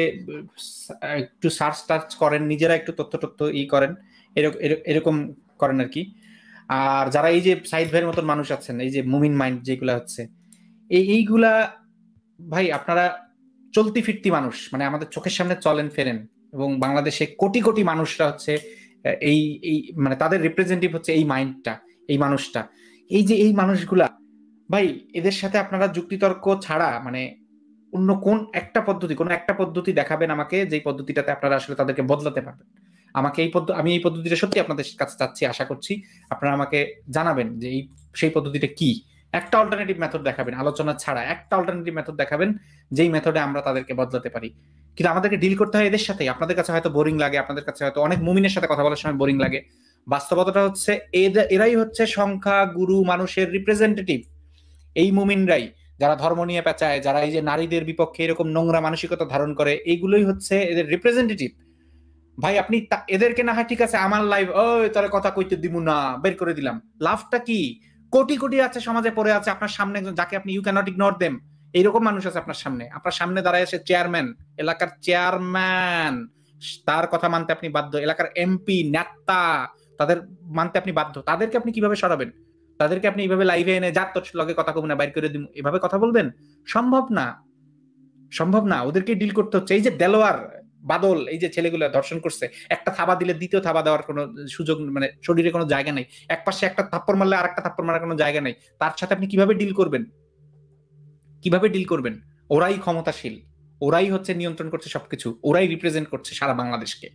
Speaker 2: একটু সার্চ টার্চ করেন, নিজেরা একটু তথ্য করেন, এরকম করেন আর কি। আর যারা এই যে সাইদ ভাইয়ের মতন মানুষ আছেন, এই যে মুমিন মাইন্ড যেগুলা হচ্ছে, এইগুলা ভাই আপনারা চলতি ফিরতি মানুষ, মানে আমাদের চোখের সামনে চলেন ফেরেন, এবং বাংলাদেশে কোটি কোটি মানুষরা হচ্ছে এই মানে তাদের রিপ্রেজেন্টেটিভ হচ্ছে এই মাইন্ডটা, এই মানুষটা। এই যে এই মানুষগুলা ভাই, এদের সাথে আপনারা যুক্তিতর্ক ছাড়া মানে অন্য কোন একটা পদ্ধতি, কোনো একটা পদ্ধতি দেখাবেন আমাকে যেই পদ্ধতিটাতে আপনারা আসলে তাদেরকে বদলাতে পারবেন। আমাকে আমি এই পদ্ধতিটা সত্যি আপনাদের কাছে চাচ্ছি, আশা করছি আপনারা আমাকে জানাবেন যে সেই পদ্ধতিটা কি। একটা অল্টারনেটিভ মেথড দেখাবেন, আলোচনা ছাড়া একটা অল্টারনেটিভ মেথড দেখাবেন যেই মেথডে আমরা তাদেরকে বদলাতে পারি। কিন্তু আমাদেরকে ডিল করতে হয় এদের সাথেই। আপনাদের কাছে হয়তো বোরিং লাগে, আপনাদের কাছে হয়তো অনেক মুমিনের সাথে কথা বলার সময় বোরিং লাগে। বাস্তবতাটা হচ্ছে এরাই হচ্ছে সংখ্যা গুরু মানুষের রিপ্রেজেন্টেটিভ। এই মুমিনরাই যারা ধর্ম নিয়ে পেঁচায়, যারা এই যে নারীদের বিপক্ষে এরকম নোংরা মানসিকতা ধারণ করে, এইগুলোই হচ্ছে এদের রিপ্রেজেন্টেটিভ। ভাই আপনি এদেরকে না হয় ঠিক আছে আমার লাইভ ওই তোর কথা কইতে দিব না, বের করে দিলাম, লাভটা কি? কোটি কোটি আছে সমাজে পড়ে আছে আপনার সামনে, যাকে আপনি ইউ ক্যানট ইগনোর দেম। এইরকম মানুষ আছে আপনার সামনে দাঁড়ায় আছে চেয়ারম্যান, এলাকার চেয়ারম্যান, তার কথা মানতে আপনি বাধ্য। এলাকার এমপি নেতা, তাদের মানতে আপনি বাধ্য। তাদেরকে আপনি কিভাবে সরাবেন? তাদেরকে আপনি এইভাবে লাইভে এনে যার তোর লগে কথা কব না, বাইর করে দিব, এভাবে কথা বলবেন? সম্ভব না, সম্ভব না। ওদেরকে ডিল করতে হচ্ছে। এই যে দেলোয়ার বাদল, এই যে ছেলেগুলো ধর্ষণ করছে, একটা থাবা দিলে দ্বিতীয় থাবা দেওয়ার কোনো সুযোগ, মানে শরীরে কোনো জায়গা নেই। এক পাশে একটা থাপ্পড় মারলে আর একটা থাপ্পড় মারার কোনো জায়গা নেই। তার সাথে আপনি কিভাবে ডিল করবেন? কিভাবে ডিল করবেন? ওরাই ক্ষমতাশীল, ওরাই হচ্ছে নিয়ন্ত্রণ করছে সবকিছু, ওরাই রিপ্রেজেন্ট করছে সারা বাংলাদেশকে,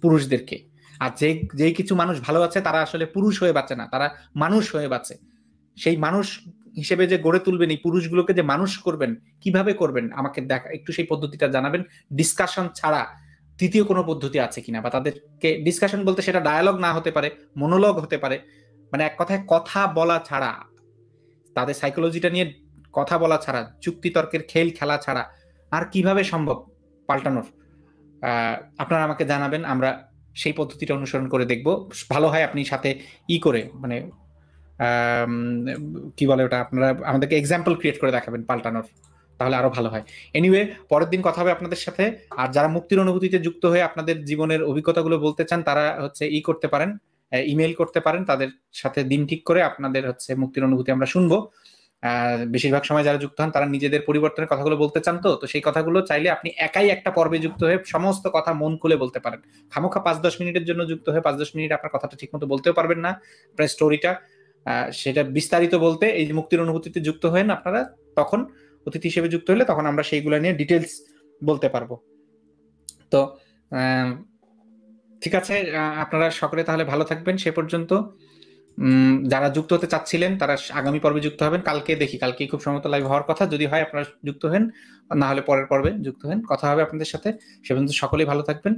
Speaker 2: পুরুষদেরকে। আর যে কিছু মানুষ ভালো আছে তারা আসলে পুরুষ হয়ে বাঁচে না, তারা মানুষ হয়ে বাঁচে। সেই মানুষ হিসেবে যে গড়ে তুলবেন, এই পুরুষগুলোকে যে মানুষ করবেন, কিভাবে করবেন আমাকে একটু সেই পদ্ধতিটা জানাবেন। ডিসকাশন ছাড়া তৃতীয় কোনো পদ্ধতি আছে কিনা, বা তাদেরকে ডিসকাশন বলতে সেটা ডায়ালগ না হতে পারে, মনোলগ হতে পারে, মানে এক কথায় কথা বলা ছাড়া, তাদের সাইকোলজিটা নিয়ে কথা বলা ছাড়া, যুক্তি তর্কের খেলা ছাড়া আর কিভাবে সম্ভব পাল্টানোর? আপনারা আমাকে জানাবেন, আমরা সেই পদ্ধতিটা অনুসরণ করে দেখব। ভালো হয় আপনি সাথে করে, মানে কি বলে ওটা, আপনারা আমাদেরকে এক্সাম্পল ক্রিয়েট করে দেখাবেন পাল্টানোর, তাহলে আরো ভালো হয়। এনিওয়ে, পরের দিন কথা হবে আপনাদের সাথে। আর যারা মুক্তির অনুভূতিতে যুক্ত হয়ে আপনাদের জীবনের অভিজ্ঞতাগুলো বলতে চান, তারা হচ্ছে করতে পারেন, ইমেল করতে পারেন, তাদের সাথে দিন ঠিক করে আপনাদের হচ্ছে মুক্তির অনুভূতি আমরা শুনবো। বেশিরভাগ সময় যারা যুক্ত হন তারা নিজেদের পরিবর্তনের কথাগুলো বলতে চান, তো সেই কথাগুলো চাইলে আপনি একাই একটা পর্বে যুক্ত হয়ে সমস্ত কথা মন খুলে বলতে পারেন। খামোখা 5-10 মিনিটের জন্য যুক্ত হয়ে 5-10 মিনিট আপনার কথাটা ঠিক মতো বলতেও পারবেন না, আপনার স্টোরিটা সেটা বিস্তারিত বলতে এই যে মুক্তির অনুভূতিতে যুক্ত হন আপনারা, তখন অতিথি হিসেবে যুক্ত হলে তখন আমরা সেইগুলো নিয়ে ডিটেলস বলতে পারবো। তো ঠিক আছে, আপনারা সকলে তাহলে ভালো থাকবেন। সে পর্যন্ত যারা যুক্ত হতে চাচ্ছিলেন তারা আগামী পর্বে যুক্ত হবেন। কালকে দেখি, কালকে খুব সম্ভবত লাইভ হওয়ার কথা, যদি হয় আপনারা যুক্ত হেন, না হলে পরের পর্বে যুক্ত হেন, কথা হবে আপনাদের সাথে। সে পর্যন্ত সকলেই ভালো থাকবেন।